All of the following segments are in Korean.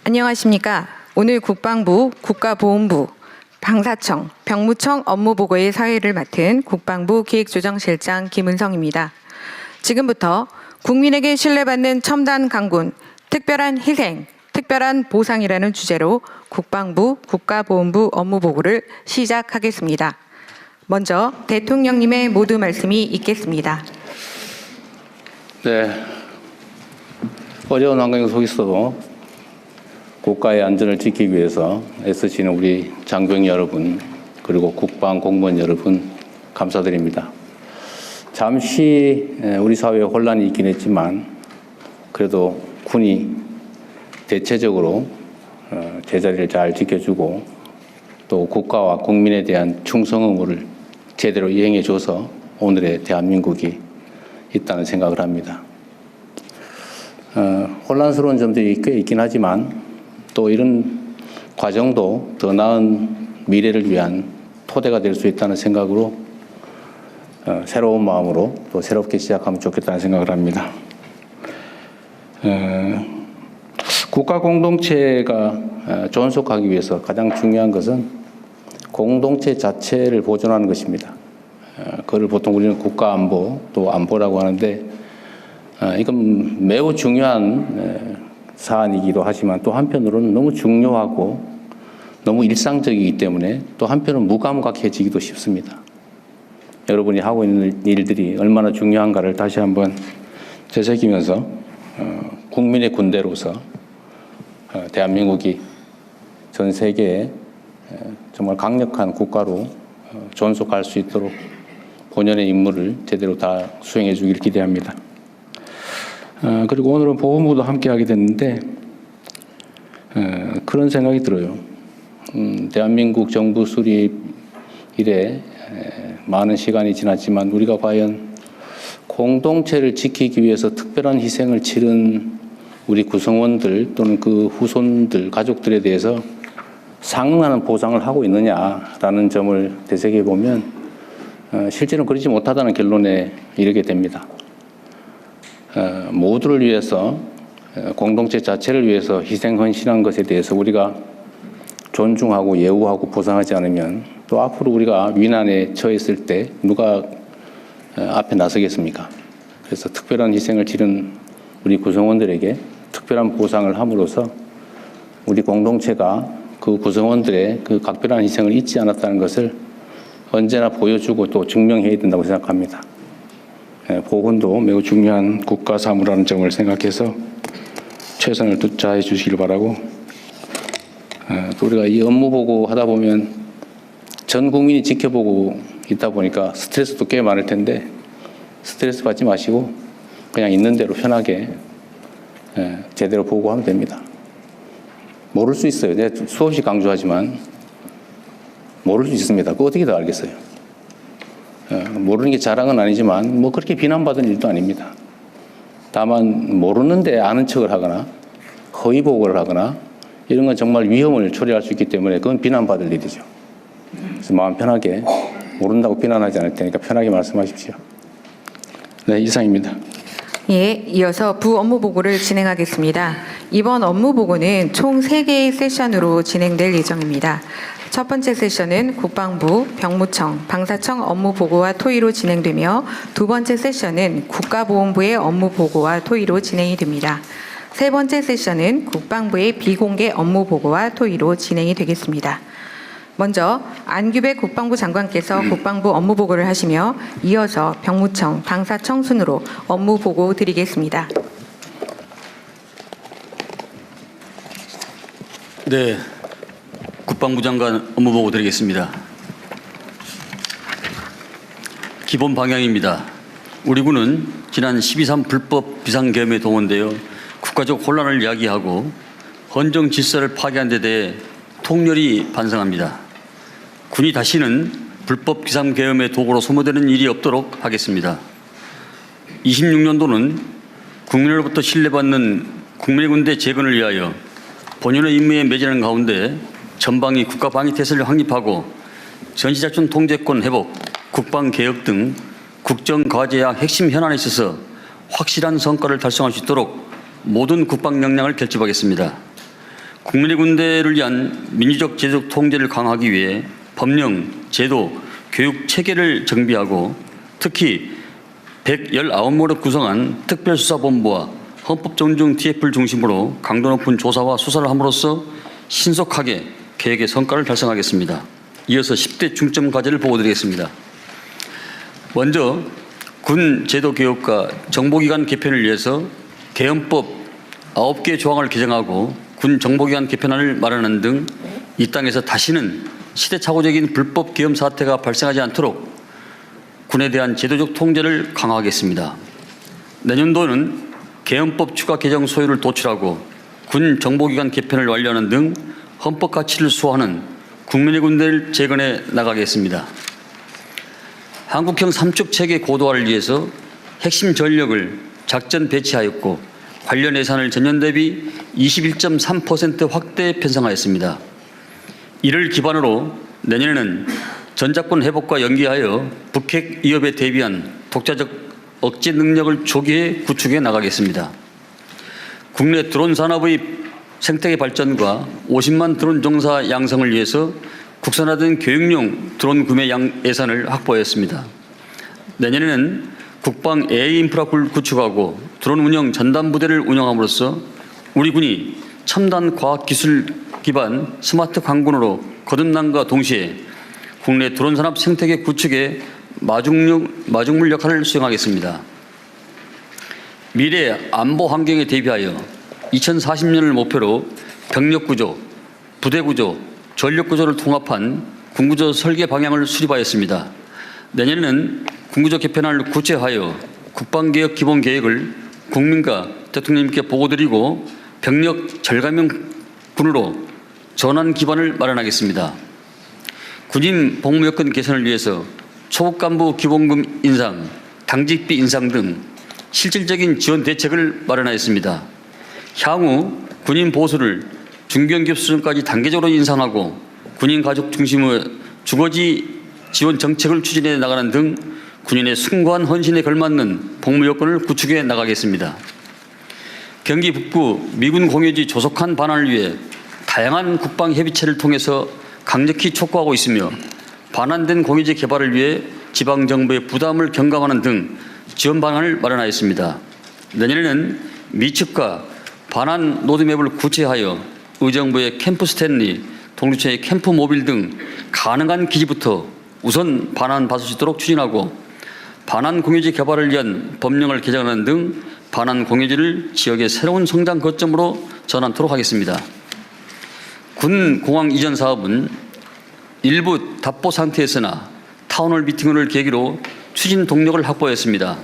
안녕하십니까. 오늘 국방부, 국가보훈부, 방사청, 병무청 업무보고의 사회를 맡은 국방부 기획조정실장 김은성입니다. 지금부터 국민에게 신뢰받는 첨단 강군, 특별한 희생, 특별한 보상이라는 주제로 국방부, 국가보훈부 업무보고를 시작하겠습니다. 먼저 대통령님의 모두 말씀이 있겠습니다. 네, 어려운 환경 속에서도 국가의 안전을 지키기 위해서 애쓰시는 우리 장병 여러분, 그리고 국방 공무원 여러분 감사드립니다. 잠시 우리 사회에 혼란이 있긴 했지만 그래도 군이 대체적으로 제자리를 잘 지켜주고 또 국가와 국민에 대한 충성 의무를 제대로 이행해줘서 오늘의 대한민국이 있다는 생각을 합니다. 혼란스러운 점들이 꽤 있긴 하지만 또 이런 과정도 더 나은 미래를 위한 토대가 될 수 있다는 생각으로 새로운 마음으로 또 새롭게 시작하면 좋겠다는 생각을 합니다. 국가 공동체가 존속하기 위해서 가장 중요한 것은 공동체 자체를 보존하는 것입니다. 그걸 보통 우리는 국가 안보, 또 안보라고 하는데 이건 매우 중요한 사안이기도 하지만 또 한편으로는 너무 중요하고 너무 일상적이기 때문에 또 한편은 무감각해지기도 쉽습니다. 여러분이 하고 있는 일들이 얼마나 중요한가를 다시 한번 되새기면서 국민의 군대로서 대한민국이 전 세계에 정말 강력한 국가로 존속할 수 있도록 본연의 임무를 제대로 다 수행해 주길 기대합니다. 그리고 오늘은 보훈부도 함께 하게 됐는데 그런 생각이 들어요. 대한민국 정부 수립 이래 많은 시간이 지났지만 우리가 과연 공동체를 지키기 위해서 특별한 희생을 치른 우리 구성원들 또는 그 후손들, 가족들에 대해서 상응하는 보상을 하고 있느냐라는 점을 되새겨 보면 실제로는 그러지 못하다는 결론에 이르게 됩니다. 모두를 위해서, 공동체 자체를 위해서 희생 헌신한 것에 대해서 우리가 존중하고 예우하고 보상하지 않으면 또 앞으로 우리가 위난에 처했을 때 누가 앞에 나서겠습니까? 그래서 특별한 희생을 치른 우리 구성원들에게 특별한 보상을 함으로써 우리 공동체가 그 구성원들의 그 각별한 희생을 잊지 않았다는 것을 언제나 보여주고 또 증명해야 된다고 생각합니다. 보훈도 매우 중요한 국가 사무라는 점을 생각해서 최선을 다해 주시길 바라고, 또 우리가 이 업무 보고 하다 보면 전 국민이 지켜보고 있다 보니까 스트레스도 꽤 많을 텐데 스트레스 받지 마시고 그냥 있는 대로 편하게 제대로 보고하면 됩니다. 모를 수 있어요. 내가 수없이 강조하지만 모를 수 있습니다. 그거 어떻게 다 알겠어요? 모르는 게 자랑은 아니지만 뭐 그렇게 비난받은 일도 아닙니다. 다만 모르는데 아는 척을 하거나 허위 보고를 하거나 이런 건 정말 위험을 초래할 수 있기 때문에 그건 비난받을 일이죠. 그래서 마음 편하게 모른다고 비난하지 않을 테니까 편하게 말씀하십시오. 네, 이상입니다. 예, 이어서 부 업무 보고를 진행하겠습니다. 이번 업무 보고는 총 3개의 세션으로 진행될 예정입니다. 첫 번째 세션은 국방부, 병무청, 방사청 업무 보고와 토의로 진행되며 두 번째 세션은 국가보훈부의 업무 보고와 토의로 진행이 됩니다. 세 번째 세션은 국방부의 비공개 업무 보고와 토의로 진행이 되겠습니다. 먼저 안규백 국방부 장관께서 국방부 업무 보고를 하시며 이어서 병무청, 방사청 순으로 업무 보고 드리겠습니다. 네, 국방부 장관 업무 보고 드리겠습니다. 기본 방향입니다. 우리 군은 지난 12.3 불법 비상계엄에 동원되어 국가적 혼란을 야기하고 헌정 질서를 파괴한 데 대해 통렬히 반성합니다. 군이 다시는 불법 비상계엄의 도구로 소모되는 일이 없도록 하겠습니다. 26년도는 국민으로부터 신뢰받는 국민군대 재건을 위하여 본연의 임무에 매진하는 가운데 전방위 국가방위태세를 확립하고 전시작전 통제권 회복, 국방개혁 등 국정과제와 핵심 현안에 있어서 확실한 성과를 달성할 수 있도록 모든 국방 역량을 결집하겠습니다. 국민의 군대를 위한 민주적 제도적 통제를 강화하기 위해 법령, 제도, 교육 체계를 정비하고 특히 119명으로 구성한 특별수사본부와 헌법존중 TF를 중심으로 강도 높은 조사와 수사를 함으로써 신속하게 계획의 성과를 달성하겠습니다. 이어서 10대 중점 과제를 보고드리겠습니다. 먼저 군 제도 개혁과 정보기관 개편을 위해서 개헌법 9개 조항을 개정하고 군 정보기관 개편안을 마련하는 등 이 땅에서 다시는 시대착오적인 불법 계엄 사태가 발생하지 않도록 군에 대한 제도적 통제를 강화하겠습니다. 내년도는 개헌법 추가 개정 소요를 도출하고 군 정보기관 개편을 완료하는 등 헌법 가치를 수호하는 국민의 군대를 재건해 나가겠습니다. 한국형 삼축 체계 고도화를 위해서 핵심 전력을 작전 배치하였고 관련 예산을 전년 대비 21.3% 확대 편성하였습니다. 이를 기반으로 내년에는 전작권 회복과 연계하여 북핵 위협에 대비한 독자적 억제 능력을 조기에 구축해 나가겠습니다. 국내 드론 산업의 생태계 발전과 50만 드론 종사 양성을 위해서 국산화된 교육용 드론 구매 예산을 확보했습니다. 내년에는 국방 AI 인프라 구축하고 드론 운영 전담 부대를 운영함으로써 우리 군이 첨단 과학기술 기반 스마트 강군으로 거듭남과 동시에 국내 드론 산업 생태계 구축에 마중물 역할을 수행하겠습니다. 미래 안보 환경에 대비하여 2040년을 목표로 병력 구조, 부대 구조, 전력 구조를 통합한 군구조 설계 방향을 수립하였습니다. 내년에는 군구조 개편안을 구체화하여 국방개혁 기본 계획을 국민과 대통령님께 보고드리고 병력 절감형 군으로 전환 기반을 마련하겠습니다. 군인 복무 여건 개선을 위해서 초급 간부 기본급 인상, 당직비 인상 등 실질적인 지원 대책을 마련하였습니다. 향후 군인 보수를 중견기업 수준까지 단계적으로 인상하고 군인 가족 중심의 주거지 지원 정책을 추진해 나가는 등 군인의 숭고한 헌신에 걸맞는 복무 여건을 구축해 나가겠습니다. 경기 북부 미군 공여지 조속한 반환을 위해 다양한 국방 협의체를 통해서 강력히 촉구하고 있으며 반환된 공여지 개발을 위해 지방 정부의 부담을 경감하는 등 지원 방안을 마련하였습니다. 내년에는 미측과 반환 로드맵을 구체하여 의정부의 캠프 스탠리, 동두천의 캠프 모빌 등 가능한 기지부터 우선 반환 받을 수 있도록 추진하고 반환 공유지 개발을 위한 법령을 개정하는 등 반환 공유지를 지역의 새로운 성장 거점으로 전환토록 하겠습니다. 군 공항 이전 사업은 일부 답보 상태였으나 타운홀 미팅을 계기로 추진 동력을 확보했습니다.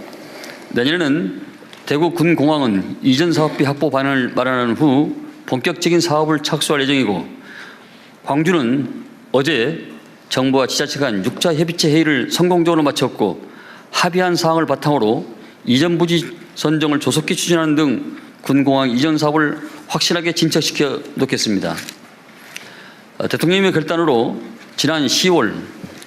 내년에는 대구 군 공항은 이전 사업비 확보 방안을 마련한 후 본격적인 사업을 착수할 예정이고 광주는 어제 정부와 지자체 간 6차 협의체 회의를 성공적으로 마쳤고 합의한 사항을 바탕으로 이전 부지 선정을 조속히 추진하는 등 군공항 이전 사업을 확실하게 진척시켜 놓겠습니다. 대통령님의 결단으로 지난 10월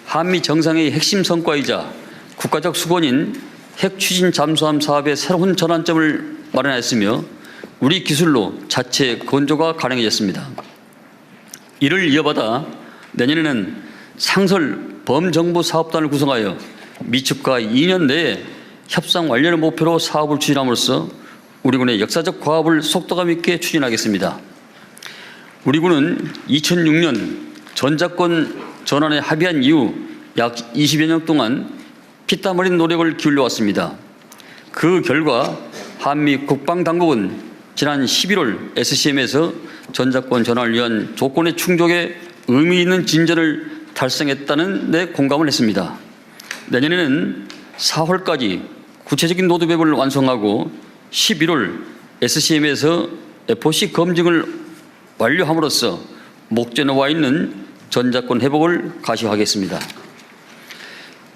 한미 정상회의 핵심 성과이자 국가적 수건인 핵 추진 잠수함 사업의 새로운 전환점을 마련하였으며 우리 기술로 자체 건조가 가능해졌습니다. 이를 이어받아 내년에는 상설 범정부 사업단을 구성하여 미측과 2년 내에 협상 완료를 목표로 사업을 추진함으로써 우리 군의 역사적 과업을 속도감 있게 추진하겠습니다. 우리 군은 2006년 전작권 전환에 합의한 이후 약 20여 년 동안 피땀 흘린 노력을 기울여 왔습니다. 그 결과 한미 국방당국은 지난 11월 SCM에서 전작권 전환을 위한 조건의 충족에 의미 있는 진전을 달성했다는 데 공감을 했습니다. 내년에는 4월까지 구체적인 로드맵을 완성하고 11월 SCM에서 FOC 검증을 완료함으로써 목전에 와 있는 전작권 회복을 가시화하겠습니다.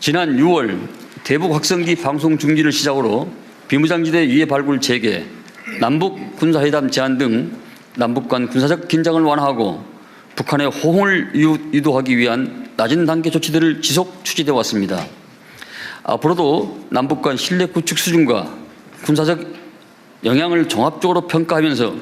지난 6월 대북 확성기 방송 중지를 시작으로 비무장지대 위해 발굴 재개, 남북 군사회담 제안 등 남북 간 군사적 긴장을 완화하고 북한의 호응을 유도하기 위한 낮은 단계 조치들을 지속 추진해 왔습니다. 앞으로도 남북 간 신뢰 구축 수준과 군사적 영향을 종합적으로 평가하면서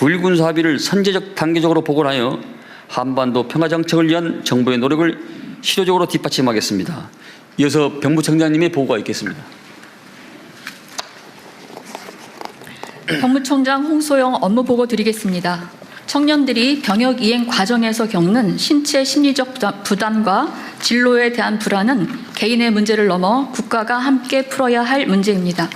9.19 군사 합의를 선제적 단계적으로 복원하여 한반도 평화정착을 위한 정부의 노력을 실효적으로 뒷받침하겠습니다. 이어서 병무청장님의 보고가 있겠습니다. 병무청장 홍소영 업무보고 드리겠습니다. 청년들이 병역 이행 과정에서 겪는 신체 심리적 부담과 진로에 대한 불안은 개인의 문제를 넘어 국가가 함께 풀어야 할 문제입니다.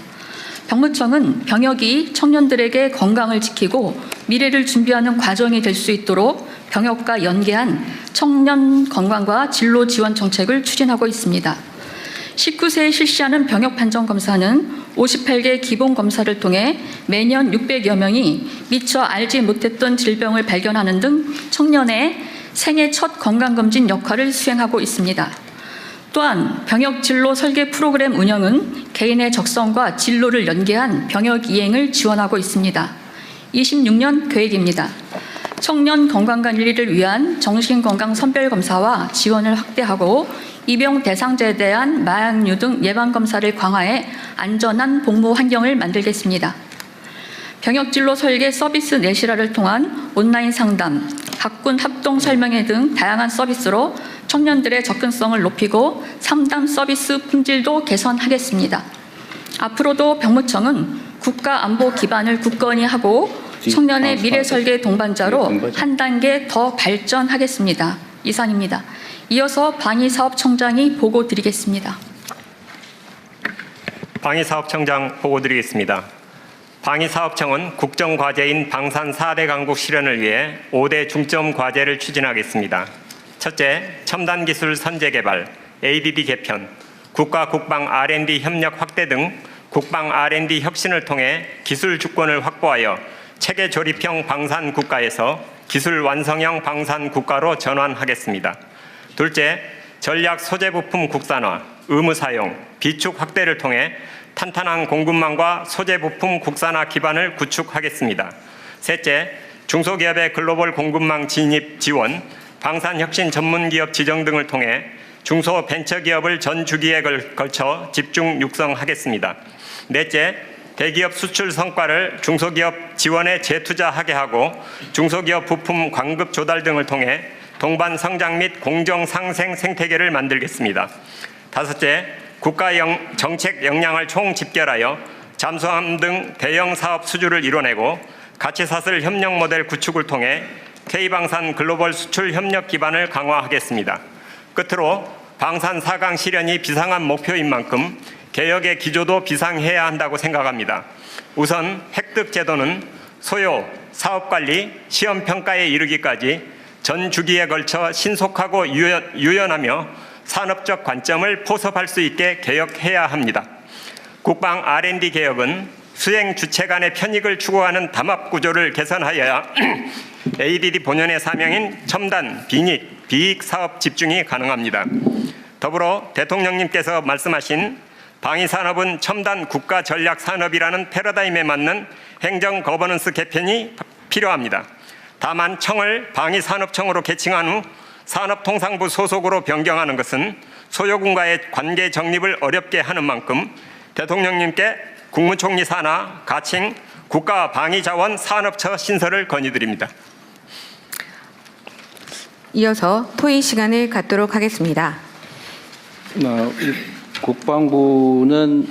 병무청은 병역이 청년들에게 건강을 지키고 미래를 준비하는 과정이 될 수 있도록 병역과 연계한 청년 건강과 진로 지원 정책을 추진하고 있습니다. 19세에 실시하는 병역 판정 검사는 58개 기본 검사를 통해 매년 600여 명이 미처 알지 못했던 질병을 발견하는 등 청년의 생애 첫 건강검진 역할을 수행하고 있습니다. 또한 병역 진로 설계 프로그램 운영은 개인의 적성과 진로를 연계한 병역 이행을 지원하고 있습니다. 26년 계획입니다. 청년 건강관리를 위한 정신건강 선별검사와 지원을 확대하고 입영 대상자에 대한 마약류 등 예방검사를 강화해 안전한 복무 환경을 만들겠습니다. 병역진로 설계 서비스 내실화를 통한 온라인 상담, 학군 합동 설명회 등 다양한 서비스로 청년들의 접근성을 높이고 상담 서비스 품질도 개선하겠습니다. 앞으로도 병무청은 국가 안보 기반을 굳건히 하고 청년의 미래 설계 동반자로 한 단계 더 발전하겠습니다. 이상입니다. 이어서 방위사업청장이 보고 드리겠습니다. 방위사업청장 보고 드리겠습니다. 방위사업청은 국정과제인 방산 4대 강국 실현을 위해 5대 중점 과제를 추진하겠습니다. 첫째, 첨단기술 선제개발, ADD 개편, 국가-국방 R&D 협력 확대 등 국방 R&D 혁신을 통해 기술 주권을 확보하여 체계 조립형 방산 국가에서 기술 완성형 방산 국가로 전환하겠습니다. 둘째, 전략 소재 부품 국산화, 의무 사용, 비축 확대를 통해 탄탄한 공급망과 소재 부품 국산화 기반을 구축하겠습니다. 셋째, 중소기업의 글로벌 공급망 진입 지원, 방산혁신 전문기업 지정 등을 통해 중소벤처기업을 전 주기에 걸쳐 집중 육성하겠습니다. 넷째, 대기업 수출 성과를 중소기업 지원에 재투자하게 하고 중소기업 부품 광급 조달 등을 통해 동반 성장 및 공정 상생 생태계를 만들겠습니다. 다섯째, 국가 정책 역량을 총집결하여 잠수함 등 대형 사업 수주를 이뤄내고 가치사슬 협력 모델 구축을 통해 K방산 글로벌 수출 협력 기반을 강화하겠습니다. 끝으로 방산 4강 실현이 비상한 목표인 만큼 개혁의 기조도 비상해야 한다고 생각합니다. 우선 획득 제도는 소요, 사업관리, 시험평가에 이르기까지 전 주기에 걸쳐 신속하고 유연하며 산업적 관점을 포섭할 수 있게 개혁해야 합니다. 국방 R&D 개혁은 수행 주체 간의 편익을 추구하는 담합 구조를 개선하여야 ADD 본연의 사명인 첨단, 빈익, 비익 사업 집중이 가능합니다. 더불어 대통령님께서 말씀하신 방위산업은 첨단 국가 전략 산업이라는 패러다임에 맞는 행정 거버넌스 개편이 필요합니다. 다만 청을 방위산업청으로 개칭한 후 산업통상부 소속으로 변경하는 것은 소요군과의 관계 정립을 어렵게 하는 만큼 대통령님께 국무총리 산하 가칭 국가방위자원 산업처 신설을 건의드립니다. 이어서 토의 시간을 갖도록 하겠습니다. 국방부는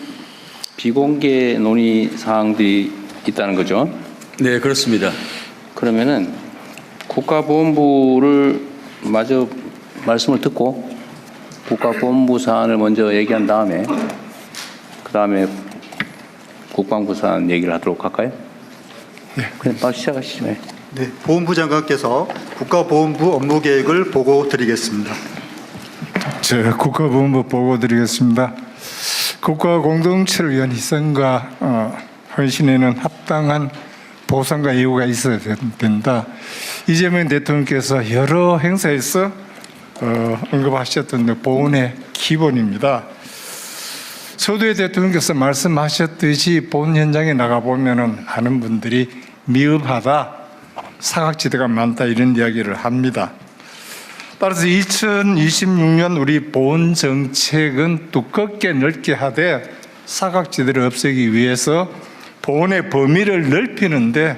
비공개 논의 사항들이 있다는 거죠? 네, 그렇습니다. 그러면은 국가보훈부를 마저 말씀을 듣고 국가보훈부 사안을 먼저 얘기한 다음에 그 다음에 국방부 사안 얘기를 하도록 할까요? 네. 그냥 바로 시작하시죠. 네, 보훈부 장관께서 국가보훈부 업무 계획을 보고 드리겠습니다. 국가보훈부 보고 드리겠습니다. 국가 공동체를 위한 희생과 헌신에는 합당한 보상과 이유가 있어야 된다. 이재명 대통령께서 여러 행사에서 언급하셨던 보훈의 기본입니다. 서두에 대통령께서 말씀하셨듯이 보훈 현장에 나가보면 아는 분들이 미흡하다, 사각지대가 많다 이런 이야기를 합니다. 따라서 2026년 우리 보훈 정책은 두껍게 넓게 하되 사각지대를 없애기 위해서 보훈의 범위를 넓히는데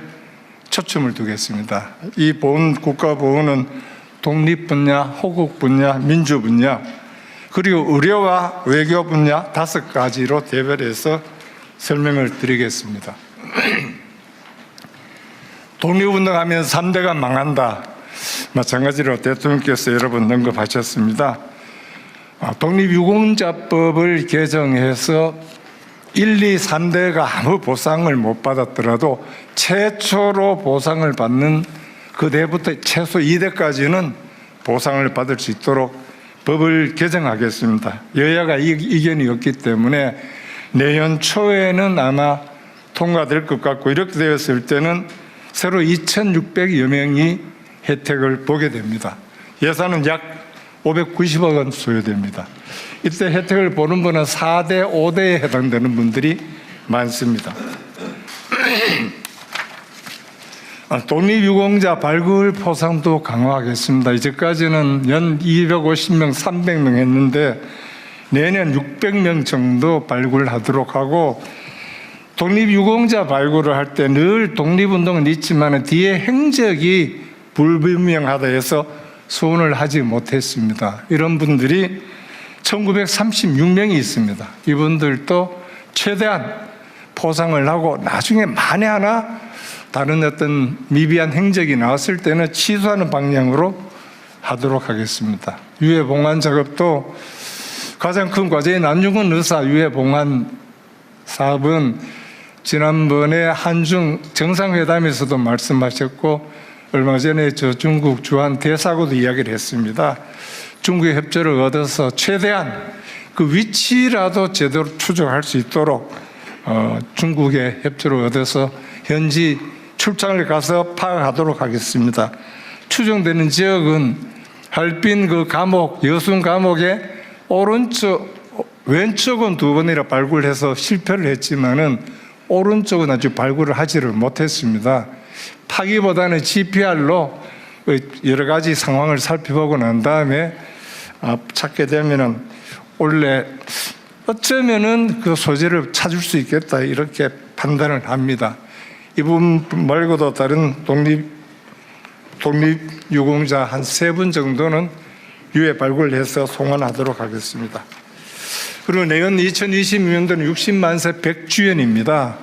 초점을 두겠습니다. 이 보훈, 국가보훈은 독립 분야, 호국 분야, 민주 분야, 그리고 의료와 외교 분야 5가지로 대별해서 설명을 드리겠습니다. 독립운동하면 3대가 망한다. 마찬가지로 대통령께서 여러 번 언급하셨습니다. 독립유공자법을 개정해서 1, 2, 3대가 아무 보상을 못 받았더라도 최초로 보상을 받는 그대부터 최소 2대까지는 보상을 받을 수 있도록 법을 개정하겠습니다. 여야가 이견이 없기 때문에 내년 초에는 아마 통과될 것 같고, 이렇게 되었을 때는 새로 2,600여 명이 혜택을 보게 됩니다. 예산은 약 590억 원 소요됩니다. 이때 혜택을 보는 분은 4대, 5대에 해당되는 분들이 많습니다. 독립유공자 발굴 포상도 강화하겠습니다. 이제까지는 연 250명, 300명 했는데 내년 600명 정도 발굴하도록 하고, 독립유공자 발굴을 할 때 늘 독립운동은 있지만 뒤에 행적이 불분명하다 해서 소원을 하지 못했습니다. 이런 분들이 1936명이 있습니다. 이분들도 최대한 포상을 하고 나중에 만에 하나 다른 어떤 미비한 행적이 나왔을 때는 취소하는 방향으로 하도록 하겠습니다. 유해봉환 작업도 가장 큰 과제인 안중근 의사 유해봉환 사업은 지난번에 한중 정상회담에서도 말씀하셨고, 얼마 전에 중국 주한 대사하고도 이야기를 했습니다. 중국의 협조를 얻어서 최대한 그 위치라도 제대로 추적할 수 있도록 중국의 협조를 얻어서 현지 출장을 가서 파악하도록 하겠습니다. 추정되는 지역은 할빈 그 감옥, 여순 감옥의 왼쪽은 2번이나 발굴해서 실패를 했지만은 오른쪽은 아직 발굴을 하지를 못했습니다. 파기보다는 GPR로 여러 가지 상황을 살펴보고 난 다음에 찾게 되면은 원래 어쩌면은 그 소재를 찾을 수 있겠다, 이렇게 판단을 합니다. 이분 말고도 다른 독립유공자 한 3분 정도는 유해 발굴해서 송환하도록 하겠습니다. 그리고 내년 2022년도는 60만 세 100주년입니다.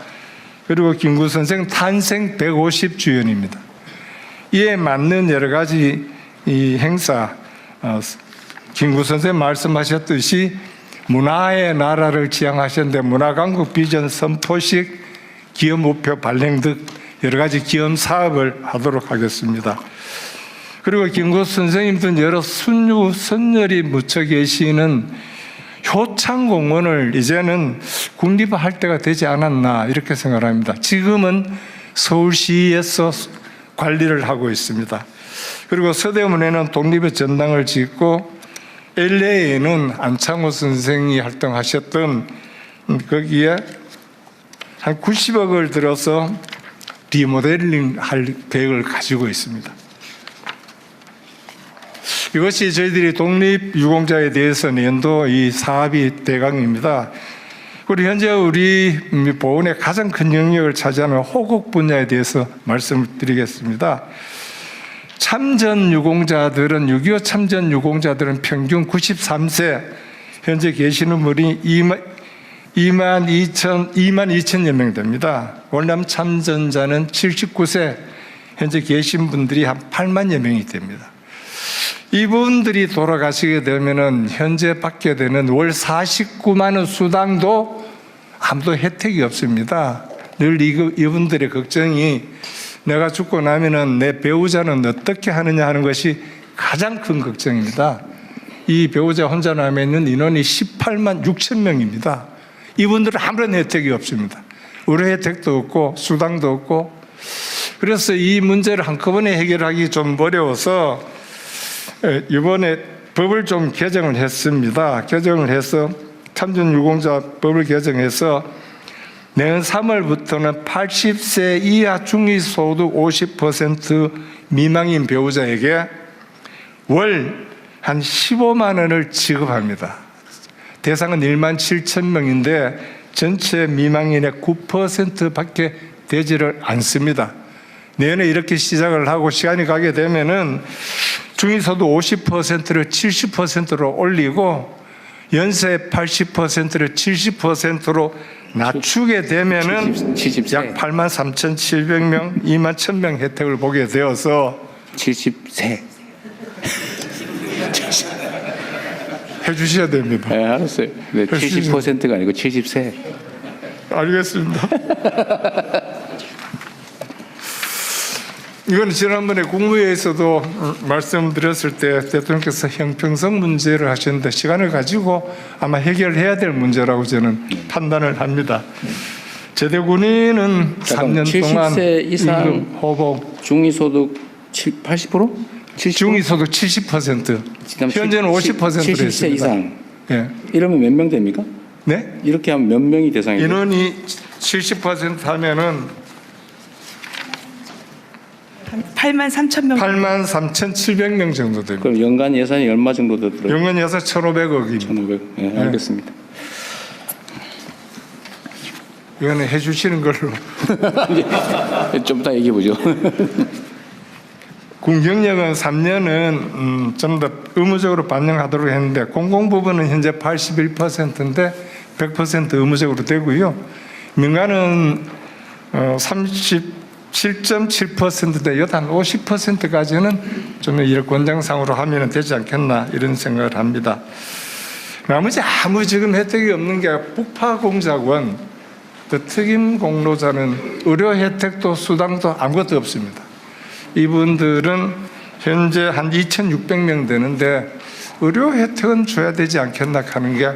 그리고 김구 선생 탄생 150주년입니다. 이에 맞는 여러 가지 이 행사, 김구 선생 말씀하셨듯이 문화의 나라를 지향하셨는데 문화강국 비전 선포식, 기업 목표 발행 등 여러 가지 기업 사업을 하도록 하겠습니다. 그리고 김구 선생님 등 여러 순유, 선열이 묻혀 계시는 효창공원을 이제는 국립화할 때가 되지 않았나, 이렇게 생각합니다. 지금은 서울시에서 관리를 하고 있습니다. 그리고 서대문에는 독립의 전당을 짓고, LA에는 안창호 선생이 활동하셨던 거기에 한 90억을 들어서 리모델링 할 계획을 가지고 있습니다. 이것이 저희들이 독립유공자에 대해서 연도 이 사업이 대강입니다. 그리고 현재 우리 보훈의 가장 큰 영역을 차지하는 호국 분야에 대해서 말씀을 드리겠습니다. 참전 유공자들은 6.25 참전 유공자들은 평균 93세, 현재 계시는 분이 2만 2천여 명 됩니다. 월남 참전자는 79세, 현재 계신 분들이 한 8만여 명이 됩니다. 이분들이 돌아가시게 되면은 현재 받게 되는 월 49만 원 수당도 아무도 혜택이 없습니다. 늘 이분들의 걱정이 내가 죽고 나면은 내 배우자는 어떻게 하느냐 하는 것이 가장 큰 걱정입니다. 이 배우자 혼자 남아 있는 인원이 18만 6천 명입니다. 이분들은 아무런 혜택이 없습니다. 의료 혜택도 없고 수당도 없고, 그래서 이 문제를 한꺼번에 해결하기 좀 어려워서 이번에 법을 좀 개정을 했습니다. 개정을 해서 참전유공자법을 개정해서 내년 3월부터는 80세 이하 중위소득 50% 미만인 배우자에게 월 한 15만 원을 지급합니다. 대상은 1만 7천 명인데 전체 미망인의 9%밖에 되지를 않습니다. 내년에 이렇게 시작을 하고 시간이 가게 되면은 중위소득 50%를 70%로 올리고 연세 80%를 70%로 낮추게 되면은 70세. 약 83,700명, 21,000명 혜택을 보게 되어서 70세. 해주셔야 됩니다. 네, 알았어요. 네, 70%가 아니고 70세. 알겠습니다. 이건 지난번에 국무회의에서도 말씀드렸을 때 대통령께서 형평성 문제를 하셨는데 시간을 가지고 아마 해결해야 될 문제라고 저는 판단을 합니다. 제대 군인은 3년 동안 70세 이상 임금 호복 중위소득 80%? 70%? 중위소득 70%, 현재는 50%로 70세 했습니다. 이상. 예. 이러면 몇 명 됩니까? 네? 이렇게 하면 몇 명이 대상이 돼요? 인원이 70% 하면은 83,000명. 83,700명 정도 됩니다. 그럼 연간 예산이 얼마 정도 들어요? 연간 예산 1,500억입니다. 1,500. 네, 알겠습니다. 이거는 해주시는 걸로. 좀 이따 얘기해 보죠. 군경력은 3년은 좀 더 의무적으로 반영하도록 했는데 공공부문은 현재 81%인데 100% 의무적으로 되고요. 민간은 37.7%인데 여기 한 50%까지는 좀 이런 권장상으로 하면 되지 않겠나 이런 생각을 합니다. 나머지 아무 지금 혜택이 없는 게 북파공작원, 또 특임 공로자는 의료 혜택도 수당도 아무것도 없습니다. 이분들은 현재 한 2,600명 되는데 의료 혜택은 줘야 되지 않겠나 하는 게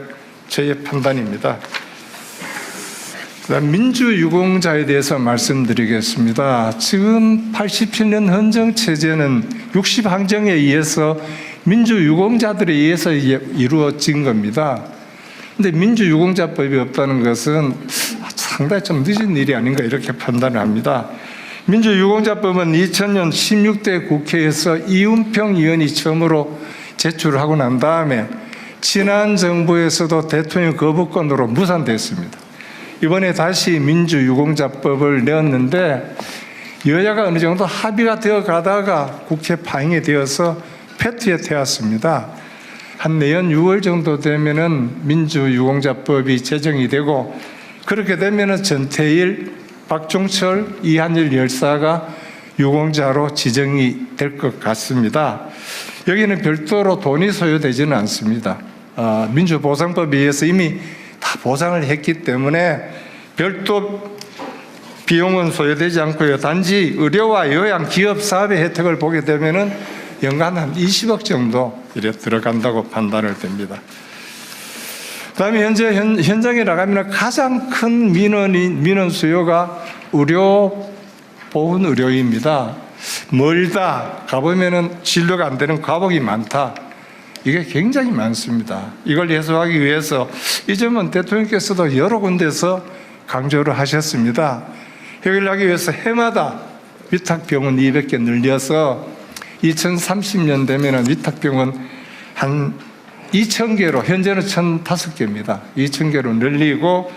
저의 판단입니다. 그다음 민주유공자에 대해서 말씀드리겠습니다. 지금 87년 헌정체제는 60항정에 의해서 민주유공자들에 의해서 이루어진 겁니다. 그런데 민주유공자법이 없다는 것은 상당히 좀 늦은 일이 아닌가 이렇게 판단을 합니다. 민주유공자법은 2000년 16대 국회에서 이운평 의원이 처음으로 제출하고 난 다음에 지난 정부에서도 대통령 거부권으로 무산됐습니다. 이번에 다시 민주유공자법을 내었는데 여야가 어느 정도 합의가 되어 가다가 국회 파행이 되어서 패트에 태웠습니다. 한 내년 6월 정도 되면은 민주유공자법이 제정이 되고 그렇게 되면은 전태일, 박종철, 이한일 열사가 유공자로 지정이 될 것 같습니다. 여기는 별도로 돈이 소요되지는 않습니다. 민주보상법에 의해서 이미 다 보상을 했기 때문에 별도 비용은 소요되지 않고요. 단지 의료와 요양, 기업, 사업의 혜택을 보게 되면은 연간 한 20억 정도 이래 들어간다고 판단을 됩니다. 그다음에 현재 현장에 나가면 가장 큰 민원 수요가 의료 보훈 의료입니다. 멀다 가보면은 진료가 안 되는 과목이 많다. 이게 굉장히 많습니다. 이걸 해소하기 위해서 이 점은 대통령께서도 여러 군데서 강조를 하셨습니다. 해결을 하기 위해서 해마다 위탁병원 200개 늘려서 2030년 되면은 위탁병원 한 2,000개로 현재는 1,005개입니다. 2,000개로 늘리고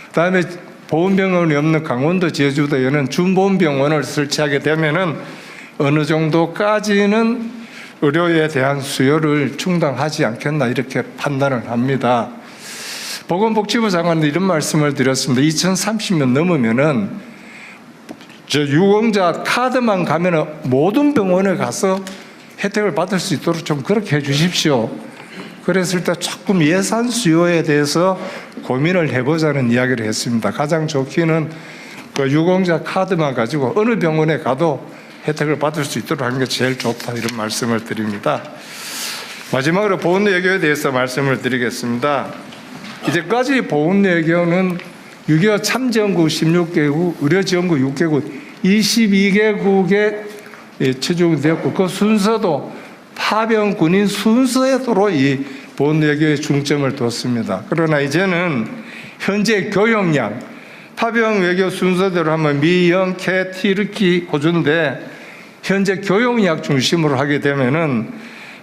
그다음에 보훈병원이 없는 강원도 제주도에는 준보훈병원을 설치하게 되면은 어느 정도까지는 의료에 대한 수요를 충당하지 않겠나 이렇게 판단을 합니다. 보건복지부 장관도 이런 말씀을 드렸습니다. 2030년 넘으면은 저 유공자 카드만 가면은 모든 병원에 가서 혜택을 받을 수 있도록 좀 그렇게 해주십시오. 그랬을 때 조금 예산 수요에 대해서 고민을 해보자는 이야기를 했습니다. 가장 좋기는 그 유공자 카드만 가지고 어느 병원에 가도 혜택을 받을 수 있도록 하는 게 제일 좋다 이런 말씀을 드립니다. 마지막으로 보훈외교에 대해서 말씀을 드리겠습니다. 이제까지 보훈외교는 6.25 참지원국 16개국, 의료지원국 6개국, 22개국에 최종되었고 그 순서도 파병 군인 순서에도로 이 보훈외교에 중점을 뒀습니다. 그러나 이제는 현재 교역량, 파병 외교 순서대로 하면 미, 영, 캐, 티르키, 호주인데 현재 교역약 중심으로 하게 되면은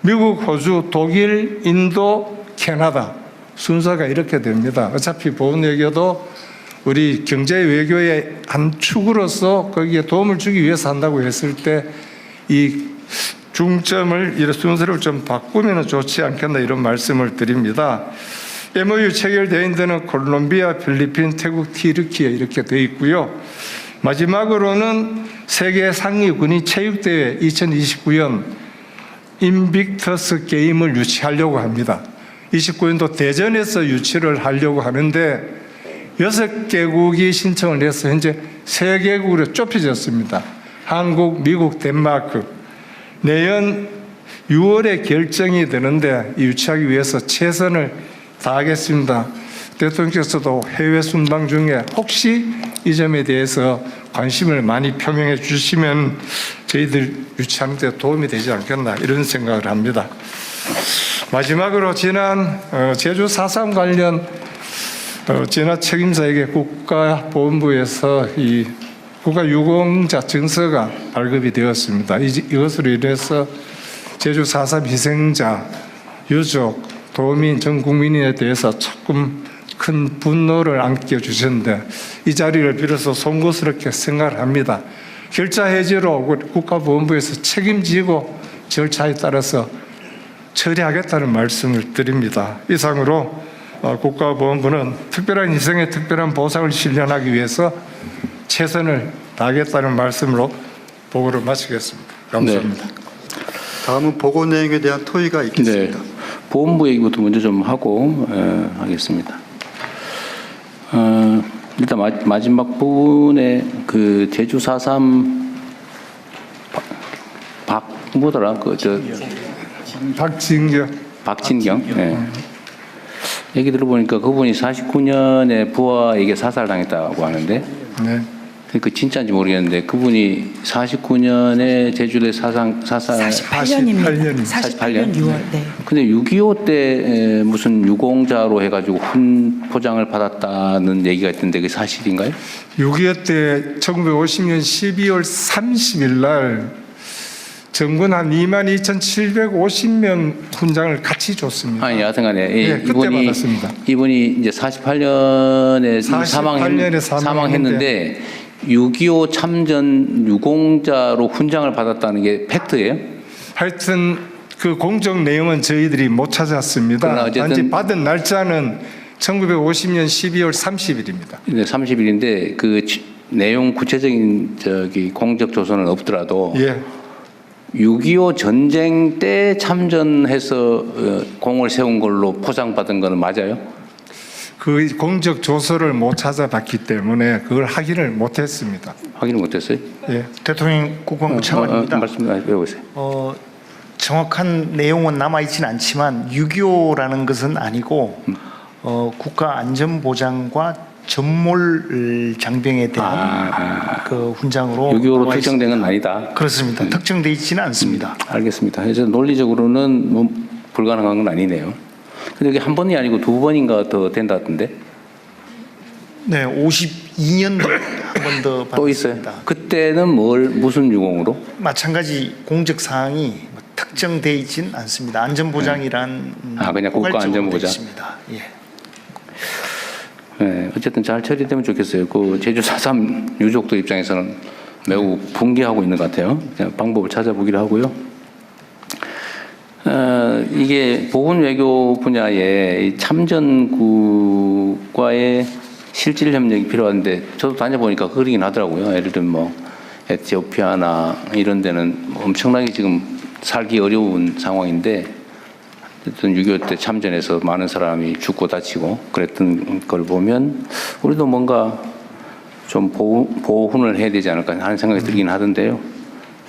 미국, 호주, 독일, 인도, 캐나다 순서가 이렇게 됩니다. 어차피 보훈외교도 우리 경제 외교의 한 축으로서 거기에 도움을 주기 위해서 한다고 했을 때 이 중점을 이런 순서를 좀 바꾸면 좋지 않겠나 이런 말씀을 드립니다. MOU 체결되어 있는 데는 콜롬비아, 필리핀, 태국, 튀르키예 이렇게 되어 있고요. 마지막으로는 세계 상위 군인 체육대회 2029년 인빅터스 게임을 유치하려고 합니다. 29년도 대전에서 유치를 하려고 하는데 6개국이 신청을 해서 현재 3개국으로 좁혀졌습니다. 한국, 미국, 덴마크. 내년 6월에 결정이 되는데 유치하기 위해서 최선을 다하겠습니다. 대통령께서도 해외 순방 중에 혹시 이 점에 대해서 관심을 많이 표명해 주시면 저희들 유치하는 데 도움이 되지 않겠나 이런 생각을 합니다. 마지막으로 지난 제주 4.3 관련 진화 책임자에게 국가보훈부에서 이 국가유공자 증서가 발급이 되었습니다. 이것으로 인해서 제주 4.3 희생자, 유족, 도민, 전 국민에 대해서 조금 큰 분노를 안겨주셨는데 이 자리를 빌어서 송구스럽게 생각을 합니다. 결자 해지로 국가보훈부에서 책임지고 절차에 따라서 처리하겠다는 말씀을 드립니다. 이상으로 국가보훈부는 특별한 희생에 특별한 보상을 실현하기 위해서 최선을 다하겠다는 말씀으로 보고를 마치겠습니다. 감사합니다. 네. 다음은 보고 내용에 대한 토의가 있겠습니다. 네. 보훈부 얘기부터 먼저 좀 하고 하겠습니다. 일단 마지막 부분에 그 제주 4.3 뭐더라 박진경 얘기 들어보니까 그분이 49년에 부하에게 사살당했다고 하는데 네. 그 진짜인지 모르겠는데 그분이 49년에 제주도에 사살 48년입니다. 48년? 6월. 네. 근데 6.25 때 무슨 유공자로 해가지고 훈 포장을 받았다는 얘기가 있던데 그게 사실인가요? 6.25 때 1950년 12월 30일 날 정군 한 22,750명 훈장을 같이 줬습니다. 아니 여하튼간에 네, 그때 받았습니다. 이분이 이제 48년에 48년에 사망했는데 6.25 참전 유공자로 훈장을 받았다는 게 팩트예요? 하여튼 그 공적 내용은 저희들이 못 찾았습니다. 단지 받은 날짜는 1950년 12월 30일입니다. 네, 30일인데 그 내용 구체적인 공적 조서는 없더라도 예. 6.25 전쟁 때 참전해서 공을 세운 걸로 포장받은 거는 맞아요? 그 공적 조서를 못 찾아봤기 때문에 그걸 확인을 못했습니다. 확인을 못했어요? 예. 대통령 국방부 차관입니다. 말씀 해보세요. 정확한 내용은 남아있지는 않지만 6.25라는 것은 아니고 국가안전보장과 전몰 장병에 대한 그 훈장으로 6.25로 특정된 건 아니다. 그렇습니다. 특정되어 있지는 않습니다. 알겠습니다. 그래서 논리적으로는 뭐 불가능한 건 아니네요. 근데 이게 한 번이 아니고 2번인가 더 된다던데? 네, 52년도 한 번 더 또 있어요? 그때는 무슨 유공으로? 마찬가지 공적 사항이 특정되어 있지는 않습니다. 안전보장이란 그냥 국가안전보장. 예. 네, 어쨌든 잘 처리되면 좋겠어요. 그 제주 4.3 유족들 입장에서는 매우 분개하고 있는 것 같아요. 그냥 방법을 찾아보기로 하고요. 이게 보훈 외교 분야에 참전국과의 실질 협력이 필요한데 저도 다녀보니까 그러긴 하더라고요. 예를 들면 뭐 에티오피아나 이런 데는 엄청나게 지금 살기 어려운 상황인데 어쨌든 6.25 때 참전해서 많은 사람이 죽고 다치고 그랬던 걸 보면 우리도 뭔가 좀 보훈을 해야 되지 않을까 하는 생각이 들긴 하던데요.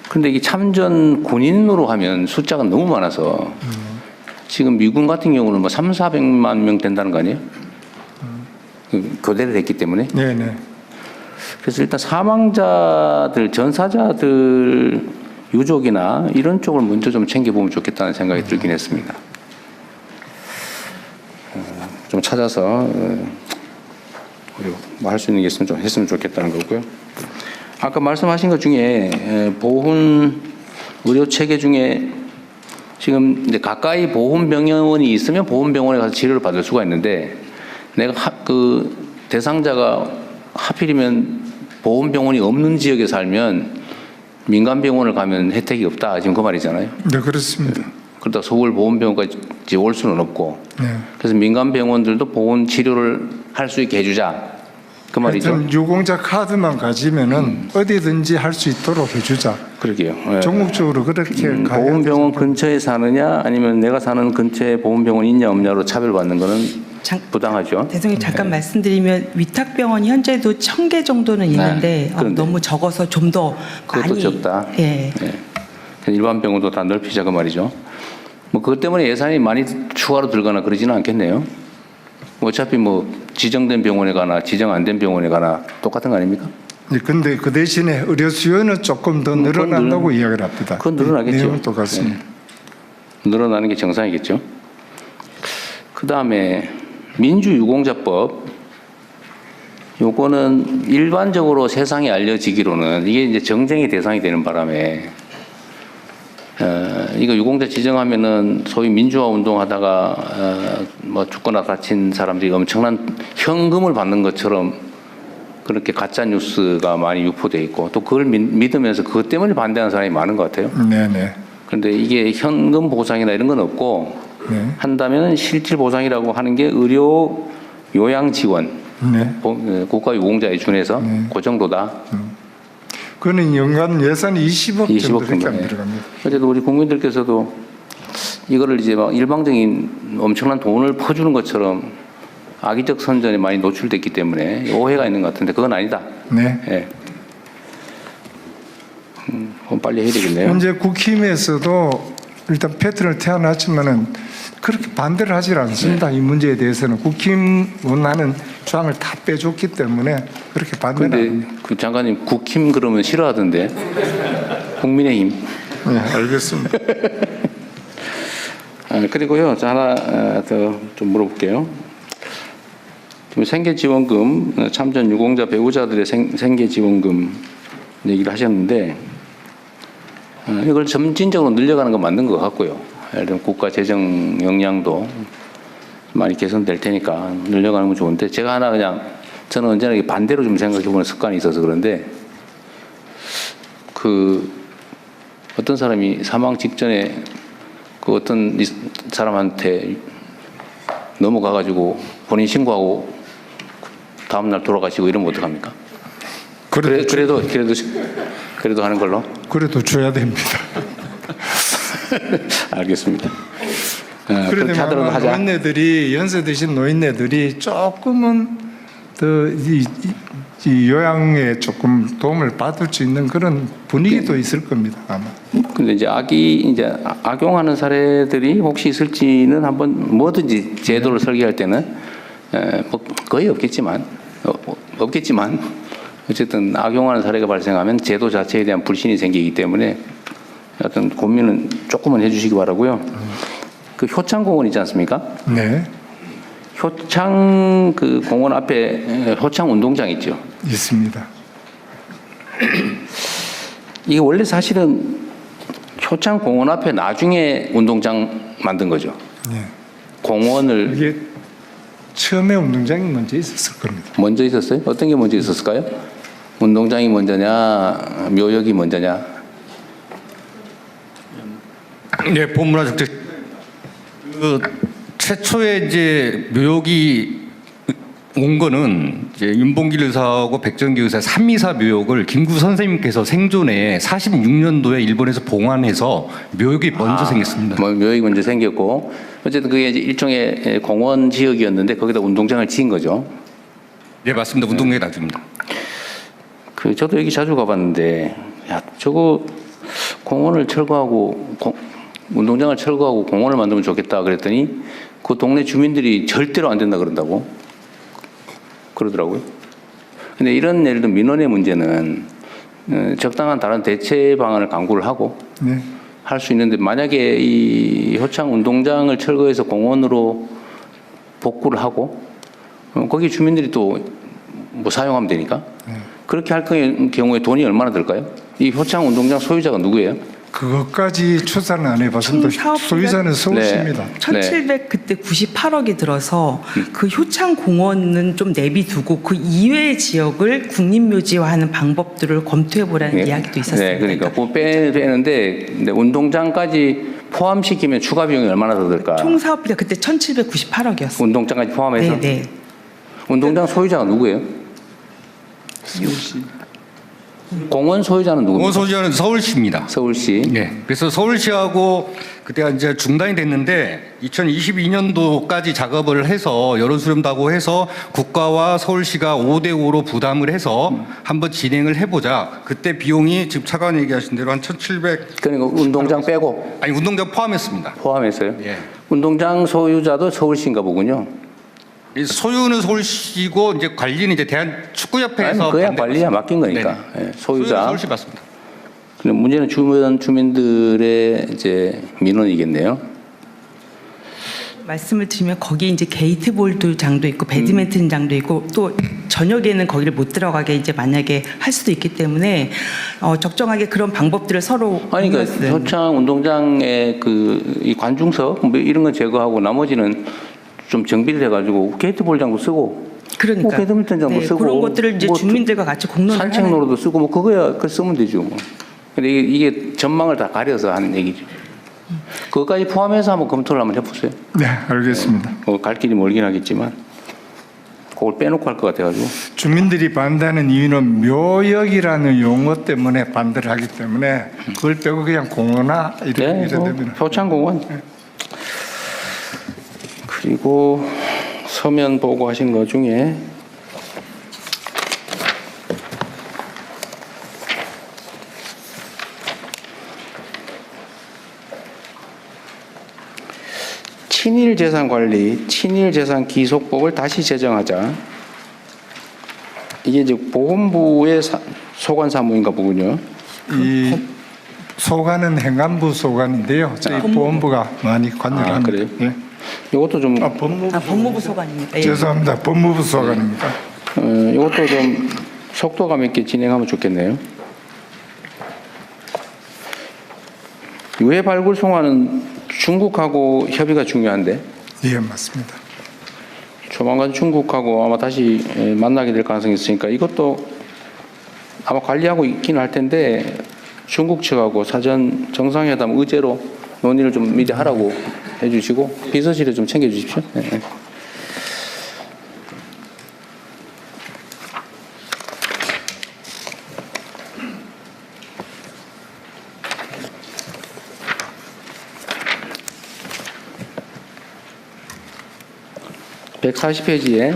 그런데 이게 참전 군인으로 하면 숫자가 너무 많아서 지금 미군 같은 경우는 뭐 300~400만 명 된다는 거 아니에요? 교대를 했기 때문에. 네네. 그래서 일단 사망자들, 전사자들 유족이나 이런 쪽을 먼저 좀 챙겨보면 좋겠다는 생각이 들긴 했습니다. 좀 찾아서 뭐 할 수 있는 게 있으면 좀 했으면 좋겠다는 거고요. 아까 말씀하신 것 중에 보훈 의료 체계 중에 지금 이제 가까이 보훈병원이 있으면 보훈병원에 가서 치료를 받을 수가 있는데 내가 그 대상자가 하필이면 보건병원이 없는 지역에 살면 민간병원을 가면 혜택이 없다. 지금 그 말이잖아요. 네, 그렇습니다. 그러다 서울 보건병원까지 올 수는 없고. 네. 그래서 민간병원들도 보건 치료를 할 수 있게 해주자. 그 말이죠. 하여튼 유공자 카드만 가지면은 어디든지 할 수 있도록 해주자. 그러게요. 예. 전국적으로 그렇게 가야 보건병원 되죠. 근처에 사느냐 아니면 내가 사는 근처에 보건병원이 있냐 없냐로 차별받는 거는 부당하죠. 대통령님 잠깐 말씀드리면 위탁병원이 현재도 1,000개 정도는 있는데 그런데. 너무 적어서 좀 더 그것도 많이 적다. 예. 예. 일반 병원도 다 넓히자 그 말이죠. 뭐 그것 때문에 예산이 많이 추가로 들거나 그러지는 않겠네요. 어차피 뭐 지정된 병원에 가나 지정 안 된 병원에 가나 똑같은 거 아닙니까? 근데 그 대신에 의료 수요는 조금 더 늘어난다고 이야기를 합니다. 그건 늘어나겠죠. 내용은 똑같습니다. 네. 늘어나는 게 정상이겠죠. 그 다음에 민주유공자법. 요거는 일반적으로 세상에 알려지기로는 이게 이제 정쟁의 대상이 되는 바람에 이거 유공자 지정하면은 소위 민주화 운동하다가 뭐 죽거나 다친 사람들이 엄청난 현금을 받는 것처럼 그렇게 가짜 뉴스가 많이 유포돼 있고 또 그걸 믿으면서 그것 때문에 반대하는 사람이 많은 것 같아요. 네네. 그런데 이게 현금 보상이나 이런 건 없고 네. 한다면 실질 보상이라고 하는 게 의료 요양 지원, 네. 국가 유공자에 준해서 그 정도다. 그거는 연간 예산이 20억 20억 정도밖에 안 정도. 들어갑니다. 어쨌든 우리 국민들께서도 이거를 이제 막 일방적인 엄청난 돈을 퍼주는 것처럼 악의적 선전에 많이 노출됐기 때문에 오해가 있는 것 같은데 그건 아니다. 네. 예. 그럼 빨리 해야 되겠네요. 현재 국힘에서도 일단 패턴을 태어났지만은 그렇게 반대를 하질 않습니다. 이 문제에 대해서는 국힘 원하는 조항을 다 빼줬기 때문에 그렇게 반대는 안 근데 합니다. 그 장관님 국힘 그러면 싫어하던데 국민의힘. 네, 알겠습니다. 그리고요, 저 하나 더 좀 물어볼게요. 지금 생계지원금, 참전 유공자 배우자들의 생계지원금 얘기를 하셨는데, 이걸 점진적으로 늘려가는 건 맞는 것 같고요. 예를 들면 국가 재정 역량도 많이 개선될 테니까 늘려가는 건 좋은데, 제가 하나 그냥 저는 언제나 반대로 좀 생각해보는 습관이 있어서 그런데, 어떤 사람이 사망 직전에 그 어떤 사람한테 넘어가가지고 본인 신고하고 다음날 돌아가시고 이러면 어떡합니까? 그래도 하는 걸로? 그래도 줘야 됩니다. 알겠습니다. 그래도 그렇게 하더라도 아마 하자. 노인네들이 연세 드신 노인네들이 조금은 더 이 요양에 조금 도움을 받을 수 있는 그런 분위기도 있을 겁니다. 아마. 근데 이제 악용하는 사례들이 혹시 있을지는 한번 뭐든지 제도를 설계할 때는 뭐 거의 없겠지만 어쨌든 악용하는 사례가 발생하면 제도 자체에 대한 불신이 생기기 때문에 어떤 고민은 조금은 해주시기 바라고요. 그 효창공원 있지 않습니까? 네, 효창 그 공원 앞에 효창 운동장 있죠. 있습니다. 이게 원래 사실은 효창 공원 앞에 나중에 운동장 만든 거죠. 네. 공원을 이게 처음에 운동장이 먼저 있었을 겁니다. 먼저 있었어요? 어떤 게 먼저 있었을까요? 운동장이 먼저냐, 묘역이 먼저냐? 네, 본문화적 최초에 이제 묘역이 온 거는 이제 윤봉길 의사하고 백정기 의사 324 묘역을 김구 선생님께서 생존에 46년도에 일본에서 봉안해서 묘역이 먼저 생겼습니다. 뭐 묘역이 먼저 생겼고 어쨌든 그게 이제 일종의 공원 지역이었는데 거기다 운동장을 지은 거죠. 네, 맞습니다. 운동장이 나중입니다. 저도 여기 자주 가봤는데 야 저거 공원을 철거하고 운동장을 철거하고 공원을 만들면 좋겠다 그랬더니 그 동네 주민들이 절대로 안 된다 그런다고 그러더라고요. 근데 이런 예를 들면 민원의 문제는 적당한 다른 대체 방안을 강구를 하고 네. 할 수 있는데 만약에 이 효창 운동장을 철거해서 공원으로 복구를 하고 거기 주민들이 또 뭐 사용하면 되니까 그렇게 할 경우에 돈이 얼마나 들까요? 이 효창 운동장 소유자가 누구예요? 그것까지 추산은 안 해봤습니다. 총 사업비가- 소유자는 서울시입니다. 1,700 그때 98억이 들어서 그 효창 공원은 좀 내비두고 그 이외의 지역을 국립묘지화하는 방법들을 검토해 보라는 이야기도 있었습니다. 네, 그러니까 그거 빼는데 근데 운동장까지 포함시키면 추가 비용이 얼마나 더 들까? 총 사업비가 그때 1,798억이었습니다. 운동장까지 포함해서? 네. 운동장 소유자가 누구예요? 공원 소유자는 누구입니까? 공원 소유자는 서울시입니다. 서울시. 네. 그래서 서울시하고 그때가 이제 중단이 됐는데 2022년도까지 작업을 해서 여론 수렴도 하고 해서 국가와 서울시가 5대5로 부담을 해서 한번 진행을 해보자. 그때 비용이 지금 차관 얘기하신 대로 한 1,700. 그러니까 운동장 빼고 아니 운동장 포함했습니다. 포함했어요? 예. 운동장 소유자도 서울시인가 보군요. 이 소유는 서울시고 이제 관리는 이제 대한축구협회에서 그야 반대- 관리야 맡긴 거니까. 네네. 예, 소유는 소유자. 서울시 맞습니다. 근데 문제는 주민들의 이제 민원이겠네요. 말씀을 드리면 거기에 이제 게이트볼장도 있고 배드민턴장도 있고 또 저녁에는 거기를 못 들어가게 이제 만약에 할 수도 있기 때문에 적정하게 그런 방법들을 서로 아니 그러니까 공유했어요. 효창 운동장의 이 관중석 뭐 이런 건 제거하고 나머지는 좀 정비를 해가지고 게이트볼장도 쓰고 그러니까 뭐 배드민턴장도 쓰고 그런 것들을 이제 뭐 주민들과 같이 공론을 산책로로도 쓰고 뭐 그거야 그 쓰면 되죠. 뭐. 근데 이게 전망을 다 가려서 하는 얘기죠. 그것까지 포함해서 한번 검토를 한번 해보세요. 네, 알겠습니다. 갈 길이 멀긴 하겠지만 그걸 빼놓고 할 것 같아가지고. 주민들이 반대하는 이유는 묘역이라는 용어 때문에 반대를 하기 때문에 그걸 빼고 그냥 공원화 이래 되면 효창공원. 그리고 서면 보고하신 것 중에 친일재산관리, 친일재산기속법을 다시 제정하자. 이게 이제 보건부의 소관사무인가 보군요. 이 소관은 행안부 소관인데요. 저희 보건부가 많이 관여를 합니다. 그래요? 예. 이것도 좀 법무부 소관입니다. 예. 죄송합니다. 법무부 소관입니다. 이것도 좀 속도감 있게 진행하면 좋겠네요. 유해 발굴 송화는 중국하고 협의가 중요한데 예, 맞습니다. 조만간 중국하고 아마 다시 만나게 될 가능성이 있으니까 이것도 아마 관리하고 있긴 할 텐데 중국 측하고 사전 정상회담 의제로 논의를 좀 미리 하라고 해주시고 비서실에 좀 챙겨주십시오. 네. (140페이지에)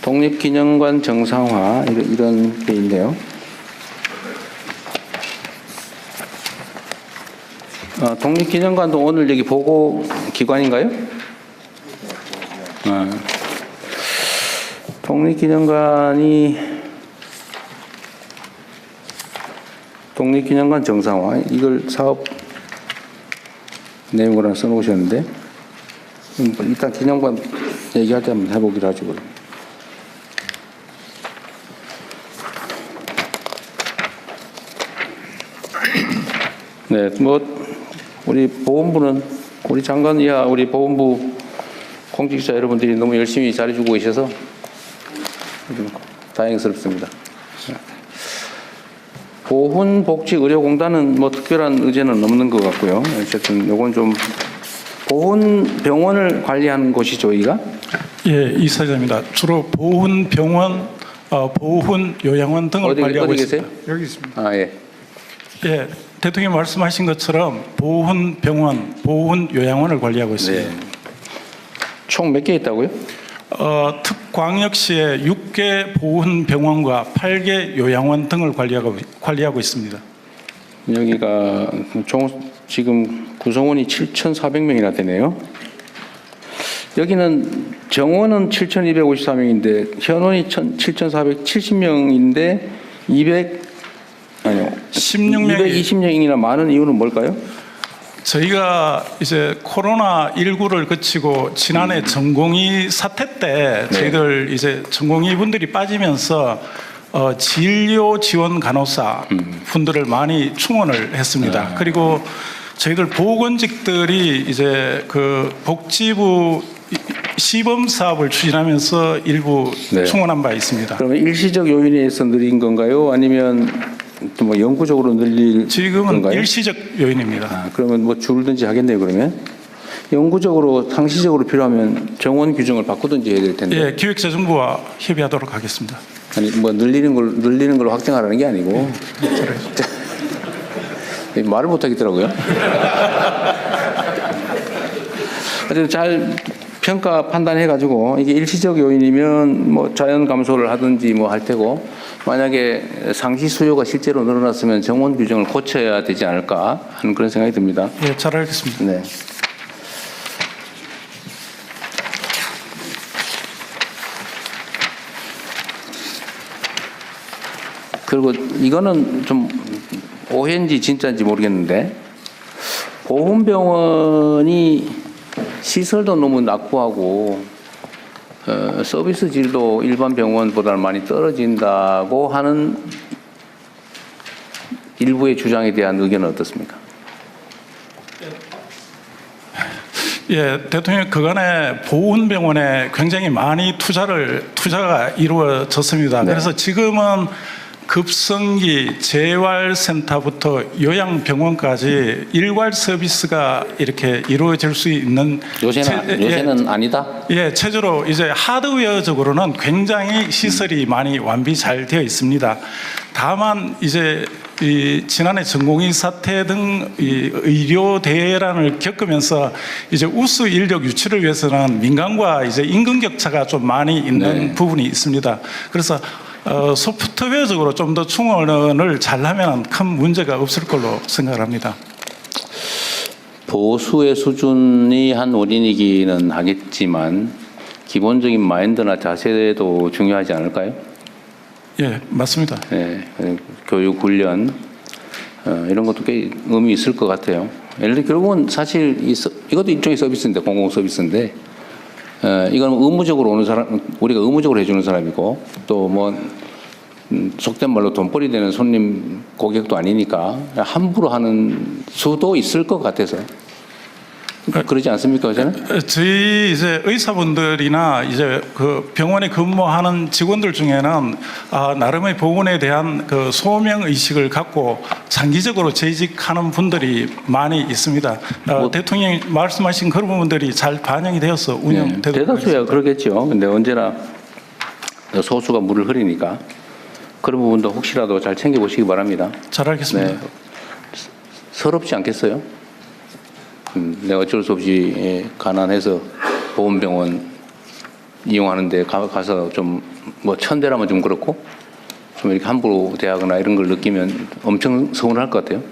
독립기념관 정상화 이런 게 있네요. 독립기념관도 오늘 여기 보고 기관인가요? 독립기념관 정상화 이걸 사업 내용을 하나 써놓으셨는데 일단 기념관 얘기할 때 한번 해보기로 하죠. 네, 우리 보건부는 우리 장관 이하 우리 보건부 공직자 여러분들이 너무 열심히 잘해주고 계셔서 다행스럽습니다. 보훈복지의료공단은 특별한 의제는 없는 것 같고요. 어쨌든 요건 좀 보훈병원을 관리하는 곳이죠, 여기가? 예, 이사장입니다. 주로 보훈병원, 보훈요양원 등을 관리하고 어디 계세요? 있습니다. 여기 있습니다. 예. 예, 대통령이 말씀하신 것처럼 보훈병원, 보훈요양원을 관리하고 있습니다. 네. 총 몇 개 있다고요? 특광역시에 6개 보훈병원과 8개 요양원 등을 관리하고 있습니다. 여기가 지금 구성원이 7,400명이나 되네요. 여기는 정원은 7,254명인데 현원이 7,470명인데 220명이나 많은 이유는 뭘까요? 저희가 이제 코로나19를 거치고 지난해 전공의 사태 때 저희들 이제 전공의 분들이 빠지면서 진료 지원 간호사 분들을 많이 충원을 했습니다. 그리고 저희들 보건직들이 이제 그 복지부 시범 사업을 추진하면서 일부 네. 충원한 바 있습니다. 그러면 일시적 요인에 의해서 늘린 건가요? 아니면 또 뭐 영구적으로 늘릴 지금은 건가요? 일시적 요인입니다. 아, 그러면 뭐 줄든지 하겠네요. 그러면 영구적으로 상시적으로 필요하면 정원 규정을 바꾸든지 해야 될 텐데. 예, 기획재정부와 협의하도록 하겠습니다. 아니 뭐 늘리는 걸로 확정하라는 게 아니고 말을 못 하겠더라고요. 하여튼 잘 평가 판단해 가지고 이게 일시적 요인이면 뭐 자연 감소를 하든지 뭐 할 테고, 만약에 상시 수요가 실제로 늘어났으면 정원 규정을 고쳐야 되지 않을까 하는 그런 생각이 듭니다. 예, 잘 알겠습니다. 네. 그리고 이거는 좀 오해인지 진짜인지 모르겠는데, 보훈병원이 시설도 너무 낙후하고 서비스 질도 일반 병원보다 많이 떨어진다고 하는 일부의 주장에 대한 의견은 어떻습니까? 예, 대통령 그간에 보훈병원에 굉장히 많이 투자가 이루어졌습니다. 네. 그래서 지금은 급성기 재활센터부터 요양병원까지 일괄 서비스가 이렇게 이루어질 수 있는 요새는 아니다. 예, 체제로 이제 하드웨어적으로는 굉장히 시설이 많이 완비 잘 되어 있습니다. 다만 이제 이 지난해 전공의 사태 등 이 의료 대란을 겪으면서 이제 우수 인력 유치를 위해서는 민간과 이제 임금 격차가 좀 많이 있는 네. 부분이 있습니다. 그래서 소프트웨어적으로 좀 더 충원을 잘하면 큰 문제가 없을 걸로 생각을 합니다. 보수의 수준이 한 원인이기는 하겠지만 기본적인 마인드나 자세도 중요하지 않을까요? 예, 맞습니다. 네, 교육 훈련 이런 것도 꽤 의미 있을 것 같아요. 예를 들어 결국은 사실 이것도 일종의 서비스인데, 공공 서비스인데, 이건 의무적으로 오는 사람, 우리가 의무적으로 해주는 사람이고, 또 뭐 속된 말로 돈벌이 되는 손님 고객도 아니니까 함부로 하는 수도 있을 것 같아서. 그러지 않습니까, 저는? 저희 이제 의사분들이나 이제 그 병원에 근무하는 직원들 중에는 나름의 보건에 대한 그 소명 의식을 갖고 장기적으로 재직하는 분들이 많이 있습니다. 대통령이 말씀하신 그런 부분들이 잘 반영이 되어서 운영되도록 대다수야 그러겠죠. 근데 언제나 소수가 물을 흐리니까 그런 부분도 혹시라도 잘 챙겨보시기 바랍니다. 잘 알겠습니다. 네. 서럽지 않겠어요? 내가 어쩔 수 없이 가난해서 보훈병원 이용하는데 가서 좀 뭐 천대라면 좀 그렇고, 좀 이렇게 함부로 대하거나 이런 걸 느끼면 엄청 서운할 것 같아요.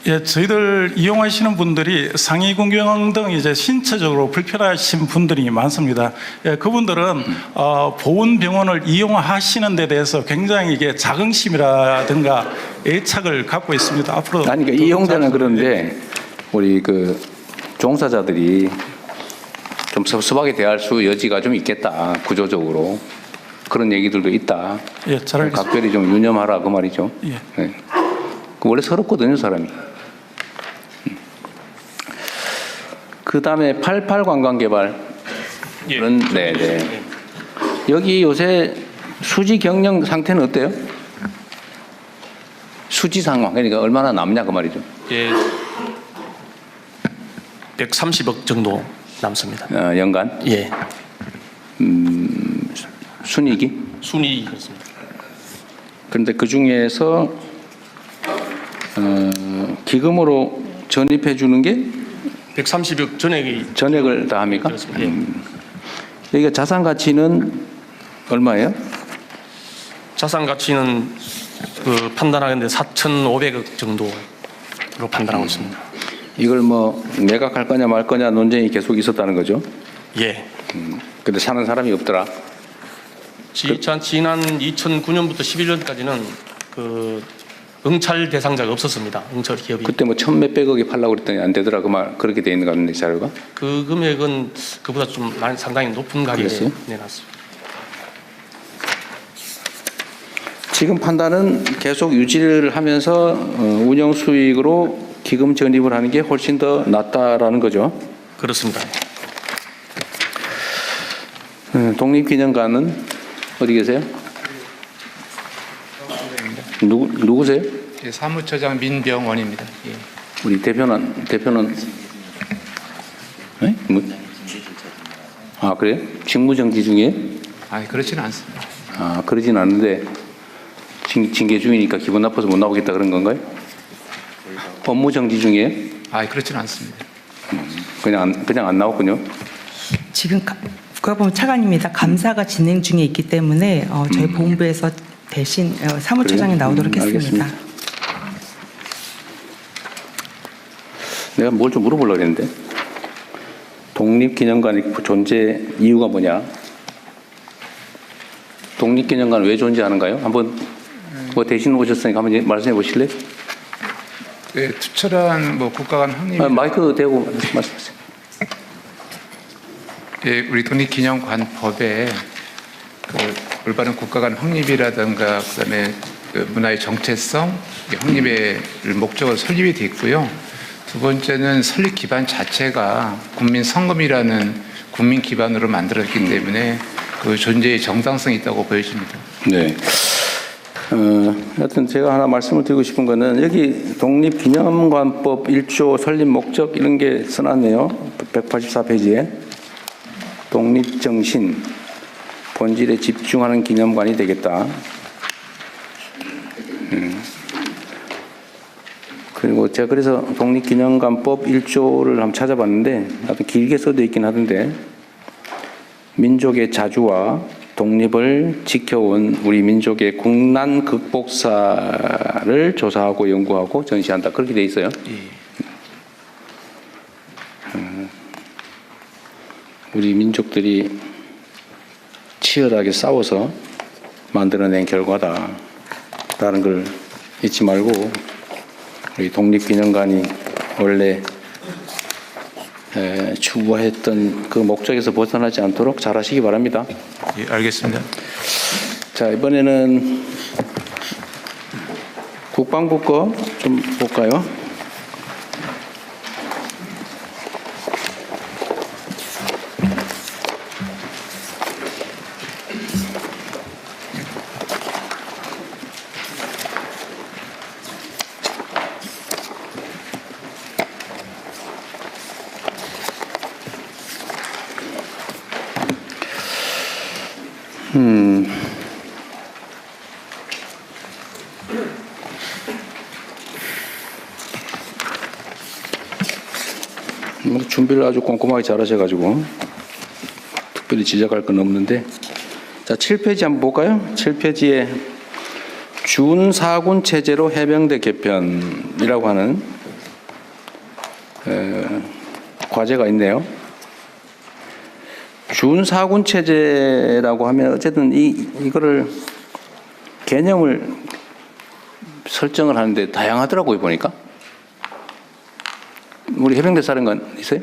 예, 저희들 이용하시는 분들이 상위군경 등 이제 신체적으로 불편하신 분들이 많습니다. 예, 그분들은 보훈병원을 이용하시는 데 대해서 굉장히 이게 자긍심이라든가 애착을 갖고 있습니다. 앞으로 아니, 그러니까 이용자는 그런데 우리 그 종사자들이 좀 섭섭하게 대할 수 여지가 좀 있겠다, 구조적으로 그런 얘기들도 있다. 예, 잘 알겠습니다. 각별히 좀 유념하라 그 말이죠. 예. 네. 원래 서럽거든요, 사람이. 그 다음에 88 관광개발. 예. 네네. 여기 요새 수지 경영 상태는 어때요? 수지 상황, 그러니까 얼마나 남냐 그 말이죠. 예. 130억 정도 남습니다. 연간? 예. 순이익이? 순이익이었습니다. 그런데 그 중에서 기금으로 전입해 주는 게 130억 전액을 다 합니까? 그렇습니다. 예. 여기가 자산 가치는 얼마예요? 자산 가치는 그 판단하는데 4,500억 정도로 판단하고 있습니다. 이걸 뭐 매각할 거냐 말 거냐 논쟁이 계속 있었다는 거죠? 예. 근데 사는 사람이 없더라. 지난 2009년부터 11년까지는 그 응찰 대상자가 없었습니다. 응찰 기업이. 그때 뭐 천몇백억이 팔라고 그랬더니 안 되더라. 그 말 그렇게 돼 있는 거 같은데 자료가? 그 금액은 그보다 좀 상당히 높은 가격에 그랬어요? 내놨습니다. 지금 판단은 계속 유지를 하면서 운영 수익으로 기금 적립을 하는 게 훨씬 더 낫다라는 거죠. 그렇습니다. 독립기념관은 어디 계세요? 누구세요? 예, 사무처장 민병원입니다. 예. 우리 대표는 네? 아 그래요? 직무정지 중에? 아, 그렇지는 않습니다. 아 그러진 않은데 징계 중이니까 기분 나빠서 못 나오겠다 그런 건가요? 업무정지 중에? 아, 그렇지는 않습니다. 그냥 안 나왔군요. 지금 국가보훈 차관입니다. 감사가 진행 중에 있기 때문에 저희 본부에서 대신 사무처장이 그래요? 나오도록 했습니다. 알겠습니다. 내가 뭘 좀 물어보려고 했는데 독립기념관의 존재 이유가 뭐냐? 독립기념관 왜 존재하는가요? 한번 뭐 대신 오셨으니까 한번 말씀해 보실래요? 네, 투철한 국가간 확립. 마이크 대고 말씀하세요. 예, 우리 독립기념관법에 올바른 국가간 확립이라든가 그다음에 문화의 정체성, 확립의 목적으로 설립이 돼 있고요. 두 번째는 설립 기반 자체가 국민 성금이라는 국민 기반으로 만들었기 때문에 그 존재의 정당성이 있다고 보여집니다. 네. 하여튼 제가 하나 말씀을 드리고 싶은 거는 여기 독립기념관법 1조 설립 목적 이런 게 써놨네요. 184페이지에 독립정신 본질에 집중하는 기념관이 되겠다. 그리고 제가 그래서 독립기념관법 1조를 한번 찾아봤는데 아주 길게 써져 있긴 하던데 민족의 자주와 독립을 지켜온 우리 민족의 국난 극복사를 조사하고 연구하고 전시한다. 그렇게 돼 있어요. 우리 민족들이 치열하게 싸워서 만들어낸 결과다. 다른 걸 잊지 말고 우리 독립기념관이 원래 추구했던 그 목적에서 벗어나지 않도록 잘하시기 바랍니다. 예, 알겠습니다. 자, 이번에는 국방부 거 좀 볼까요? 준비를 아주 꼼꼼하게 잘 하셔가지고 특별히 지적할 건 없는데 자 7페이지 한번 볼까요? 7페이지에 준사군 체제로 해병대 개편이라고 하는 과제가 있네요. 준사군 체제라고 하면 어쨌든 이거를 개념을 설정을 하는데 다양하더라고요 보니까. 우리 해병대 사령관 있어요?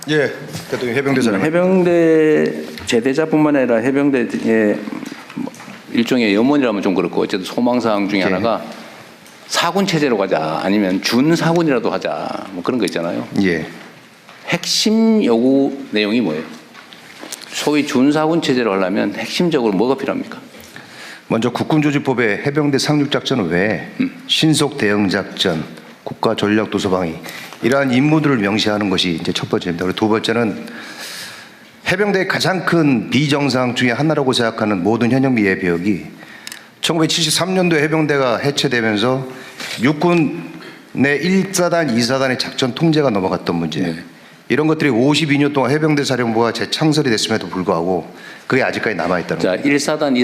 예, 대통령 해병대 사령관. 해병대 제대자뿐만 아니라 해병대의 일종의 염원이라면 좀 그렇고 어쨌든 소망사항 중에 하나가 사군 체제로 가자 아니면 준사군이라도 하자 뭐 그런 거 있잖아요. 예. 핵심 요구 내용이 뭐예요? 소위 준사군 체제로 하려면 핵심적으로 뭐가 필요합니까? 먼저 국군조직법의 해병대 상륙작전 외에 신속 대응작전, 국가 전략 도서방위 이러한 임무들을 명시하는 것이 이제 첫 번째입니다. 그리고 두 번째는 해병대의 가장 큰 비정상 중에 하나라고 생각하는 모든 현역미 예비역이 1973년도에 해병대가 해체되면서 육군 내 1사단, 2사단의 작전 통제가 넘어갔던 문제. 네. 이런 것들이 52년 동안 해병대 사령부가 재창설이 됐음에도 불구하고 그게 아직까지 남아있다는 자, 겁니다. 1사단,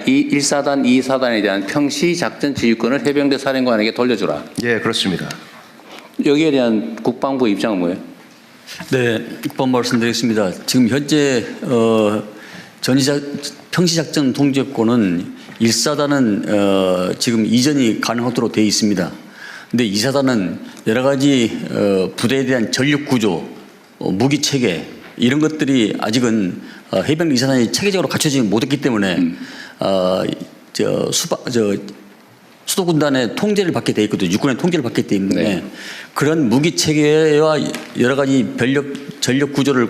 2사단, 2사단에 대한 평시 작전 지휘권을 해병대 사령관에게 돌려주라. 예, 그렇습니다. 여기에 대한 국방부 입장은 뭐예요? 네, 이번 말씀드리겠습니다. 지금 현재 평시작전 통제권은 1사단은 지금 이전이 가능하도록 되어 있습니다. 근데 2사단은 여러 가지 부대에 대한 전력 구조, 무기 체계 이런 것들이 아직은 해병 2사단이 체계적으로 갖춰지지 못했기 때문에 수도군단의 통제를 받게 돼 있거든요. 육군의 통제를 받기 때문에 네. 그런 무기 체계와 여러 가지 전력 구조를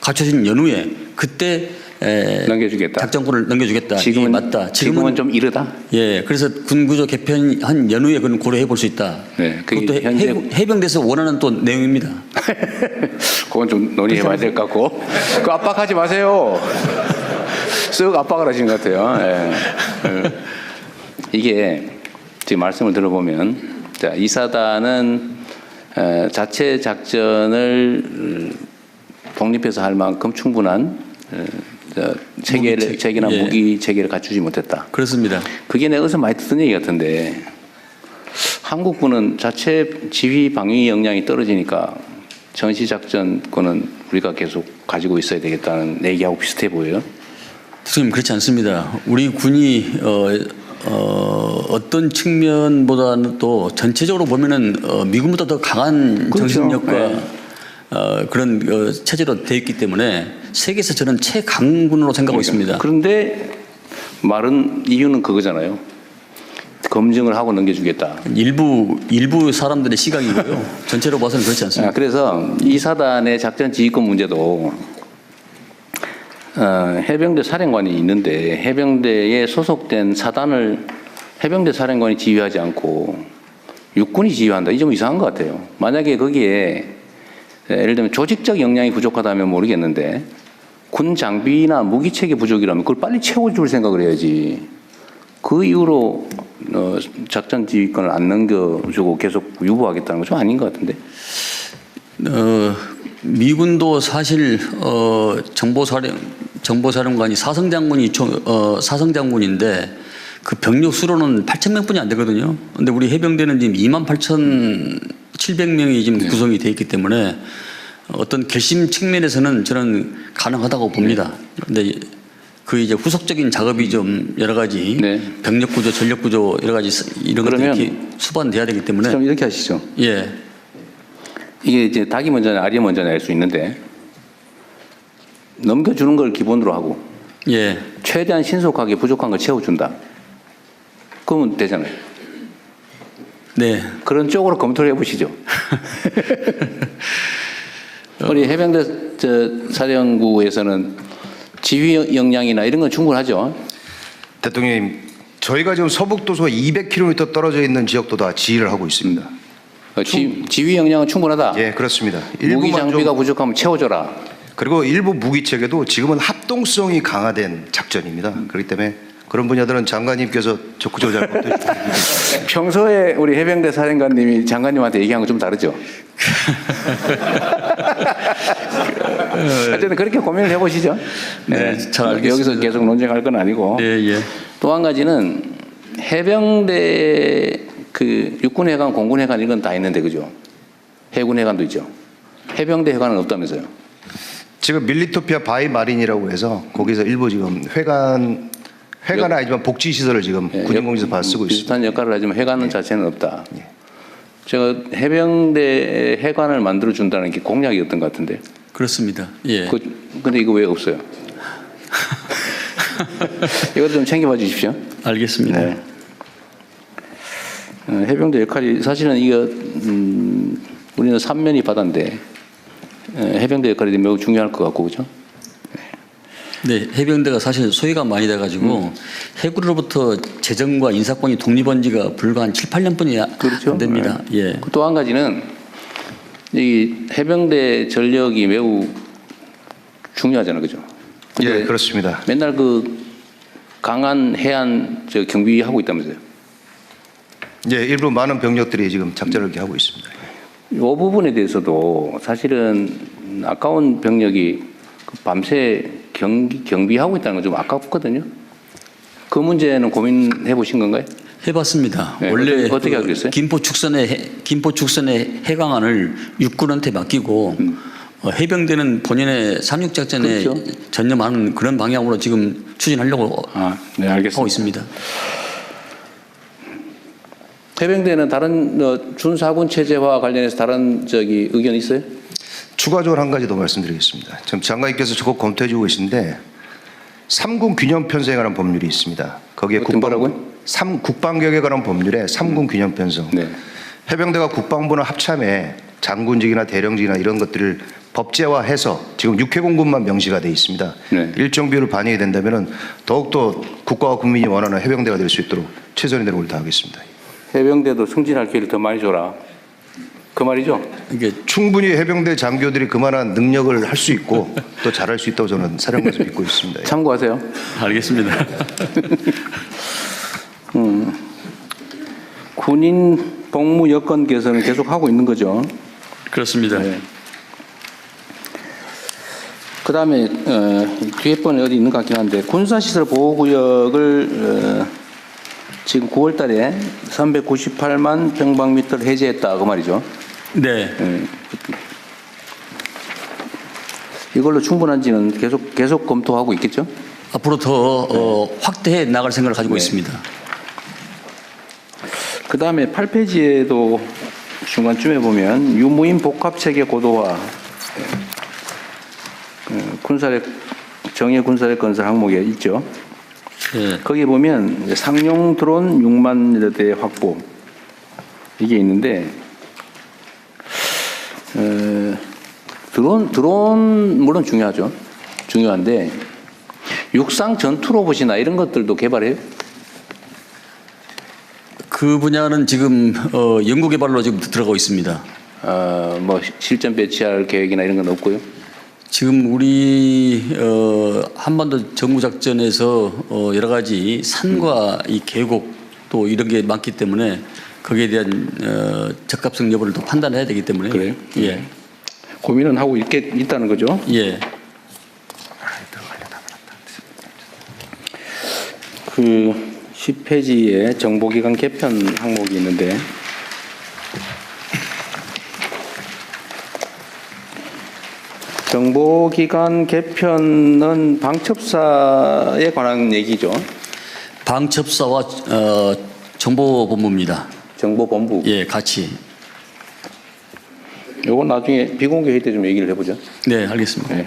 갖춰진 연후에 그때 넘겨주겠다. 작전권을 넘겨주겠다. 지금은 이게 맞다. 지금은 좀 이르다. 예, 그래서 군구조 개편한 연후에 그건 고려해 볼 수 있다. 네, 그게 그것도 현재 해병대에서 원하는 또 내용입니다. 그건 좀 논의해봐야 될 것 같고. 그 압박하지 마세요. 쓱 압박을 하시는 것 같아요. 예. 이게 지금 말씀을 들어보면, 자, 이 사단은 자체 작전을 독립해서 할 만큼 충분한 체계나 예. 무기 체계를 갖추지 못했다. 그렇습니다. 그게 내가 어디서 많이 듣던 얘기 같은데, 한국군은 자체 지휘 방위 역량이 떨어지니까 전시작전권은 우리가 계속 가지고 있어야 되겠다는 얘기하고 비슷해 보여요. 선생님, 그렇지 않습니다. 우리 군이 어떤 측면보다는 또 전체적으로 보면은 미군보다 더 강한 그렇죠. 정신력과 네. 그런 체제로 되어 있기 때문에 세계에서 저는 최강군으로 생각하고 있습니다. 그런데 말은 이유는 그거잖아요. 검증을 하고 넘겨주겠다. 일부 사람들의 시각이고요. 전체로 봐서는 그렇지 않습니다. 그래서 이 사단의 작전 지휘권 문제도 해병대 사령관이 있는데 해병대에 소속된 사단을 해병대 사령관이 지휘하지 않고 육군이 지휘한다. 이 좀 이상한 것 같아요. 만약에 거기에 예를 들면 조직적 역량이 부족하다면 모르겠는데 군 장비나 무기 체계 부족이라면 그걸 빨리 채워줄 생각을 해야지. 그 이후로 작전 지휘권을 안 넘겨주고 계속 유보하겠다는 건 좀 아닌 것 같은데. 미군도 사실 정보사령관이 사성장군인데 그 병력 수로는 8,000명뿐이 안 되거든요. 근데 우리 해병대는 지금 28,700명이 지금 구성이 돼 있기 때문에 어떤 결심 측면에서는 저는 가능하다고 봅니다. 근데 그 이제 후속적인 작업이 좀 여러 가지 병력 구조, 전력 구조 여러 가지 이런 것들이 수반돼야 되기 때문에 그럼 이렇게 하시죠. 예. 이게 이제 닭이 먼저냐 알이 먼저냐 알 수 있는데 넘겨주는 걸 기본으로 하고 예. 최대한 신속하게 부족한 걸 채워준다. 그러면 되잖아요. 네. 그런 쪽으로 검토를 해보시죠. 우리 해병대 사령부에서는 지휘 역량이나 이런 건 충분하죠. 대통령님, 저희가 지금 서북도서 200km 떨어져 있는 지역도 다 지휘를 하고 있습니다. 지휘 역량은 충분하다. 예, 그렇습니다. 무기 장비가 부족하면 채워줘라. 그리고 일부 무기 체계도 지금은 합동성이 강화된 작전입니다. 그렇기 때문에 그런 분야들은 장관님께서 적극적으로 잘 검토해 주시기 바랍니다. 평소에 우리 해병대 사령관님이 장관님한테 얘기한 건 좀 다르죠? 어쨌든 그렇게 고민을 해보시죠. 네, 잘 알겠습니다. 여기서 계속 논쟁할 건 아니고. 예. 또 한 가지는 해병대 그 육군해관, 공군해관 이건 다 있는데 그죠? 해군해관도 있죠. 해병대 해관은 없다면서요? 지금 밀리토피아 바이 마린이라고 해서 거기서 일부 지금 회관은 아니지만 복지 시설을 지금 군인공지에서 받아 쓰고 있습니다. 비슷한 역할을 하지만 해관 자체는 없다. 제가 해병대 해관을 만들어 준다는 게 공약이었던 것 같은데. 그렇습니다. 예. 근데 이거 왜 없어요? 이것도 좀 챙겨봐 주십시오. 알겠습니다. 네. 해병대 역할이 사실은 이거 우리는 삼면이 바다인데 해병대 역할이 매우 중요할 것 같고 그죠? 네, 해병대가 사실 소위가 많이 돼가지고 해군으로부터 재정과 인사권이 독립한 지가 불과 한 7, 8년뿐이 그렇죠? 안 됩니다. 예. 또 한 가지는 이 해병대 전력이 매우 중요하잖아요, 그죠? 예, 그렇습니다. 맨날 그 강한 해안 경비 하고 있다면서요? 예, 일부 많은 병력들이 지금 작전을 이렇게 하고 있습니다. 이 부분에 대해서도 사실은 아까운 병력이 밤새 경비하고 있다는 건 좀 아깝거든요. 그 문제는 고민해 보신 건가요? 해봤습니다. 네, 원래 어떻게 하기로 했어요? 김포 축선의 해강안을 육군한테 맡기고 해병대는 본연의 삼육작전에 그렇죠. 전념하는 그런 방향으로 지금 추진하려고 네, 알겠습니다. 하고 있습니다. 해병대는 다른 준사군 체제와 관련해서 다른 의견 있어요? 추가적으로 한 가지 더 말씀드리겠습니다. 지금 장관님께서 적극 검토해 주고 계신데 3군 균형 편성이라는 법률이 있습니다. 거기에 뭐라고요? 국방개혁에 관한 법률에 3군 균형 편성. 네. 해병대가 국방부나 합참에 장군직이나 대령직이나 이런 것들을 법제화해서 지금 6회공군만 명시가 돼 있습니다. 네. 일정 비율을 반영이 된다면 더욱더 국가와 국민이 원하는 해병대가 될 수 있도록 최선의 노력을 다하겠습니다. 해병대도 승진할 기회를 더 많이 줘라. 그 말이죠? 이게 충분히 해병대 장교들이 그만한 능력을 할 수 있고 또 잘할 수 있다고 저는 사령관에서 믿고 있습니다. 참고하세요. 알겠습니다. 군인 복무 여건 개선은 계속 하고 있는 거죠. 그렇습니다. 네. 그 다음에 뒤에 번에 어디 있는 것 같긴 한데 군사시설 보호구역을 지금 9월 달에 398만 평방미터를 해제했다 그 말이죠. 네. 이걸로 충분한지는 계속 검토하고 있겠죠? 앞으로 더 확대해 나갈 생각을 가지고 네. 있습니다. 그 다음에 8페이지에도 중간쯤에 보면 유무인 복합체계 고도화 군사력 정예 군사력 건설 항목에 있죠. 네. 거기 보면 상용 드론 6만 대 확보 이게 있는데 드론 물론 중요하죠. 중요한데 육상 전투 로봇이나 이런 것들도 개발해요? 그 분야는 지금 연구 개발로 지금 들어가고 있습니다. 뭐 실전 배치할 계획이나 이런 건 없고요. 지금 우리 한반도 정부작전에서 여러 가지 산과 이 계곡 또 이런 게 많기 때문에 거기에 대한 적합성 여부를 또 판단해야 되기 때문에 그래요? 예. 고민은 하고 있다는 거죠. 예. 그 10페이지에 정보기관 개편 항목이 있는데 정보기관 개편은 방첩사에 관한 얘기죠. 방첩사와 정보본부입니다. 정보본부. 예, 같이. 요건 나중에 비공개 회의 때 좀 얘기를 해보죠. 네, 알겠습니다. 네.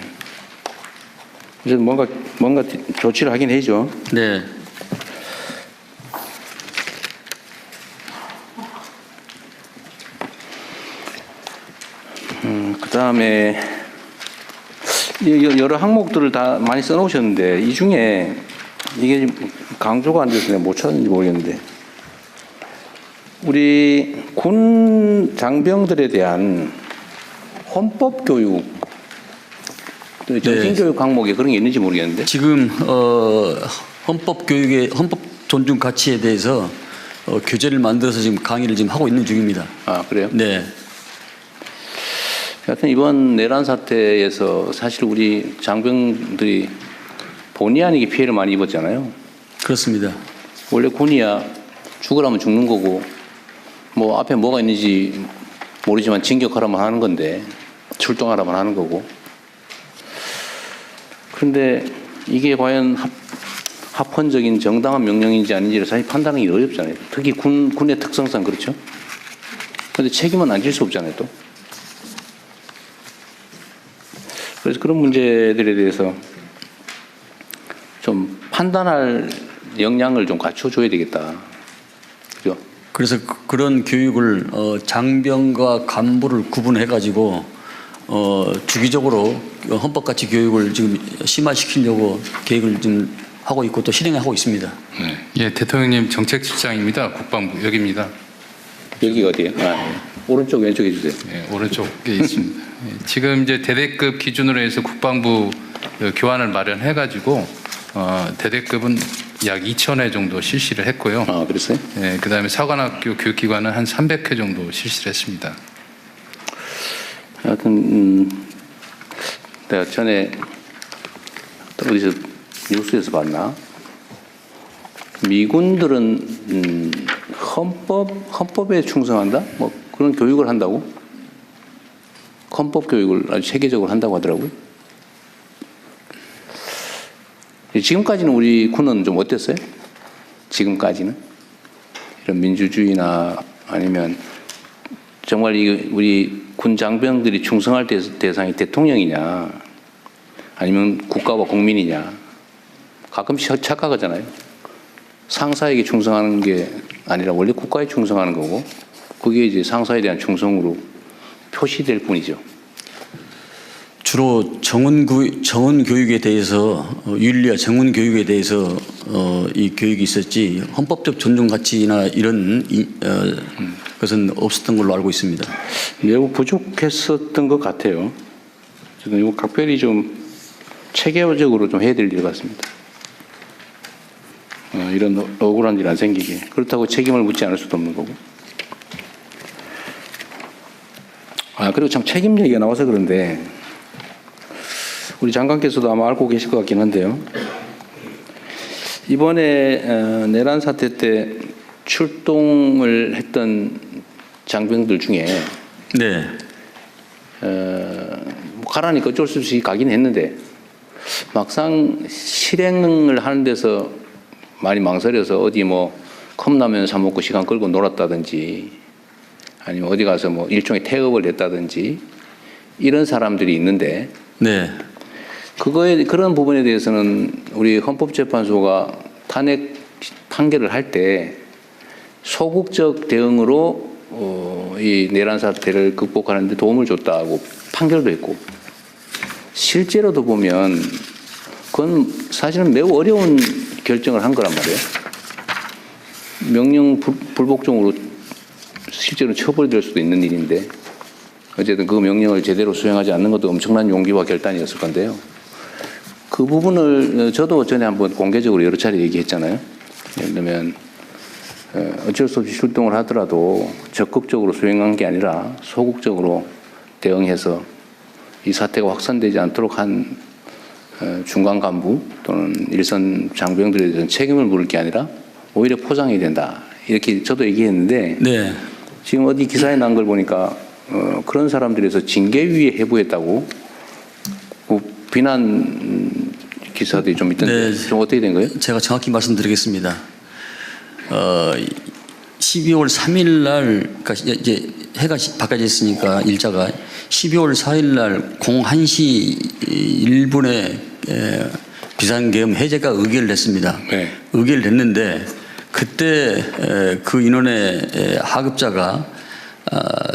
이제 뭔가 조치를 하긴 해야죠. 네. 그 다음에 여러 항목들을 다 많이 써놓으셨는데 이 중에 이게 강조가 안 돼서 내가 못 찾았는지 모르겠는데 우리 군 장병들에 대한 헌법 교육, 정신 교육 항목에 그런 게 있는지 모르겠는데 지금 헌법 교육의 헌법 존중 가치에 대해서 교재를 만들어서 지금 강의를 지금 하고 있는 중입니다. 아 그래요? 네. 하여튼 이번 내란 사태에서 사실 우리 장병들이 본의 아니게 피해를 많이 입었잖아요. 그렇습니다. 원래 군이야 죽으라면 죽는 거고 뭐 앞에 뭐가 있는지 모르지만 진격하라면 하는 건데 출동하라면 하는 거고. 그런데 이게 과연 합헌적인 정당한 명령인지 아닌지를 사실 판단하기 어렵잖아요. 특히 군의 특성상 그렇죠. 그런데 책임은 안 질 수 없잖아요 또. 그래서 그런 문제들에 대해서 좀 판단할 역량을 좀 갖춰줘야 되겠다. 그죠? 그래서 그런 교육을 장병과 간부를 구분해가지고 주기적으로 헌법가치 교육을 지금 심화시키려고 계획을 지금 하고 있고 또 실행하고 있습니다. 네. 예, 대통령님 정책실장입니다. 국방부 여기입니다. 여기가 어디예요? 네. 오른쪽 왼쪽 해주세요. 네, 오른쪽에 있습니다. 예, 지금 이제 대대급 기준으로 해서 국방부 교환을 마련해가지고 대대급은 약 2,000회 정도 실시를 했고요. 아, 그랬어요? 네, 그다음에 사관학교 교육기관은 한 300회 정도 실시를 했습니다. 하여튼 내가 전에 어디서 뉴스에서 봤나? 미군들은 헌법에 충성한다? 뭐 그런 교육을 한다고? 헌법 교육을 아주 체계적으로 한다고 하더라고요. 지금까지는 우리 군은 좀 어땠어요? 지금까지는? 이런 민주주의나 아니면 정말 우리 군 장병들이 충성할 대상이 대통령이냐 아니면 국가와 국민이냐 가끔씩 착각하잖아요. 상사에게 충성하는 게 아니라 원래 국가에 충성하는 거고 그게 이제 상사에 대한 충성으로 표시될 뿐이죠. 주로 정원 교육에 대해서 윤리와 정원 교육에 대해서 이 교육이 있었지 헌법적 존중 가치나 이런 것은 없었던 걸로 알고 있습니다. 매우 부족했었던 것 같아요. 저는 이거 각별히 좀 체계적으로 좀 해야 될 일 같습니다. 이런 억울한 일 안 생기게. 그렇다고 책임을 묻지 않을 수도 없는 거고. 그리고 참 책임 얘기가 나와서 그런데 우리 장관께서도 아마 알고 계실 것 같긴 한데요. 이번에 내란 사태 때 출동을 했던 장병들 중에 네. 가라니까 어쩔 수 없이 가긴 했는데 막상 실행을 하는 데서 많이 망설여서 어디 뭐 컵라면 사 먹고 시간 끌고 놀았다든지 아니면 어디 가서 뭐 일종의 태업을 했다든지 이런 사람들이 있는데 네. 그런 부분에 대해서는 우리 헌법재판소가 탄핵 판결을 할 때 소극적 대응으로 이 내란 사태를 극복하는 데 도움을 줬다고 판결도 했고 실제로도 보면 그건 사실은 매우 어려운 결정을 한 거란 말이에요. 명령 불복종으로 실제로 처벌될 수도 있는 일인데 어쨌든 그 명령을 제대로 수행하지 않는 것도 엄청난 용기와 결단이었을 건데요. 그 부분을 저도 전에 한번 공개적으로 여러 차례 얘기했잖아요. 예를 들면 어쩔 수 없이 출동을 하더라도 적극적으로 수행한 게 아니라 소극적으로 대응해서 이 사태가 확산되지 않도록 한 중간 간부 또는 일선 장병들에 대해서는 책임을 물을 게 아니라 오히려 포장해야 된다. 이렇게 저도 얘기했는데 네. 지금 어디 기사에 난 걸 보니까 그런 사람들에서 징계위에 해부했다고 비난 기사들이 좀 있던데 네. 좀 어떻게 된 거예요? 제가 정확히 말씀드리겠습니다. 12월 3일 날, 그러니까 이제 해가 바뀌어졌으니까 일자가 12월 4일 날 01시 1분에 비상계엄 해제가 의결을 했습니다. 네. 의결을 했는데 그때 그 인원의 하급자가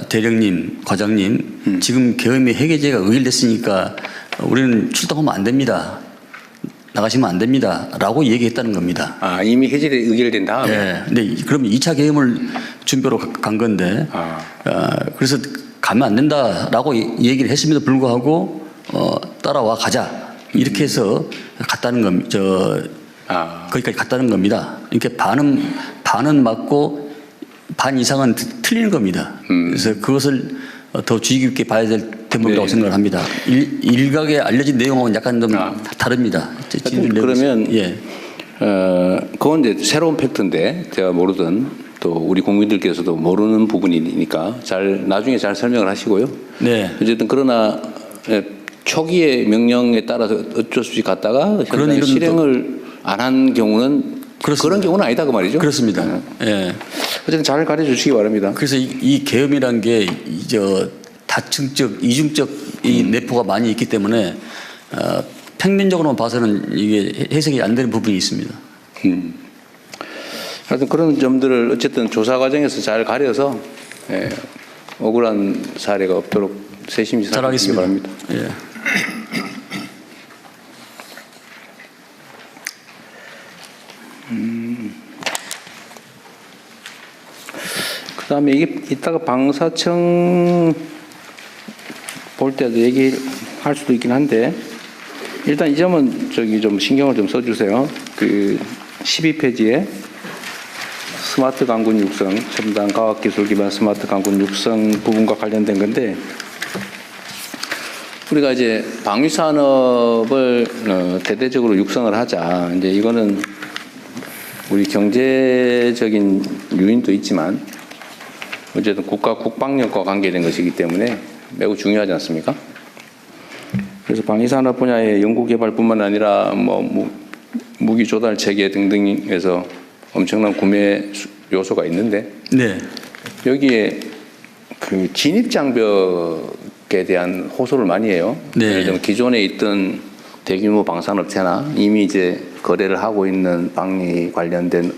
대령님, 과장님, 지금 계엄의 해제가 의결됐으니까 우리는 출동하면 안 됩니다. 나가시면 안 됩니다. 라고 얘기했다는 겁니다. 이미 해제가 의결된 다음에? 네. 근데 그러면 2차 계엄을 준비로 간 건데, 그래서 가면 안 된다라고 얘기를 했음에도 불구하고, 따라와 가자. 이렇게 해서 갔다는 겁니다. 거기까지 갔다는 겁니다. 이렇게 반은 맞고 반 이상은 틀리는 겁니다. 그래서 그것을 더 주의 깊게 봐야 될 대목이라고 네. 생각을 합니다. 일각에 알려진 내용하고는 약간 좀 다릅니다. 그러면 그건 이제 새로운 팩트인데 제가 모르던 또 우리 국민들께서도 모르는 부분이니까 나중에 잘 설명을 하시고요. 네. 어쨌든 그러나 초기의 명령에 따라서 어쩔 수 없이 갔다가 그런 실행을 안 한 경우는 그런 경우는 아니다 그 말이죠. 그렇습니다. 예. 어쨌든 잘 가르쳐 주시기 바랍니다. 그래서 이 계엄이란 게 다층적, 이중적 이 내포가 많이 있기 때문에 평면적으로만 봐서는 이게 해석이 안 되는 부분이 있습니다. 하여튼 그런 점들을 어쨌든 조사 과정에서 잘 가려서 억울한 사례가 없도록 세심히 살펴주시기 바랍니다. 예. 그다음에 이게 이따가 방사청 볼 때도 얘기할 수도 있긴 한데 일단 이 점은 좀 신경을 좀 써주세요. 그 12페이지에 스마트 강군 육성, 첨단 과학기술 기반 스마트 강군 육성 부분과 관련된 건데 우리가 이제 방위 산업을 대대적으로 육성을 하자. 이제 이거는 우리 경제적인 요인도 있지만 어쨌든 국가 국방력과 관계된 것이기 때문에 매우 중요하지 않습니까? 그래서 방위산업 분야의 연구개발뿐만 아니라 무기 조달 체계 등등에서 엄청난 구매 요소가 있는데 네. 여기에 그 진입 장벽에 대한 호소를 많이 해요. 네. 예를 들면 기존에 있던 대규모 방산업체나 이미 이제 거래를 하고 있는 방위 관련된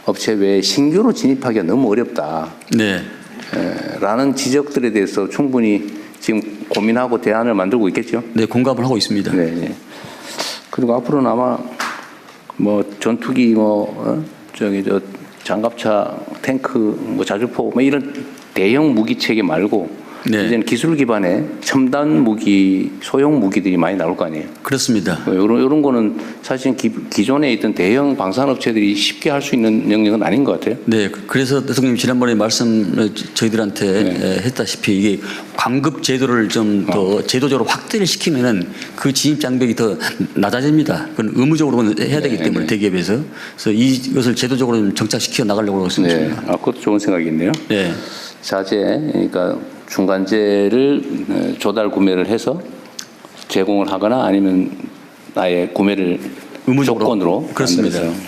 업체 외에 신규로 진입하기가 너무 어렵다. 네. 라는 지적들에 대해서 충분히 지금 고민하고 대안을 만들고 있겠죠. 네, 공감을 하고 있습니다. 네. 네. 그리고 앞으로는 아마 뭐 전투기 저 장갑차, 탱크, 뭐 자주포 뭐 이런 대형 무기 체계 말고 네. 이제는 기술 기반의 첨단 무기, 소형 무기들이 많이 나올 거 아니에요. 그렇습니다. 이런 거는 사실 기존에 있던 대형 방산업체들이 쉽게 할 수 있는 영역은 아닌 것 같아요. 네, 그래서 대통령님 지난번에 말씀 저희들한테 네. 했다시피 이게 광급 제도를 좀 더 제도적으로 확대를 시키면은 그 진입 장벽이 더 낮아집니다. 그건 의무적으로 해야 되기 때문에 대기업에서 그래서 이것을 제도적으로 좀 정착시켜 나가려고 하고 있습니다. 네, 그것도 좋은 생각이네요. 네. 자재, 그러니까 중간재를 조달 구매를 해서 제공을 하거나 아니면 아예 구매를 의무적으로. 조건으로 그렇습니다. 만들어서.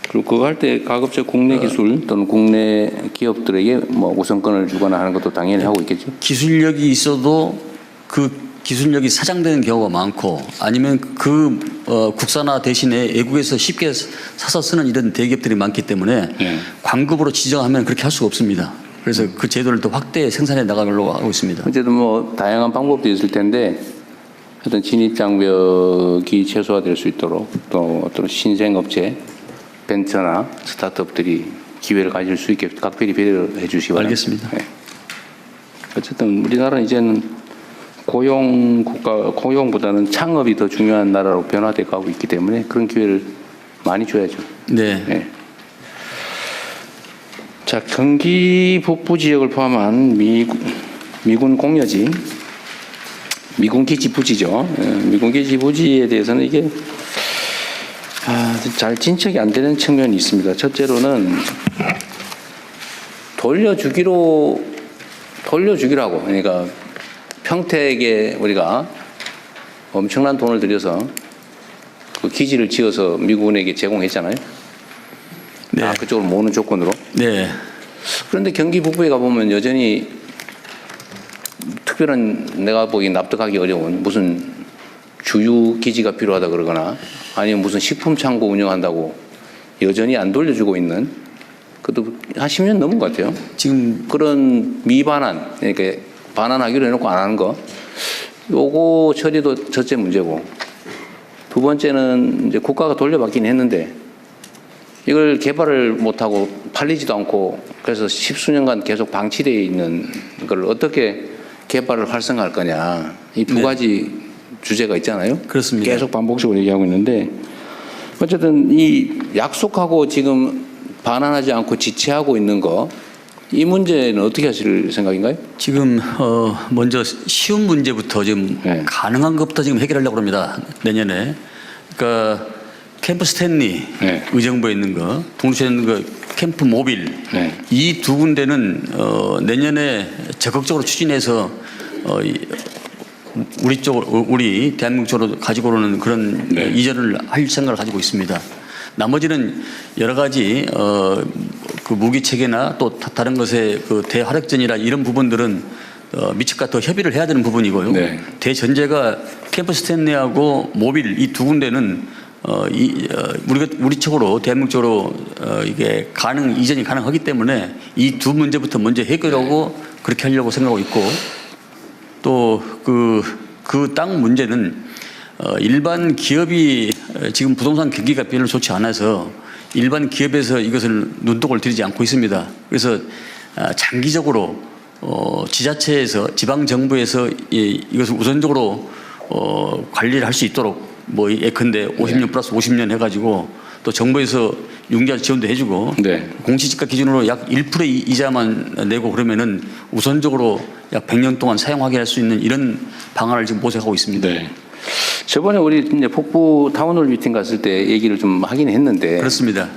그리고 그거 할 때 가급적 국내 기술 또는 국내 기업들에게 뭐 우선권을 주거나 하는 것도 당연히 하고 있겠죠. 기술력이 있어도 그 기술력이 사장되는 경우가 많고 아니면 그 국산화 대신에 외국에서 쉽게 사서 쓰는 이런 대기업들이 많기 때문에 광급으로 지정하면 그렇게 할 수가 없습니다. 그래서 그 제도를 더 확대 생산해 나가려고 하고 있습니다. 어쨌든 뭐 다양한 방법도 있을 텐데 어떤 진입 장벽이 최소화될 수 있도록 또 어떤 신생업체, 벤처나 스타트업들이 기회를 가질 수 있게 각별히 배려를 해 주시기 바랍니다. 알겠습니다. 네. 어쨌든 우리나라는 이제는 고용보다는 창업이 더 중요한 나라로 변화돼 가고 있기 때문에 그런 기회를 많이 줘야죠. 네. 네. 자, 경기 북부 지역을 포함한 미군 공여지, 미군 기지 부지죠. 미군 기지 부지에 대해서는 이게 잘 진척이 안 되는 측면이 있습니다. 첫째로는 돌려주기라고, 그러니까 평택에 우리가 엄청난 돈을 들여서 그 기지를 지어서 미군에게 제공했잖아요. 네. 그쪽으로 모으는 조건으로. 네. 그런데 경기 북부에 가보면 여전히 특별한 내가 보기엔 납득하기 어려운 무슨 주유 기지가 필요하다 그러거나 아니면 무슨 식품 창고 운영한다고 여전히 안 돌려주고 있는 그것도 한 10년 넘은 것 같아요. 지금 그런 미반환, 그러니까 반환하기로 해놓고 안 하는 거, 요거 처리도 첫째 문제고, 두 번째는 이제 국가가 돌려받긴 했는데 이걸 개발을 못하고 팔리지도 않고 그래서 십수년간 계속 방치되어 있는 걸 어떻게 개발을 활성화할 거냐, 이 두 가지 주제가 있잖아요. 그렇습니다. 계속 반복적으로 얘기하고 있는데 어쨌든 이 약속하고 지금 반환하지 않고 지체하고 있는 거, 이 문제는 어떻게 하실 생각인가요? 지금 먼저 쉬운 문제부터 지금 가능한 것부터 지금 해결하려고 합니다. 내년에. 그러니까 캠프 스탠리 의정부에 있는 거, 동시에 있는 거 캠프 모빌, 이 두 군데는 내년에 적극적으로 추진해서 우리 대한민국 쪽으로 가지고 오는 그런 이전을 할 생각을 가지고 있습니다. 나머지는 여러 가지 그 무기 체계나 또 다른 것의 그 대화력전이나 이런 부분들은 미측과 더 협의를 해야 되는 부분이고요. 대전제가 캠프 스탠리하고 모빌 이 두 군데는 우리 쪽으로 대한민국 쪽으로 이게 이전이 가능하기 때문에 이 두 문제부터 먼저 해결하고 그렇게 하려고 생각하고 있고, 또 그 땅 문제는 일반 기업이 지금 부동산 경기가 별로 좋지 않아서 일반 기업에서 이것을 눈독을 들이지 않고 있습니다. 그래서 장기적으로 지자체에서 지방 정부에서 이것을 우선적으로 관리를 할 수 있도록 뭐 예컨대 50년 플러스 50년 해가지고 또 정부에서 융자 지원도 해주고 공시지가 기준으로 약 1%의 이자만 내고 그러면은 우선적으로 약 100년 동안 사용하게 할 수 있는 이런 방안을 지금 모색하고 있습니다. 저번에 우리 이제 북부 타운홀 미팅 갔을 때 얘기를 좀 하긴 했는데 그렇습니다.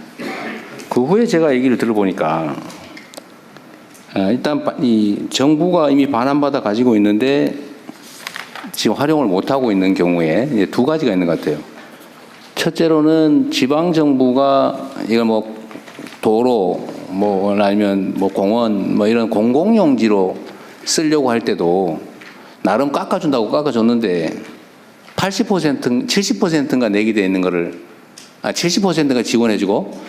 그 후에 제가 얘기를 들어보니까 일단 이 정부가 이미 반환받아 가지고 있는데 지금 활용을 못 하고 있는 경우에 이제 두 가지가 있는 것 같아요. 첫째로는 지방 정부가 이걸 뭐 도로 뭐 아니면 뭐 공원 뭐 이런 공공용지로 쓰려고 할 때도 나름 깎아준다고 깎아줬는데 80% 70%인가 내게 돼 있는 거를 70%가 지원해주고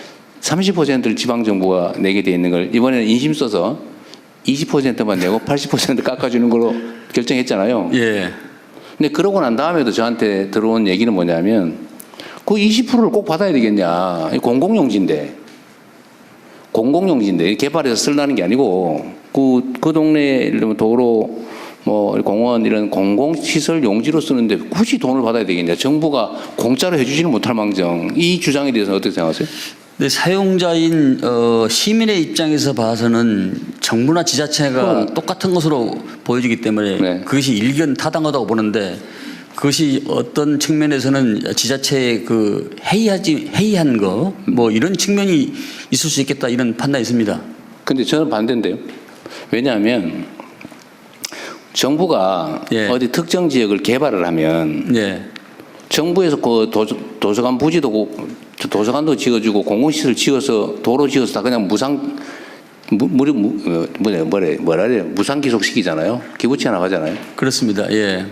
30%를 지방정부가 내게 돼 있는 걸 이번에는 인심 써서 20%만 내고 80% 깎아주는 걸로 결정했잖아요. 예. 근데 그러고 난 다음에도 저한테 들어온 얘기는 뭐냐면 그 20%를 꼭 받아야 되겠냐. 공공용지인데. 개발해서 쓰려는 게 아니고 그 동네에 도로 뭐 공원 이런 공공시설 용지로 쓰는데 굳이 돈을 받아야 되겠냐. 정부가 공짜로 해주지는 못할 망정. 이 주장에 대해서는 어떻게 생각하세요? 네, 사용자인 시민의 입장에서 봐서는 정부나 지자체가 똑같은 것으로 보여지기 때문에 네. 그것이 일견 타당하다고 보는데 그것이 어떤 측면에서는 지자체의 그 해이한 거 뭐 이런 측면이 있을 수 있겠다 이런 판단이 있습니다. 근데 저는 반대인데요. 왜냐하면 정부가 예. 어디 특정 지역을 개발을 하면 예. 정부에서 그 도서관 부지도 도서관도 지어주고 공공시설 지어서 도로 지어서 다 그냥 무상 기속시키잖아요. 기부치 나가잖아요. 그렇습니다. 예.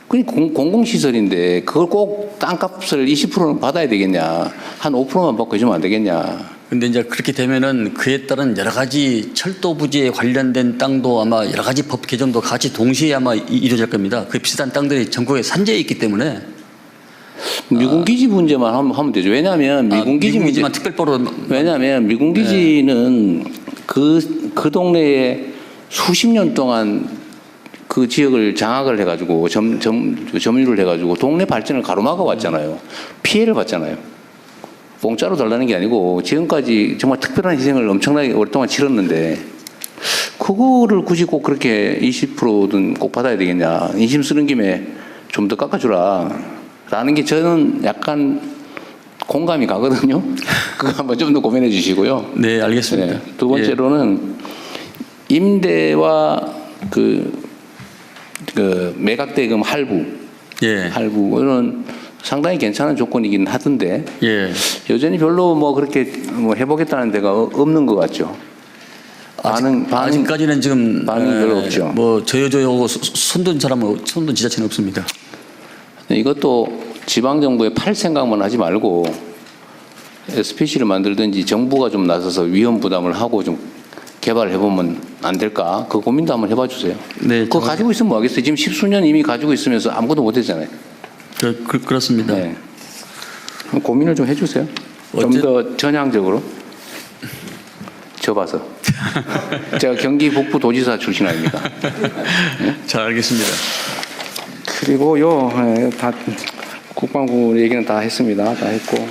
그 공공시설인데 그걸 꼭 땅값을 20%는 받아야 되겠냐. 한 5%만 받고 해주면 안 되겠냐. 근데 이제 그렇게 되면은 그에 따른 여러 가지 철도 부지에 관련된 땅도 아마 여러 가지 법 개정도 같이 동시에 아마 이루어질 겁니다. 그 비슷한 땅들이 전국에 산재해 있기 때문에 미군기지 문제만 하면 되죠. 왜냐하면 미군기지만 특별법으로 왜냐하면 미군기지는 그 동네에 수십 년 동안 그 지역을 장악을 해가지고 점유를 해가지고 동네 발전을 가로막아 왔잖아요. 피해를 봤잖아요. 공짜로 달라는 게 아니고 지금까지 정말 특별한 희생을 엄청나게 오랫동안 치렀는데 그거를 굳이 꼭 그렇게 20%든 꼭 받아야 되겠냐. 인심 쓰는 김에 좀 더 깎아주라. 라는 게 저는 약간 공감이 가거든요. 그거 한번 좀 더 고민해 주시고요. 네, 알겠습니다. 네. 두 번째로는 임대와 그 매각대금 할부. 예. 할부는 상당히 괜찮은 조건이긴 하던데 예. 여전히 별로 뭐 그렇게 뭐 해보겠다는 데가 없는 것 같죠. 아직까지는 지금 반응이 별로 없죠. 뭐 저요저요 손든 사람은 손든 지자체는 없습니다. 이것도 지방 정부에 팔 생각만 하지 말고 SPC를 만들든지 정부가 좀 나서서 위험 부담을 하고 좀 개발해 보면 안 될까? 그 고민도 한번 해봐 주세요. 네. 그거 가지고 있으면 뭐 하겠어요? 지금 10수년 이미 가지고 있으면서 아무것도 못 했잖아요. 그렇습니다. 네. 고민을 좀 해주세요. 좀 더 전향적으로. 접어서. 제가 경기 북부 도지사 출신 아닙니까? 네? 잘 알겠습니다. 그리고요, 다 국방부 얘기는 다 했습니다. 다 했고.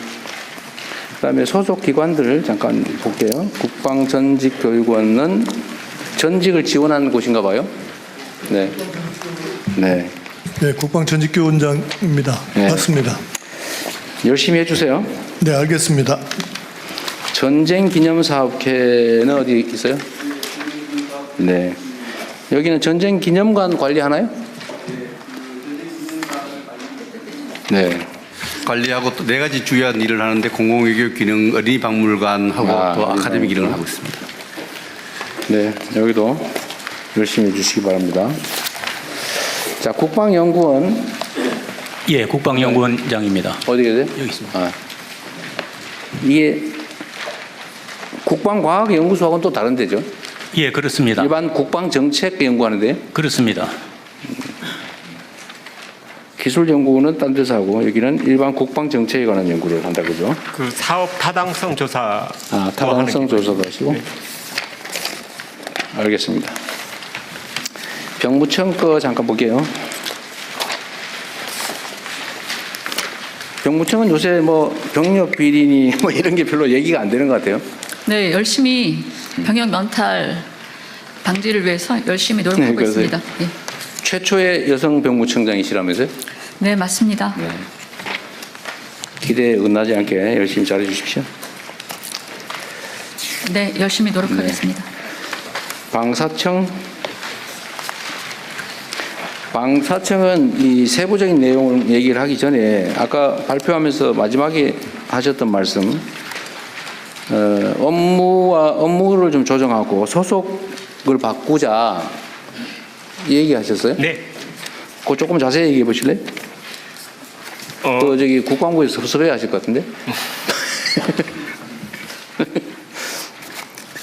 그다음에 소속 기관들 잠깐 볼게요. 국방전직교육원은 전직을 지원하는 곳인가 봐요. 네. 네. 네, 국방전직교원장입니다. 네. 맞습니다. 열심히 해주세요. 네, 알겠습니다. 전쟁기념사업회는 어디 있어요? 네. 여기는 전쟁기념관 관리하나요? 네. 관리하고 또 네 가지 주요한 일을 하는데 공공외교 기능, 어린이 박물관하고 또 아카데미 기능을 하고 있습니다. 네, 여기도 열심히 해주시기 바랍니다. 자, 국방연구원. 예, 국방연구원장입니다. 어디 계세요? 여기 있습니다. 아. 이게 국방과학연구소하고는 또 다른 데죠? 예, 그렇습니다. 일반 국방정책 연구하는데요? 그렇습니다. 기술연구는 딴 데서 하고 여기는 일반 국방정책에 관한 연구를 한다 그죠? 그 사업 타당성 조사. 타당성 조사도 하시고. 네. 알겠습니다. 병무청 거 잠깐 볼게요. 병무청은 요새 뭐 병력 비리니 뭐 이런 게 별로 얘기가 안 되는 것 같아요. 네, 열심히 병역 면탈 방지를 위해서 열심히 노력하고 네, 있습니다. 예. 최초의 여성 병무청장이시라면서요? 네, 맞습니다. 네. 기대에 응하지 않게 열심히 잘해 주십시오. 네, 열심히 노력하겠습니다. 방사청은 이 세부적인 내용을 얘기를 하기 전에 아까 발표하면서 마지막에 하셨던 말씀, 업무를 좀 조정하고 소속을 바꾸자 얘기하셨어요? 네. 그거 조금 자세히 얘기해 보실래요? 또 저기 국방부에서 섭섭해 하실 것 같은데?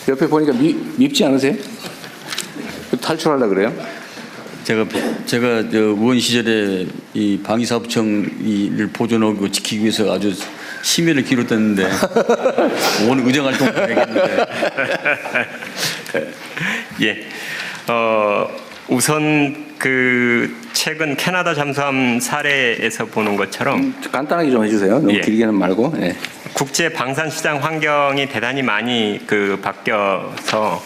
옆에 보니까 밉지 않으세요? 탈출하려고 그래요? 제가 저 의원 시절에 이 방위사업청을 보존하고 지키기 위해서 아주 심혈을 기울였는데 오늘 의정활동 해야겠는데. 예. 우선 그 최근 캐나다 잠수함 사례에서 보는 것처럼 간단하게 좀 해주세요. 너무 길게는 말고. 예. 국제 방산 시장 환경이 대단히 많이 바뀌어서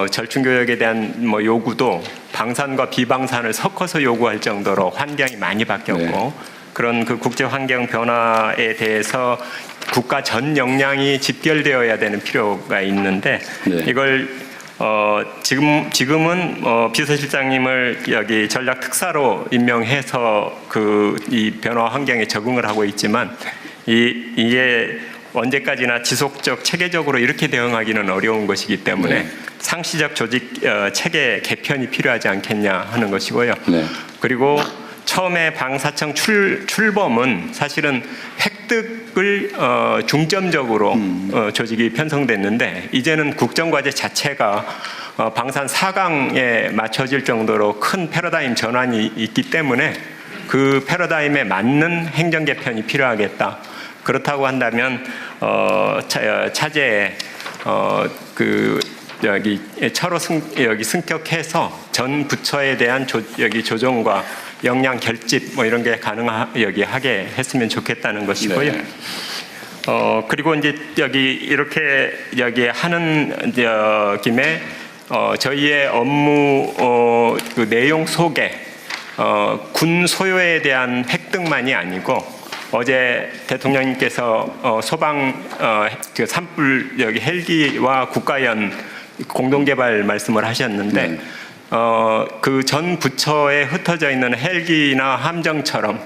절충 교역에 대한 요구도 방산과 비방산을 섞어서 요구할 정도로 환경이 많이 바뀌었고 그런 그 국제 환경 변화에 대해서 국가 전 역량이 집결되어야 되는 필요가 있는데 이걸 지금은 비서실장님을 여기 전략 특사로 임명해서 이 변화 환경에 적응을 하고 있지만 이게 언제까지나 지속적 체계적으로 이렇게 대응하기는 어려운 것이기 때문에 상시적 조직 체계 개편이 필요하지 않겠냐 하는 것이고요. 그리고 처음에 방사청 출범은 사실은 획득을 중점적으로 조직이 편성됐는데 이제는 국정과제 자체가 방산 4강에 맞춰질 정도로 큰 패러다임 전환이 있기 때문에 그 패러다임에 맞는 행정 개편이 필요하겠다. 그렇다고 한다면 차제에 여기 차로 승격해서 전 부처에 대한 조정과 역량 결집 이런 게 하게 했으면 좋겠다는 것이고요. 그리고 이제 이렇게 하는 김에 저희의 업무 그 내용 속에 군 소요에 대한 획득만이 아니고 어제 대통령님께서 소방 그 산불 헬기와 국가연 공동개발 말씀을 하셨는데 그 전 부처에 흩어져 있는 헬기나 함정처럼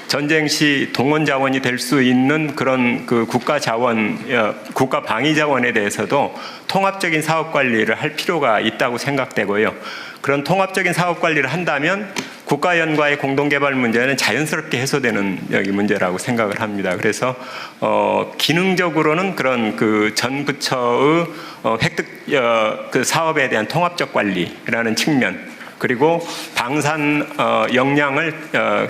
전쟁 시 동원 자원이 될 수 있는 그런 그 국가 자원, 국가 방위 자원에 대해서도 통합적인 사업 관리를 할 필요가 있다고 생각되고요. 그런 통합적인 사업 관리를 한다면 국가연과의 공동개발 문제는 자연스럽게 해소되는 문제라고 생각을 합니다. 그래서 기능적으로는 그런 그 전 부처의 획득 그 사업에 대한 통합적 관리라는 측면, 그리고 방산 역량을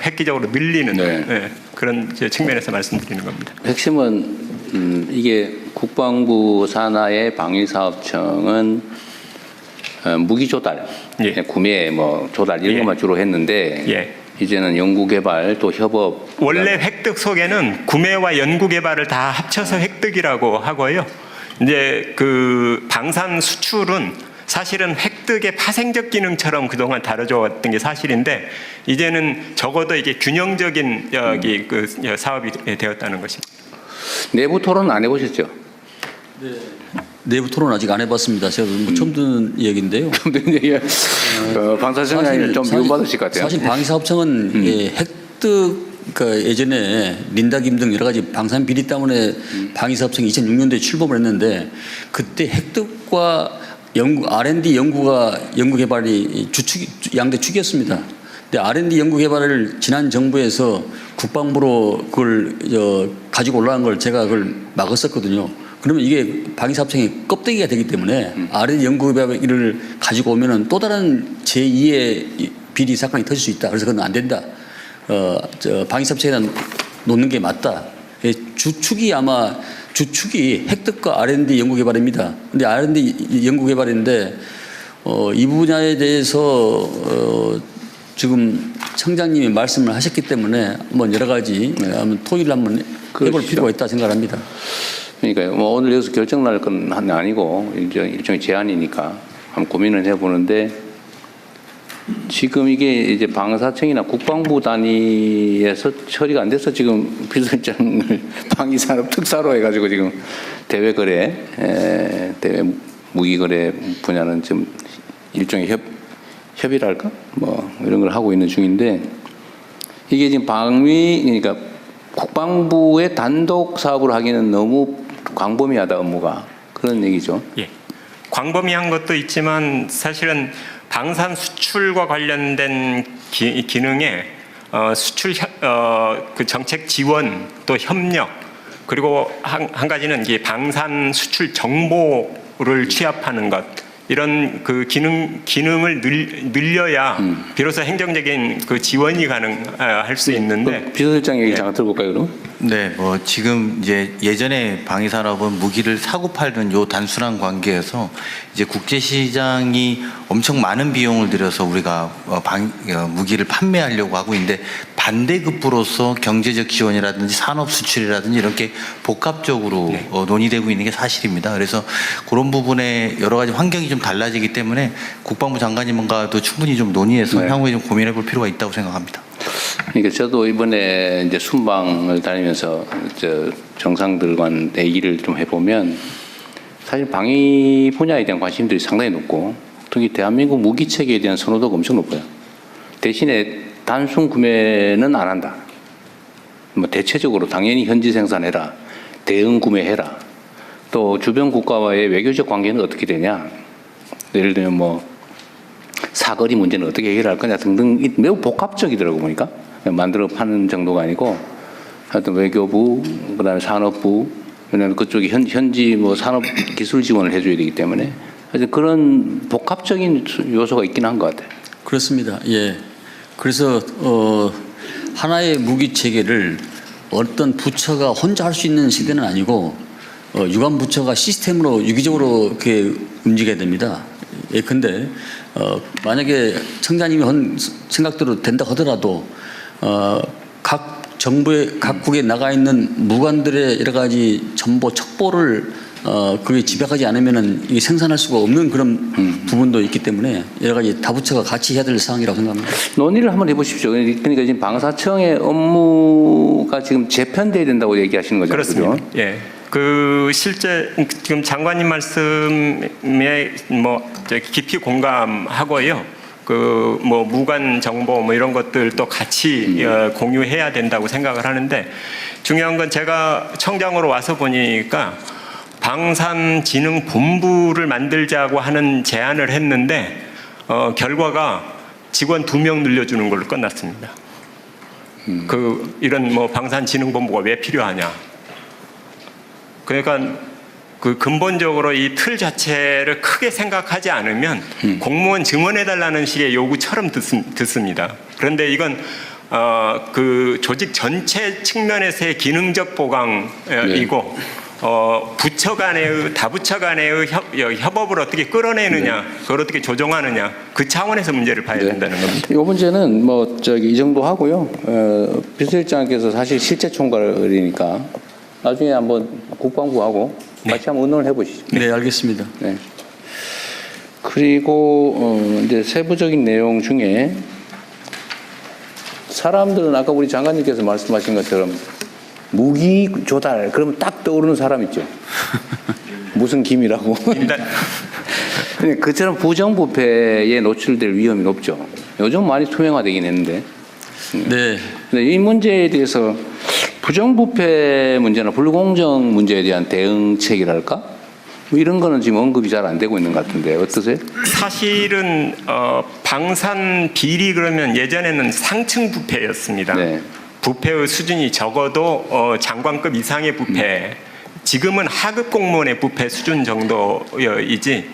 획기적으로 늘리는 그런 측면에서 말씀드리는 겁니다. 핵심은 이게 국방부 산하의 방위사업청은 무기 조달, 구매, 조달 이런 것만 주로 했는데 이제는 연구개발 또 협업. 원래 획득 속에는 구매와 연구개발을 다 합쳐서 획득이라고 하고요. 이제 그 방산 수출은 사실은 획득의 파생적 기능처럼 그동안 다뤄져 왔던 게 사실인데 이제는 적어도 이게 균형적인 그 사업이 되었다는 것입니다. 내부 토론 안 해보셨죠? 네. 내부 토론 아직 안 해봤습니다. 제가 처음 듣는 얘기인데요. 처음 듣는 얘기야. 방사청장님 좀 미움받으실 것 같아요. 사실 방위사업청은 획득, 그러니까 예전에 린다김 등 여러 가지 방산 비리 때문에 방위사업청이 2006년도에 출범을 했는데 그때 획득과 R&D 연구 개발이 양대 축이었습니다. 근데 R&D 연구 개발을 지난 정부에서 국방부로 그걸 가지고 올라간 걸 제가 그걸 막았었거든요. 그러면 이게 방위사업청이 껍데기가 되기 때문에 R&D 연구개발을 가지고 오면은 또 다른 제2의 비리 사건이 터질 수 있다. 그래서 그건 안 된다. 방위사업청에다 놓는 게 맞다. 주축이 획득과 R&D 연구개발입니다. 근데 R&D 연구개발인데 이 분야에 대해서 지금 청장님이 말씀을 하셨기 때문에 한번 여러 가지 한번 토의를 한번 해볼 필요가 있다 생각합니다. 그러니까요. 오늘 여기서 결정 날 건 아니고 일종의 제안이니까 한번 고민을 해보는데 지금 이게 이제 방사청이나 국방부 단위에서 처리가 안 돼서 지금 비서실장을 방위산업 특사로 해가지고 지금 대외 무기거래 분야는 좀 일종의 협의랄까? 이런 걸 하고 있는 중인데 이게 지금 그러니까 국방부의 단독 사업을 하기는 너무 광범위하다 업무가 그런 얘기죠. 예, 광범위한 것도 있지만 사실은 방산 수출과 관련된 기능에 수출 그 정책 지원 또 협력 그리고 한 가지는 이게 방산 수출 정보를 취합하는 것 이런 그 기능을 늘려야 비로소 행정적인 그 지원이 가능할 수 있는데 비서실장 얘기 잠깐 들어볼까요, 그럼? 네, 뭐 지금 이제 예전에 방위산업은 무기를 사고 팔던 요 단순한 관계에서 이제 국제시장이 엄청 많은 비용을 들여서 우리가 무기를 판매하려고 하고 있는데 반대급부로서 경제적 지원이라든지 산업 수출이라든지 이렇게 복합적으로 논의되고 있는 게 사실입니다. 그래서 그런 부분에 여러 가지 환경이 좀 달라지기 때문에 국방부 장관님과도 충분히 좀 논의해서 향후에 좀 고민해 볼 필요가 있다고 생각합니다. 그러니까 저도 이번에 이제 순방을 다니면서 정상들과 얘기를 좀 해보면 사실 방위 분야에 대한 관심들이 상당히 높고 특히 대한민국 무기 체계에 대한 선호도가 엄청 높아요. 대신에 단순 구매는 안 한다. 뭐 대체적으로 당연히 현지 생산해라, 대응 구매해라. 또 주변 국가와의 외교적 관계는 어떻게 되냐. 예를 들면 뭐 사거리 문제는 어떻게 해결할 거냐 등등 매우 복합적이더라고 보니까 만들어 파는 정도가 아니고 하여튼 외교부 그다음에 산업부 왜냐하면 그쪽이 현지 뭐 산업 기술 지원을 해줘야 되기 때문에 하여튼 그런 복합적인 요소가 있긴 한 것 같아요. 그렇습니다. 예. 그래서 하나의 무기 체계를 어떤 부처가 혼자 할 수 있는 시대는 아니고 유관 부처가 시스템으로 유기적으로 이렇게 움직여야 됩니다. 예컨대 만약에 청장님이 한 생각대로 된다 하더라도 각 정부의 각국에 나가 있는 무관들의 여러 가지 정보 첩보를 그게 집약하지 않으면은 이게 생산할 수가 없는 그런 부분도 있기 때문에 여러 가지 다부처가 같이 해야 될 사항이라고 생각합니다. 논의를 한번 해보십시오. 그러니까 지금 방사청의 업무가 지금 재편돼야 된다고 얘기하시는 거죠? 그렇습니다. 그죠? 예. 그 실제 지금 장관님 말씀에 뭐 깊이 공감하고요. 그 뭐 무관 정보 뭐 이런 것들도 같이 공유해야 된다고 생각을 하는데 중요한 건 제가 청장으로 와서 보니까 방산진흥본부를 만들자고 하는 제안을 했는데 결과가 직원 2명 늘려주는 걸로 끝났습니다. 그 이런 뭐 방산진흥본부가 왜 필요하냐? 그러니까 그 근본적으로 이 틀 자체를 크게 생각하지 않으면 공무원 증언해달라는 식의 요구처럼 듣습니다. 그런데 이건 그 조직 전체 측면에서의 기능적 보강이고 부처 간의 다부처 간의 협업을 어떻게 끌어내느냐, 그걸 어떻게 조정하느냐 그 차원에서 문제를 봐야 된다는 겁니다. 이 문제는 뭐 이 정도 하고요. 비서실장께서 사실 실제 총괄이니까 나중에 한번 국방부하고 같이 한번 의논을 해보시죠. 네, 알겠습니다. 네. 그리고 이제 세부적인 내용 중에 사람들은 아까 우리 장관님께서 말씀하신 것처럼 무기 조달 그러면 딱 떠오르는 사람 있죠. 무슨 김이라고. 근데 그처럼 부정부패에 노출될 위험이 높죠. 요즘 많이 투명화되긴 했는데. 네. 근데 이 문제에 대해서 부정부패 문제나 불공정 문제에 대한 대응책이랄까? 뭐 이런 거는 지금 언급이 잘 안 되고 있는 것 같은데 어떠세요? 사실은 방산 비리 그러면 예전에는 상층 부패였습니다. 네. 부패의 수준이 적어도 장관급 이상의 부패, 지금은 하급 공무원의 부패 수준 정도이지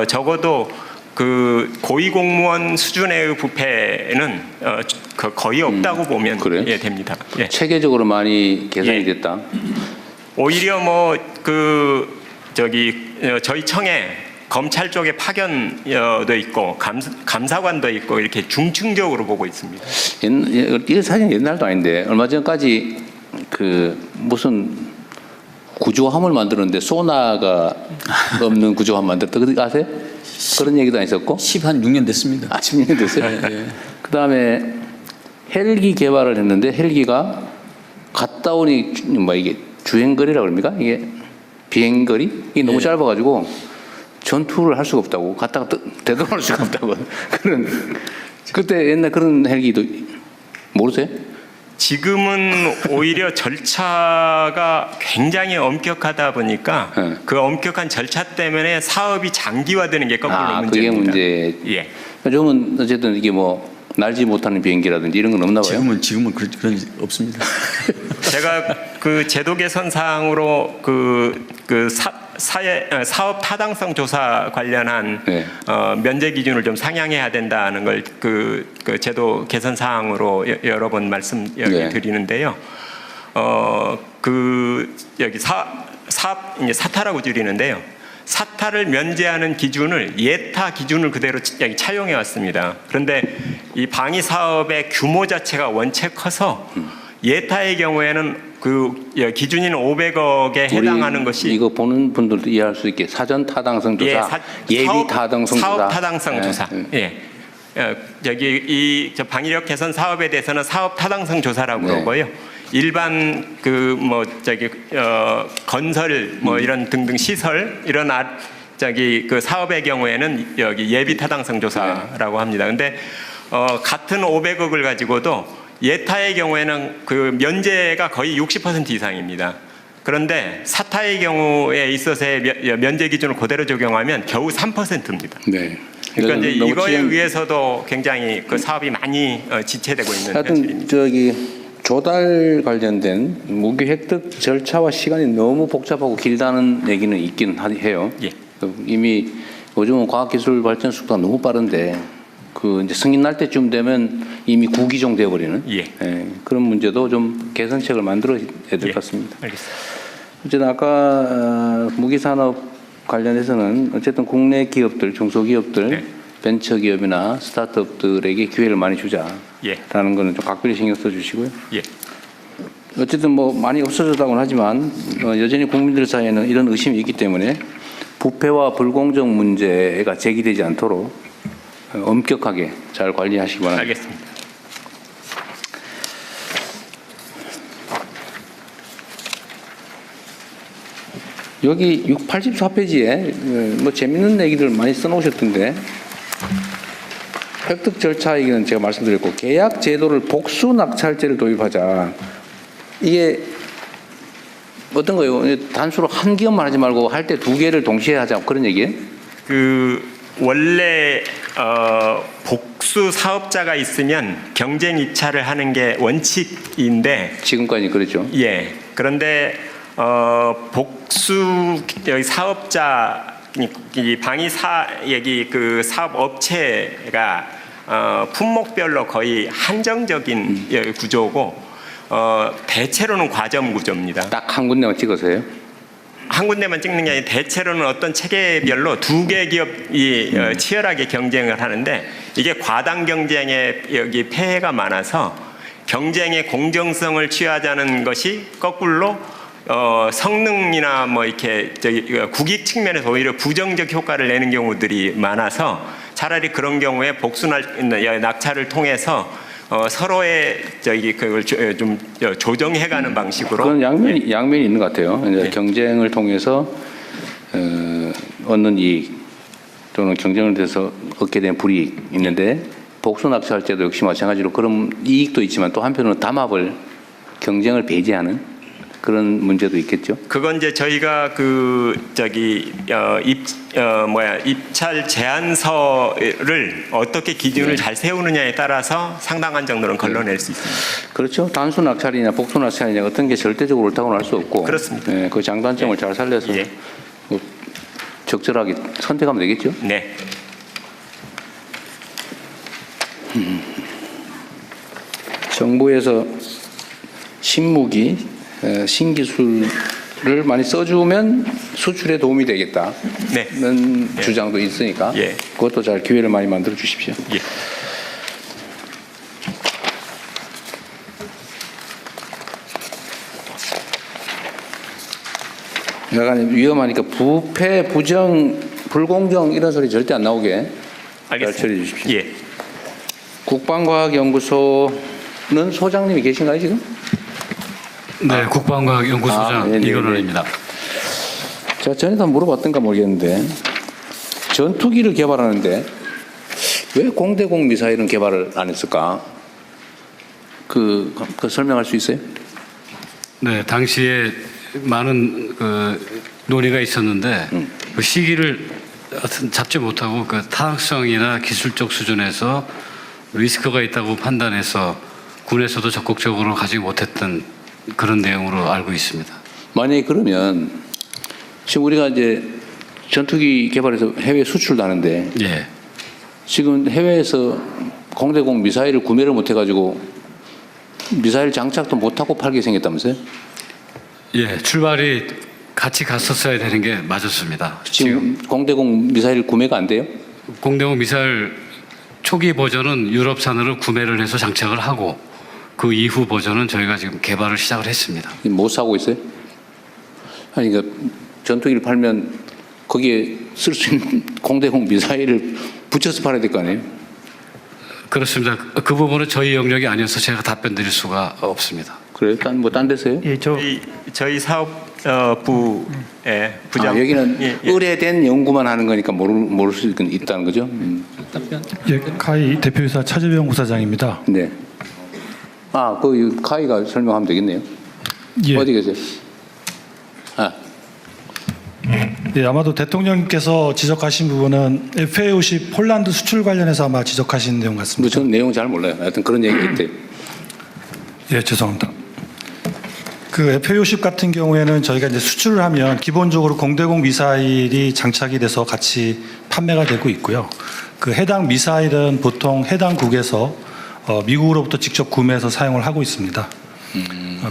적어도 그 고위공무원 수준의 부패는 거의 없다고 보면 됩니다. 예. 체계적으로 많이 개선이 됐다. 오히려 뭐 저희 청에 검찰 쪽에 파견도 있고 감사관도 있고 이렇게 중층적으로 보고 있습니다. 이게 사실 옛날도 아닌데 얼마 전까지 그 무슨 구조함을 만드는데 소나가 없는 구조함 만들었다. 그거 아세요? 그런 얘기도 안 있었고? 6년 됐습니다. 10년 됐어요? 네. 그 다음에 헬기 개발을 했는데 헬기가 갔다 오니 뭐 이게 주행거리라고 그럽니까? 이게 비행거리? 이게 너무 짧아가지고 전투를 할 수가 없다고. 갔다가 되돌아올 수가 없다고. 그때 옛날 그런 헬기도 모르세요? 지금은 오히려 절차가 굉장히 엄격하다 보니까 그 엄격한 절차 때문에 사업이 장기화되는 게 거꾸로 문제입니다. 그게 문제. 예. 요즘은 어쨌든 이게 뭐 날지 못하는 비행기라든지 이런 건 없나 봐요. 지금은 그런 없습니다. 제가 그 제도 개선 사항으로 사업 타당성 조사 관련한 네. 면제 기준을 좀 상향해야 된다는 걸 그 제도 개선 사항으로 여러 번 말씀드리는데요. 여기 사업 이제 사타라고 줄이는데요. 사타를 면제하는 기준을 예타 기준을 그대로 차용해 왔습니다. 그런데 이 방위 사업의 규모 자체가 원체 커서 예타의 경우에는 그 기준인 500억에 해당하는 것이 이거 보는 분들도 이해할 수 있게 사전 타당성 조사, 예비 타당성 조사, 사업 타당성 조사. 여기 저 방위력 개선 사업에 대해서는 사업 타당성 조사라고 그러고요. 일반 건설 이런 등등 시설 이런 그 사업의 경우에는 여기 예비 타당성 조사라고 합니다. 근데 같은 500억을 가지고도 예타의 경우에는 그 면제가 거의 60% 이상입니다. 그런데 사타의 경우에 있어서의 면제 기준을 그대로 적용하면 겨우 3%입니다. 네. 그러니까 이제 이거에 의해서도 굉장히 그 사업이 많이 지체되고 있는 현실입니다. 조달 관련된 무기 획득 절차와 시간이 너무 복잡하고 길다는 얘기는 있긴 해요. 예. 이미 요즘은 과학기술 발전 속도가 너무 빠른데 그 이제 승인 날 때쯤 되면 이미 구기종 되어버리는 그런 문제도 좀 개선책을 만들어야 될 것 같습니다. 알겠습니다. 어쨌든 아까 무기 산업 관련해서는 어쨌든 국내 기업들, 중소기업들, 벤처기업이나 스타트업들에게 기회를 많이 주자라는 거는 좀 각별히 신경 써주시고요. 어쨌든 뭐 많이 없어졌다고는 하지만 여전히 국민들 사이에는 이런 의심이 있기 때문에 부패와 불공정 문제가 제기되지 않도록 엄격하게 잘 관리하시기 바랍니다. 알겠습니다. 여기 84페이지에 뭐 재밌는 얘기들 많이 써놓으셨던데 획득 절차 얘기는 제가 말씀드렸고 계약 제도를 복수 낙찰제를 도입하자. 이게 어떤 거예요? 단수로 한 기업만 하지 말고 할 때 두 개를 동시에 하자 그런 얘기예요? 원래 복수 사업자가 있으면 경쟁 입찰을 하는 게 원칙인데 지금까지 그렇죠. 예. 그런데 복수 사업자 이 여기 그 사업 업체가 품목별로 거의 한정적인 구조고 대체로는 과점 구조입니다. 딱 한 군데만 찍어서요? 한 군데만 찍는 게 아니라 대체로는 어떤 체계별로 두 개 기업이 치열하게 경쟁을 하는데 이게 과당 경쟁에 여기 폐해가 많아서 경쟁의 공정성을 취하자는 것이 거꾸로 성능이나 뭐 이렇게 국익 측면에서 오히려 부정적 효과를 내는 경우들이 많아서 차라리 그런 경우에 복수 낙찰을 통해서 서로의 그걸 좀 조정해가는 방식으로 그런 양면이 있는 것 같아요. 이제 경쟁을 통해서 얻는 이익 또는 경쟁을 통해서 얻게 된 불이익 있는데 복수 낙찰제도 역시 마찬가지로 그런 이익도 있지만 또 한편으로는 담합을 경쟁을 배제하는 그런 문제도 있겠죠. 그건 이제 저희가 입찰 제안서를 어떻게 기준을 잘 세우느냐에 따라서 상당한 정도는 걸러낼 수 있습니다. 그렇죠. 단수 낙찰이냐 복수 낙찰이냐 어떤 게 절대적으로 옳다고는 할 수 없고. 그렇습니다. 그 장단점을 잘 살려서 적절하게 선택하면 되겠죠. 네. 정부에서 신무기 신기술을 많이 써주면 수출에 도움이 되겠다는 주장도 있으니까 그것도 잘 기회를 많이 만들어 주십시오. 약간 위험하니까 부패, 부정, 불공정 이런 소리 절대 안 나오게 잘 처리해 주십시오. 국방과학연구소는 소장님이 계신가요 지금? 네, 국방과학연구소장 이건원입니다. 제가 전에도 물어봤던가 모르겠는데 전투기를 개발하는데 왜 공대공 미사일은 개발을 안 했을까? 그 설명할 수 있어요? 네, 당시에 많은 논의가 있었는데 그 시기를 잡지 못하고 그 타당성이나 기술적 수준에서 리스크가 있다고 판단해서 군에서도 적극적으로 가지 못했던 그런 내용으로 알고 있습니다. 만약에 그러면 지금 우리가 이제 전투기 개발해서 해외 수출도 하는데 예. 지금 해외에서 공대공 미사일을 구매를 못 해가지고 미사일 장착도 못하고 팔게 생겼다면서요? 예, 출발이 같이 갔었어야 되는 게 맞았습니다. 지금 공대공 미사일 구매가 안 돼요? 공대공 미사일 초기 버전은 유럽산으로 구매를 해서 장착을 하고 그 이후 버전은 저희가 지금 개발을 시작을 했습니다. 못 사고 있어요? 아니 그러니까 전투기를 팔면 거기에 쓸 수 있는 공대공 미사일을 붙여서 팔아야 될 거 아니에요? 그렇습니다. 그 부분은 저희 영역이 아니어서 제가 답변 드릴 수가 없습니다. 그래요? 딴 데서요? 예, 저희 사업부의 부장. 여기는 의뢰된 연구만 하는 거니까 모를 수 있다는 거죠? 답변. 예, 카이 대표이사 차재병 부사장입니다. 네. 그 카이가 설명하면 되겠네요. 예. 어디 계세요? 예, 아마도 대통령께서 지적하신 부분은 FA50 폴란드 수출 관련해서 아마 지적하신 내용 같습니다. 저는 내용 잘 몰라요. 하여튼 그런 얘기가 있대요. 예, 죄송합니다. 그 FA50 같은 경우에는 저희가 이제 수출을 하면 기본적으로 공대공 미사일이 장착이 돼서 같이 판매가 되고 있고요. 그 해당 미사일은 보통 해당국에서 미국으로부터 직접 구매해서 사용을 하고 있습니다.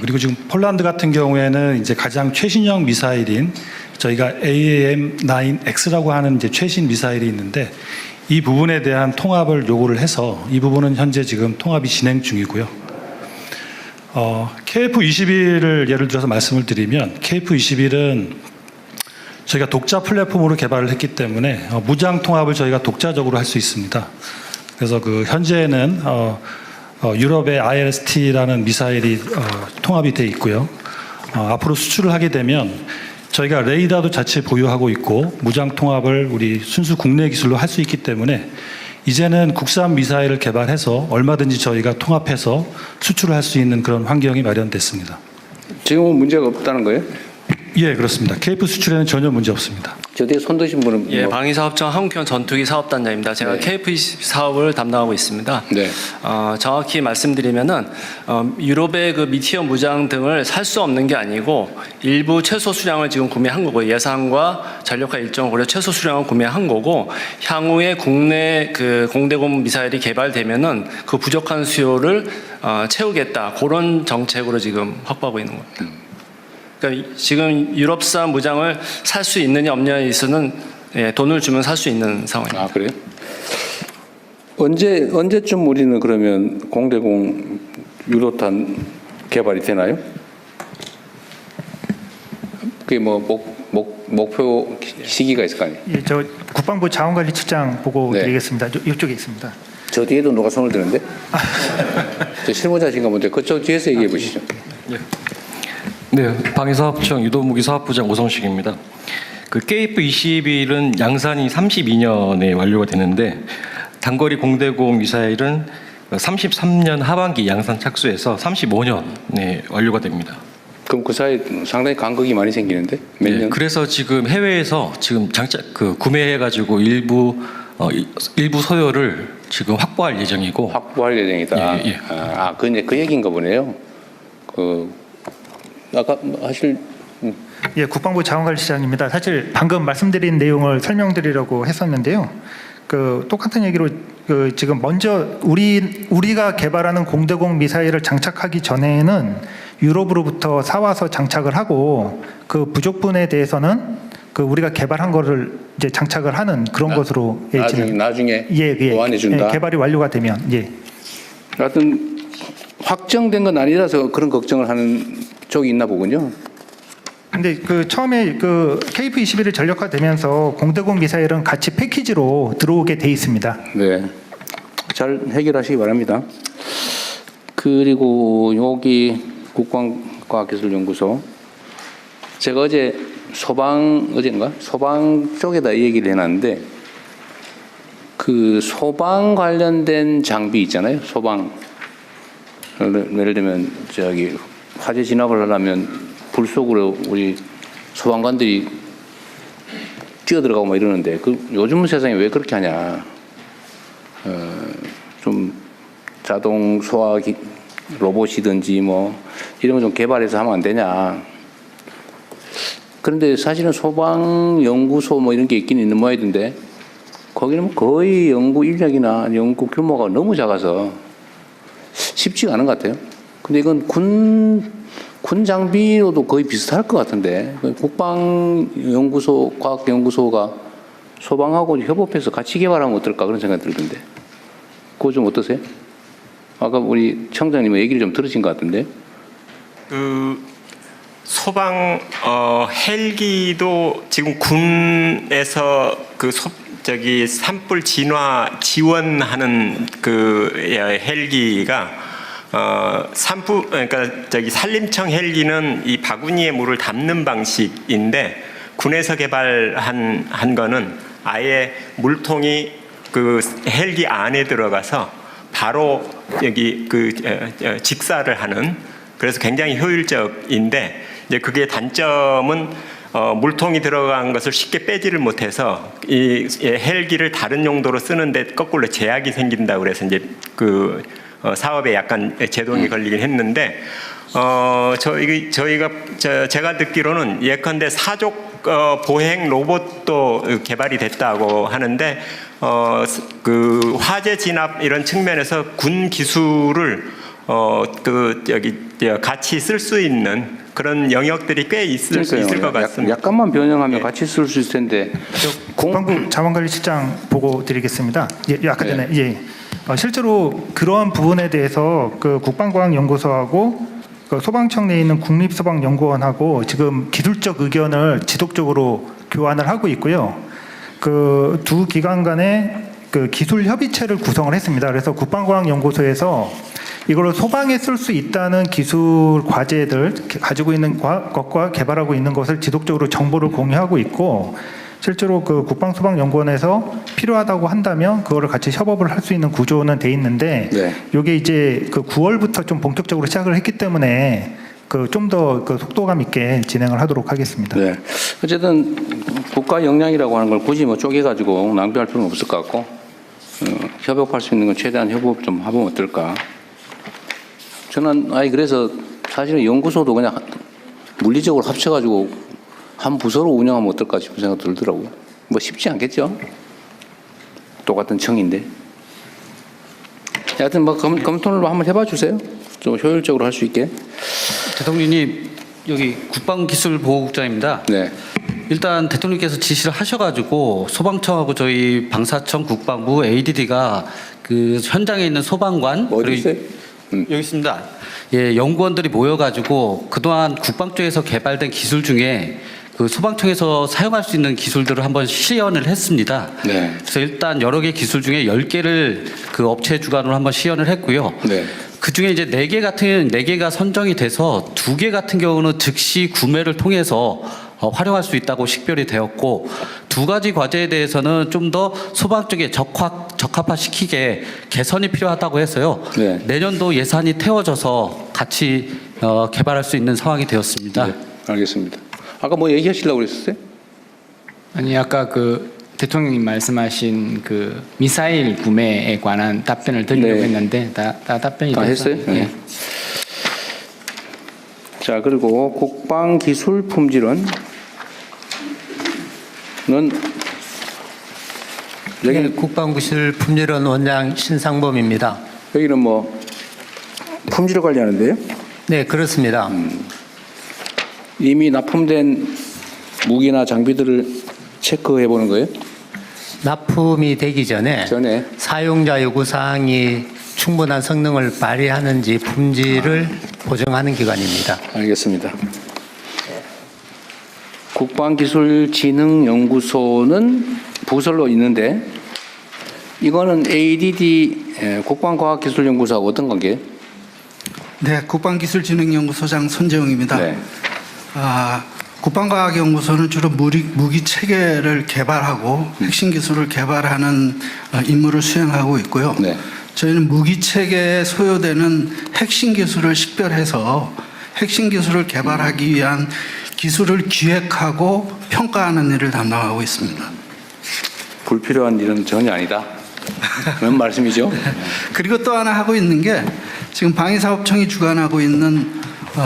그리고 지금 폴란드 같은 경우에는 이제 가장 최신형 미사일인 저희가 AAM-9X라고 하는 이제 최신 미사일이 있는데 이 부분에 대한 통합을 요구를 해서 이 부분은 현재 지금 통합이 진행 중이고요. KF-21을 예를 들어서 말씀을 드리면 KF-21은 저희가 독자 플랫폼으로 개발을 했기 때문에 무장 통합을 저희가 독자적으로 할 수 있습니다. 그래서 그 현재는 유럽의 IRST라는 미사일이 통합이 돼 있고요. 앞으로 수출을 하게 되면 저희가 레이더도 자체 보유하고 있고 무장 통합을 우리 순수 국내 기술로 할 수 있기 때문에 이제는 국산 미사일을 개발해서 얼마든지 저희가 통합해서 수출을 할 수 있는 그런 환경이 마련됐습니다. 지금은 문제가 없다는 거예요? 예, 그렇습니다. KF 수출에는 전혀 문제 없습니다. 저 뒤에 손 드신 분은 예, 방위사업청 한국형 전투기 사업단장입니다. 제가 KF 사업을 담당하고 있습니다. 네. 정확히 말씀드리면은 유럽의 그 미티어 무장 등을 살 수 없는 게 아니고 일부 최소 수량을 지금 구매한 거고 예산과 전력화 일정을 고려 최소 수량을 구매한 거고 향후에 국내 그 공대공 미사일이 개발되면은 그 부족한 수요를 채우겠다 그런 정책으로 지금 확보하고 있는 겁니다. 그러니까 지금 유럽산 무장을 살 수 있느냐 없느냐에 있어서는 돈을 주면 살 수 있는 상황입니다. 그래요? 언제쯤 우리는 그러면 공대공 유로탄 개발이 되나요? 그게 뭐 목표 시기가 있을 거 아니에요? 예, 저 국방부 자원관리처장 보고 네. 드리겠습니다. 이쪽에 있습니다. 저 뒤에도 누가 손을 드는데? 저 실무자신가 본데 그쪽 뒤에서 얘기해 보시죠. 네, 방위사업청 유도무기사업부장 오성식입니다. 그 KF-21은 양산이 32년에 완료가 되는데 단거리 공대공 미사일은 33년 하반기 양산 착수해서 35년에 완료가 됩니다. 그럼 그 사이 상당히 간극이 많이 생기는데 몇 년? 그래서 지금 해외에서 지금 구매해가지고 일부 소요를 지금 확보할 예정이고. 확보할 예정이다. 예. 그 얘기인가 보네요. 아까 예, 국방부 자원관리처장입니다. 사실 방금 말씀드린 내용을 설명드리려고 했었는데요. 그 똑같은 얘기로 지금 먼저 우리가 개발하는 공대공 미사일을 장착하기 전에는 유럽으로부터 사와서 장착을 하고 그 부족분에 대해서는 그 우리가 개발한 거를 이제 장착을 하는 그런 것으로 나중에 예, 보완해 준다. 예, 개발이 완료가 되면 예. 하여튼 확정된 건 아니라서 그런 걱정을 하는 쪽이 있나 보군요. 근데 그 처음에 그 KF-21이 전력화되면서 공대공 미사일은 같이 패키지로 들어오게 돼 있습니다. 네, 잘 해결하시기 바랍니다. 그리고 여기 국방과학기술연구소 제가 소방 쪽에다 얘기를 해놨는데 그 소방 관련된 장비 있잖아요. 소방 예를 들면 화재 진압을 하려면 불 속으로 우리 소방관들이 뛰어들어가고 뭐 이러는데 요즘 세상에 왜 그렇게 하냐. 좀 자동 소화 로봇이든지 뭐 이런 거 좀 개발해서 하면 안 되냐. 그런데 사실은 소방연구소 뭐 이런 게 있긴 있는 모양이던데 거기는 뭐 거의 연구 인력이나 연구 규모가 너무 작아서 쉽지가 않은 것 같아요. 근데 이건 군 장비로도 거의 비슷할 것 같은데 국방연구소, 과학연구소가 소방하고 협업해서 같이 개발하면 어떨까 그런 생각이 들던데 그거 좀 어떠세요? 아까 우리 청장님 얘기를 좀 들으신 것 같은데. 그 소방 헬기도 지금 군에서 그 산불 진화 지원하는 그 헬기가 그러니까 산림청 헬기는 이 바구니에 물을 담는 방식인데 군에서 개발한 거는 아예 물통이 그 헬기 안에 들어가서 바로 여기 그 직사를 하는 그래서 굉장히 효율적인데 이제 그게 단점은 물통이 들어간 것을 쉽게 빼지를 못해서 이 헬기를 다른 용도로 쓰는데 거꾸로 제약이 생긴다 그래서 이제 그 사업에 약간 제동이 걸리긴 했는데 제가 듣기로는 예컨대 사족 보행 로봇도 개발이 됐다고 하는데 그 화재 진압 이런 측면에서 군 기술을 같이 쓸 수 있는 그런 영역들이 꽤 있을 것 같습니다. 약간만 변형하면 같이 쓸 수 있을 텐데. 국방부 자원관리실장 보고 드리겠습니다. 아까 전에 실제로 그러한 부분에 대해서 그 국방과학연구소하고 그 소방청 내에 있는 국립소방연구원하고 지금 기술적 의견을 지속적으로 교환을 하고 있고요. 그 두 기관 간에 그 기술 협의체를 구성을 했습니다. 그래서 국방과학연구소에서 이걸 소방에 쓸 수 있다는 기술 과제들 가지고 있는 것과 개발하고 있는 것을 지속적으로 정보를 공유하고 있고 실제로 그 국방소방연구원에서 필요하다고 한다면 그거를 같이 협업을 할 수 있는 구조는 돼 있는데 이게 이제 그 9월부터 좀 본격적으로 시작을 했기 때문에 그 좀 더 그 속도감 있게 진행을 하도록 하겠습니다. 네. 어쨌든 국가 역량이라고 하는 걸 굳이 뭐 쪼개가지고 낭비할 필요는 없을 것 같고 협업할 수 있는 건 최대한 협업 좀 해보면 어떨까. 저는 그래서 사실은 연구소도 그냥 물리적으로 합쳐가지고 한 부서로 운영하면 어떨까 싶은 생각 들더라고요. 뭐 쉽지 않겠죠. 똑같은 청인데. 하여튼 뭐 검토를 한번 해봐 주세요. 좀 효율적으로 할 수 있게. 대통령님 여기 국방기술보호국장입니다. 네. 일단 대통령께서 지시를 하셔가지고 소방청하고 저희 방사청, 국방부, ADD가 그 현장에 있는 소방관 어디 있어요? 여기 있습니다. 예, 연구원들이 모여가지고 그동안 국방 쪽에서 개발된 기술 중에 그 소방청에서 사용할 수 있는 기술들을 한번 시연을 했습니다. 네. 그래서 일단 여러 개 기술 중에 10개를 그 업체 주관으로 한번 시연을 했고요. 네. 그 중에 이제 4개가 선정이 돼서 2개 같은 경우는 즉시 구매를 통해서 활용할 수 있다고 식별이 되었고 2가지 과제에 대해서는 좀 더 소방 쪽에 적합화시키게 개선이 필요하다고 해서요. 네. 내년도 예산이 태워져서 같이 개발할 수 있는 상황이 되었습니다. 네, 알겠습니다. 아까 뭐 얘기하시려고 그랬었어요? 아니 아까 그 대통령님 말씀하신 그 미사일 구매에 관한 답변을 드리려고 했는데 다 답변이 다 돼서. 했어요? 네. 자, 그리고 국방기술 품질은 여기는 국방기술 품질원 원장 신상범입니다. 여기는 뭐 품질을 관리하는데요? 네, 그렇습니다. 이미 납품된 무기나 장비들을 체크해 보는 거예요? 납품이 되기 전에 사용자 요구사항이 충분한 성능을 발휘하는지 품질을 보증하는 기관입니다. 알겠습니다. 국방기술진흥연구소는 부설로 있는데 이거는 ADD 국방과학기술연구소하고 어떤 관계예요? 네, 국방기술진흥연구소장 손재웅입니다. 네. 국방과학연구소는 주로 무기 체계를 개발하고 핵심 기술을 개발하는 임무를 수행하고 있고요. 네. 저희는 무기 체계에 소요되는 핵심 기술을 식별해서 핵심 기술을 개발하기 위한 기술을 기획하고 평가하는 일을 담당하고 있습니다. 불필요한 일은 전혀 아니다. 그런 말씀이죠. 그리고 또 하나 하고 있는 게 지금 방위사업청이 주관하고 있는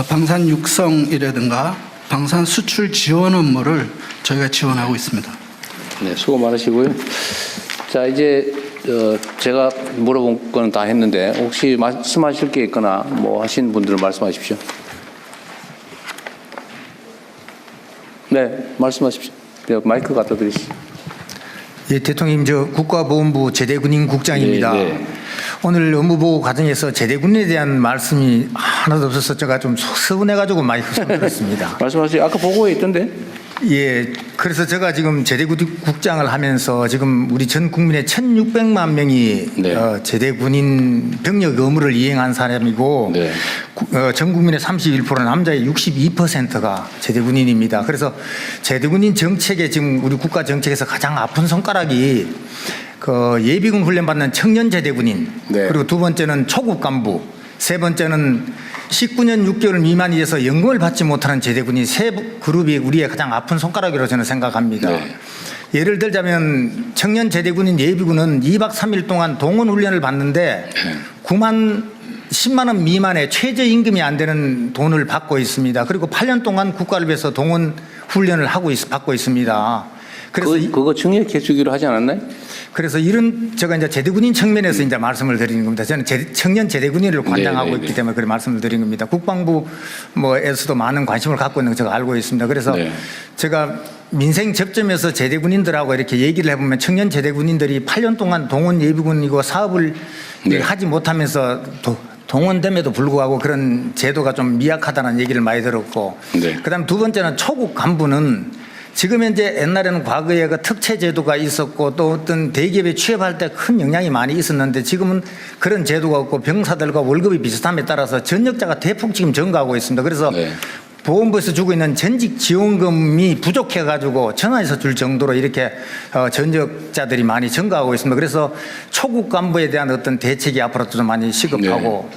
방산 육성이라든가 방산 수출 지원 업무를 저희가 지원하고 있습니다. 네, 수고 많으시고요. 자, 이제 제가 물어본 건 다 했는데 혹시 말씀하실 게 있거나 뭐 하신 분들은 말씀하십시오. 네, 말씀하십시오. 네, 마이크 갖다 드리시죠. 예, 대통령님, 저 국가보훈부 제대군인 국장입니다. 네. 오늘 업무보고 과정에서 제대군에 대한 말씀이 하나도 없어서 제가 좀 서운해가지고 많이 소들었습니다. 말씀하세요. 아까 보고에 있던데. 예, 그래서 제가 지금 제대국장을 하면서 지금 우리 전 국민의 1,600만 명이 제대군인 병력 의무를 이행한 사람이고 전 국민의 31% 남자의 62%가 제대군인입니다. 그래서 제대군인 정책에 지금 우리 국가 정책에서 가장 아픈 손가락이 그 예비군 훈련 받는 청년 제대군인 그리고 두 번째는 초급 간부 세 번째는 19년 6개월 미만이 돼서 연금을 받지 못하는 제대군이 세 그룹이 우리의 가장 아픈 손가락이라고 저는 생각합니다. 예를 들자면 청년 제대군인 예비군은 2박 3일 동안 동원 훈련을 받는데 10만 원 미만의 최저임금이 안 되는 돈을 받고 있습니다. 그리고 8년 동안 국가를 위해서 동원 훈련을 받고 있습니다. 그래서 그거 증액해 주기로 하지 않았나요? 그래서 이런 제가 이제 제대군인 측면에서 이제 말씀을 드리는 겁니다. 저는 청년 제대군인을 관장하고 있기 때문에 그런 말씀을 드린 겁니다. 국방부 뭐에서도 많은 관심을 갖고 있는 거 제가 알고 있습니다. 그래서 제가 민생 접점에서 제대군인들하고 이렇게 얘기를 해보면 청년 제대군인들이 8년 동안 동원 예비군이고 사업을 하지 못하면서 동원됨에도 불구하고 그런 제도가 좀 미약하다는 얘기를 많이 들었고 그다음 두 번째는 초급 간부는 지금 현재 옛날에는 과거에 그 특채 제도가 있었고 또 어떤 대기업에 취업할 때 큰 영향이 많이 있었는데 지금은 그런 제도가 없고 병사들과 월급이 비슷함에 따라서 전역자가 대폭 지금 증가하고 있습니다. 그래서 보훈부에서 주고 있는 전직 지원금이 부족해가지고 전화해서 줄 정도로 이렇게 전역자들이 많이 증가하고 있습니다. 그래서 초급 간부에 대한 어떤 대책이 앞으로도 좀 많이 시급하고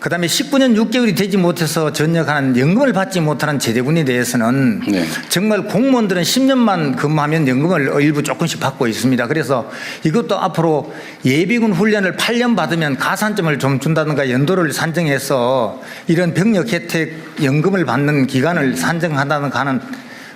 그다음에 19년 6개월이 되지 못해서 전역하는 연금을 받지 못하는 제대군에 대해서는 정말 공무원들은 10년만 근무하면 연금을 일부 조금씩 받고 있습니다. 그래서 이것도 앞으로 예비군 훈련을 8년 받으면 가산점을 좀 준다든가 연도를 산정해서 이런 병력 혜택 연금을 받는 기간을 산정한다든가 하는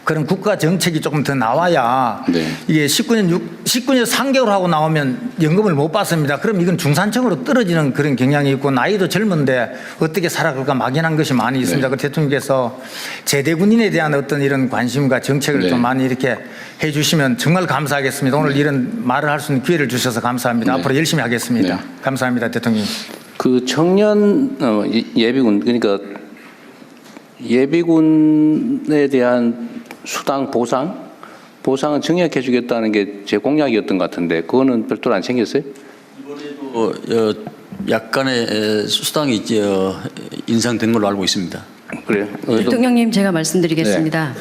그런 국가 정책이 조금 더 나와야 이게 19년 3개월 하고 나오면 연금을 못 받습니다. 그럼 이건 중산층으로 떨어지는 그런 경향이 있고 나이도 젊은데 어떻게 살아갈까 막연한 것이 많이 있습니다. 그 대통령께서 제대군인에 대한 어떤 이런 관심과 정책을 좀 많이 이렇게 해 주시면 정말 감사하겠습니다. 오늘 이런 말을 할 수 있는 기회를 주셔서 감사합니다. 앞으로 열심히 하겠습니다. 감사합니다, 대통령. 그 청년 예비군 그러니까 예비군에 대한 수당 보상은 증액해 주겠다는 게 제 공약이었던 것 같은데 그거는 별도로 안 챙겼어요? 이번에도 약간의 수당이 인상된 걸로 알고 있습니다. 그래요? 대통령님, 제가 말씀드리겠습니다.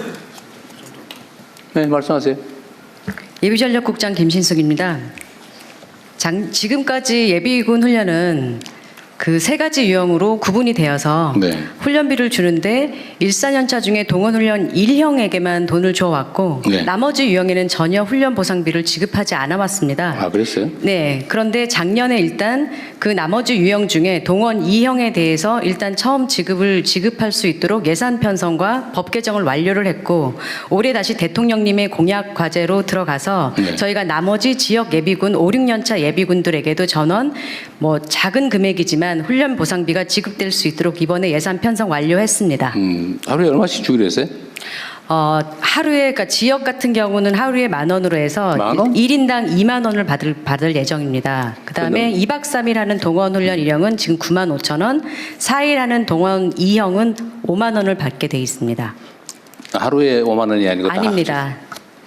네, 말씀하세요. 예비전력국장 김신숙입니다. 지금까지 예비군 훈련은 그 세 가지 유형으로 구분이 되어서 훈련비를 주는데 1~4년차 중에 동원훈련 1형에게만 돈을 줘왔고 나머지 유형에는 전혀 훈련 보상비를 지급하지 않아 왔습니다. 아, 그랬어요? 네. 그런데 작년에 일단 그 나머지 유형 중에 동원 2형에 대해서 일단 처음 지급할 수 있도록 예산 편성과 법 개정을 완료를 했고 올해 다시 대통령님의 공약 과제로 들어가서 저희가 나머지 지역 예비군 5~6년차 예비군들에게도 전원 뭐 작은 금액이지만 훈련 보상비가 지급될 수 있도록 이번에 예산 편성 완료했습니다. 하루에 얼마씩 주기로 했어요? 하루에 그러니까 지역 같은 경우는 하루에 10,000원으로 해서 1인당 20,000원을 받을 예정입니다. 그다음에 2박 3일 하는 동원 훈련 1형은 지금 95,000원, 4일 하는 동원 2형은 50,000원을 받게 돼 있습니다. 하루에 5만 원이 아니고 아닙니다.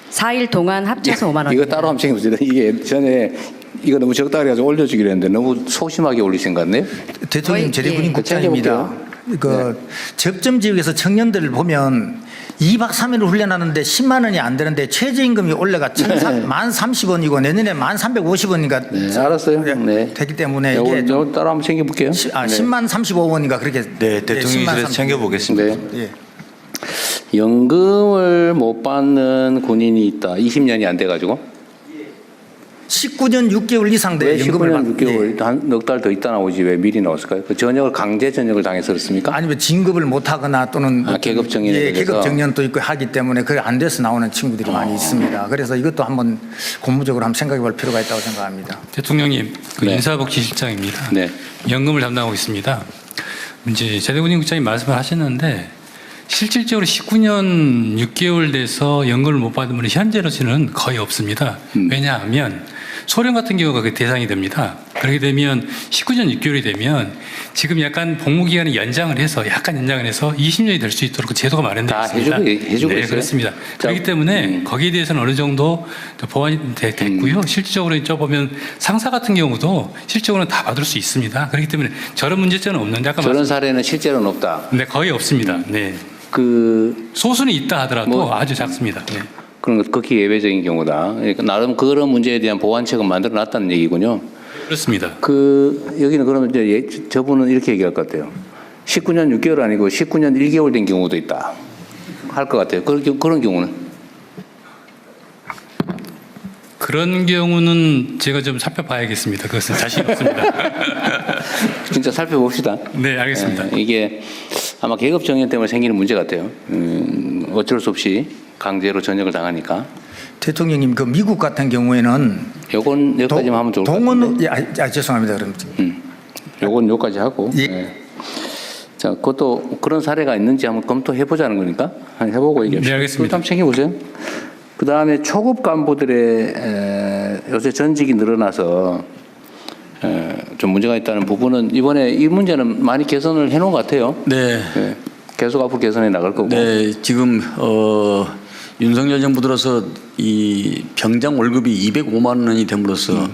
4일 동안 합쳐서 5만 원. 이거 따로 한번 챙겨보세요. 이게 전에 이거 너무 적다 그래가지고 올려주기로 했는데 너무 소심하게 올리신 것 같네요. 대통령 제대군인 국장입니다. 접점 지역에서 청년들을 보면 2박 3일을 훈련하는데 10만 원이 안 되는데 최저임금이 올라가 1,030원이고 내년에 1,350원인가 알았어요. 되기 때문에 이게 좀 따로 한번 챙겨볼게요. 10만 35원인가 그렇게 대통령실에서 챙겨보겠습니다. 연금을 못 받는 군인이 있다. 20년이 안 돼가지고. 19년 6개월 이상 돼 왜 연금을 19년 6개월 한 넉 달 더 있다 나오지 왜 미리 나왔을까요? 그 전역을 강제 전역을 당해서 그렇습니까? 아니면 진급을 못 하거나 또는 계급 정년에 예, 계급 대해서? 정년도 있고 하기 때문에 그게 안 돼서 나오는 친구들이 많이 있습니다. 그래서 이것도 한번 고무적으로 한번 생각해 볼 필요가 있다고 생각합니다. 대통령님, 그 네. 인사복지실장입니다. 네. 연금을 담당하고 있습니다. 이제 제대군인 국장님 말씀을 하셨는데 실질적으로 19년 6개월 돼서 연금을 못 받은 분이 현재로서는 거의 없습니다. 왜냐하면 소련 같은 경우가 그 대상이 됩니다. 그렇게 되면 19년 6개월이 되면 지금 약간 복무기간을 연장을 해서 약간 연장을 해서 20년이 될 수 있도록 그 제도가 마련되어 있습니다. 해주고 네, 있어요? 그렇습니다. 그렇기 때문에 거기에 대해서는 어느 정도 보완이 됐고요. 실질적으로 이제 보면 상사 같은 경우도 실질적으로는 다 받을 수 있습니다. 그렇기 때문에 저런 문제점은 없는데 아까 저런 사례는 실제로는 없다. 네, 거의 없습니다. 네. 그 소수는 있다 하더라도 아주 작습니다. 네. 그런 것 극히 예외적인 경우다. 그러니까 나름 그런 문제에 대한 보완책은 만들어 놨다는 얘기군요. 그렇습니다. 그 여기는 그러면 이제 저분은 이렇게 얘기할 것 같아요. 19년 6개월 아니고 19년 1개월 된 경우도 있다. 할 것 같아요. 그런 경우는 그런 경우는 제가 좀 살펴봐야겠습니다. 그것은 자신 없습니다. 진짜 살펴봅시다. 네, 알겠습니다. 이게 아마 계급 정년 때문에 생기는 문제 같아요. 어쩔 수 없이 강제로 전역을 당하니까. 대통령님, 그 미국 같은 경우에는 요건 여기까지만 하면 좋을 것 동원 죄송합니다. 그럼 요건 요까지 하고. 예. 자, 그것도 그런 사례가 있는지 한번 검토해 보자는 거니까 한번 해보고 얘기합시다. 네, 알겠습니다. 한번 챙겨보세요. 그 다음에 초급 간부들의 요새 전직이 늘어나서 좀 문제가 있다는 부분은 이번에 이 문제는 많이 개선을 해놓은 것 같아요. 네. 계속 앞으로 개선해 나갈 거고. 네, 지금 윤석열 정부 들어서 이 병장 월급이 205만 원이 됨으로써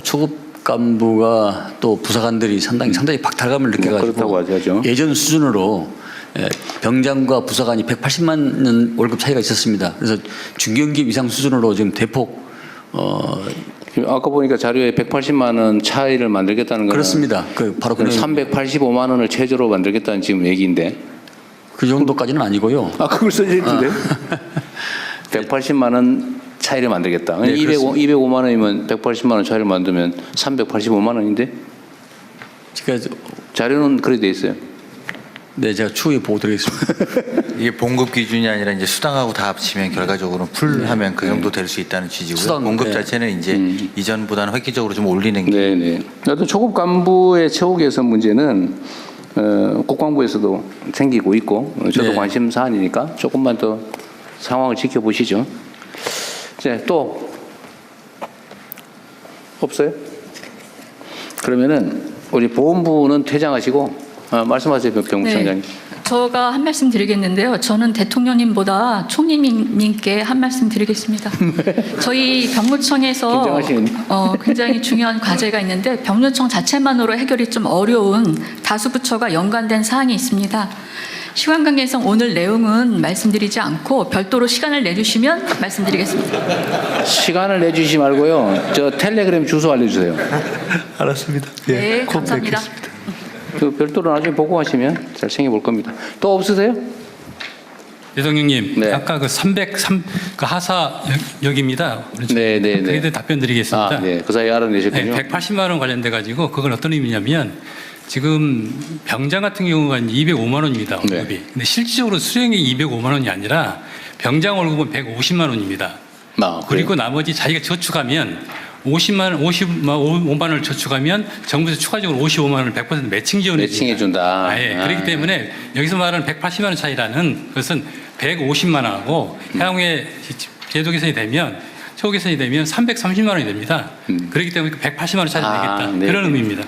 초급 간부가 또 부사관들이 상당히 박탈감을 느껴가지고 예전 수준으로 병장과 부사관이 180만 원 월급 차이가 있었습니다. 그래서 중견급 이상 수준으로 지금 대폭 아까 보니까 자료에 180만 원 차이를 만들겠다는 거는 그렇습니다. 그 바로 385만 원을 최저로 만들겠다는 지금 얘기인데 그 정도까지는 아니고요. 아, 그걸 써있는데 180만 원 차이를 만들겠다. 네, 205만 원이면 180만 원 차이를 만들면 385만 원인데 자료는 그렇게 돼 있어요. 네, 제가 추후에 보고 드리겠습니다. 이게 봉급 기준이 아니라 이제 수당하고 다 합치면 결과적으로 풀하면 그 정도 될 수 있다는 취지고요. 수당, 봉급 자체는 이제 이전보다는 획기적으로 좀 올리는 게. 네네. 어떤 초급 간부의 처우 개선 문제는 국방부에서도 생기고 있고 저도 관심 사안이니까 조금만 더 상황을 지켜보시죠. 이제 또 없어요? 그러면은 우리 보훈부는 퇴장하시고 말씀하세요, 병무청장님. 제가 한 말씀 드리겠는데요. 저는 대통령님보다 총리님께 한 말씀 드리겠습니다. 저희 병무청에서 굉장히 중요한 과제가 있는데 병무청 자체만으로 해결이 좀 어려운 다수 부처가 연관된 사항이 있습니다. 시간 관계상 오늘 내용은 말씀드리지 않고 별도로 시간을 내주시면 말씀드리겠습니다. 시간을 내주시지 말고요. 저 텔레그램 주소 알려주세요. 알았습니다. 네, 감사합니다. 그 별도로 나중에 보고하시면 잘 챙겨볼 겁니다. 또 없으세요? 대통령님, 아까 그 303 그 하사역입니다. 네네네. 그에 대해 답변 드리겠습니다. 네, 그 사이에 알아내셨군요. 180만 원 관련돼 가지고 그건 어떤 의미냐면 지금 병장 같은 경우가 205만 원입니다. 월급이. 근데 실질적으로 수령이 205만 원이 아니라 병장 월급은 150만 원입니다. 그리고 나머지 자기가 저축하면 55만 원을 저축하면 정부에서 추가적으로 55만 원을 100% 매칭 지원해 준다. 그렇기 때문에 여기서 말하는 180만 원 차이라는 것은 150만 원하고 향후에 제도 개선이 되면 처우 개선이 되면 330만 원이 됩니다. 그렇기 때문에 180만 원 차이를 내겠다. 네. 그런 의미입니다.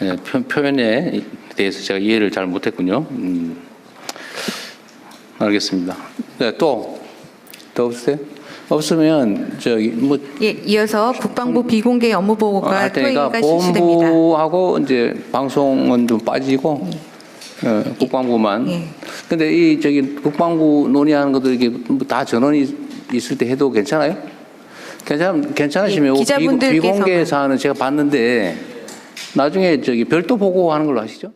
네, 표현에 대해서 제가 이해를 잘 못했군요. 알겠습니다. 네, 또 없으세요? 없으면 저기 뭐 이어서 국방부 비공개 업무 보고가 토의가 실시됩니다. 본부하고 이제 방송은 좀 빠지고 국방부만. 근데 이 저기 국방부 논의하는 것들 이게 다 전원이 있을 때 해도 괜찮아요? 괜찮으시면 비공개 사안은 제가 봤는데 나중에 저기 별도 보고하는 걸로 하시죠.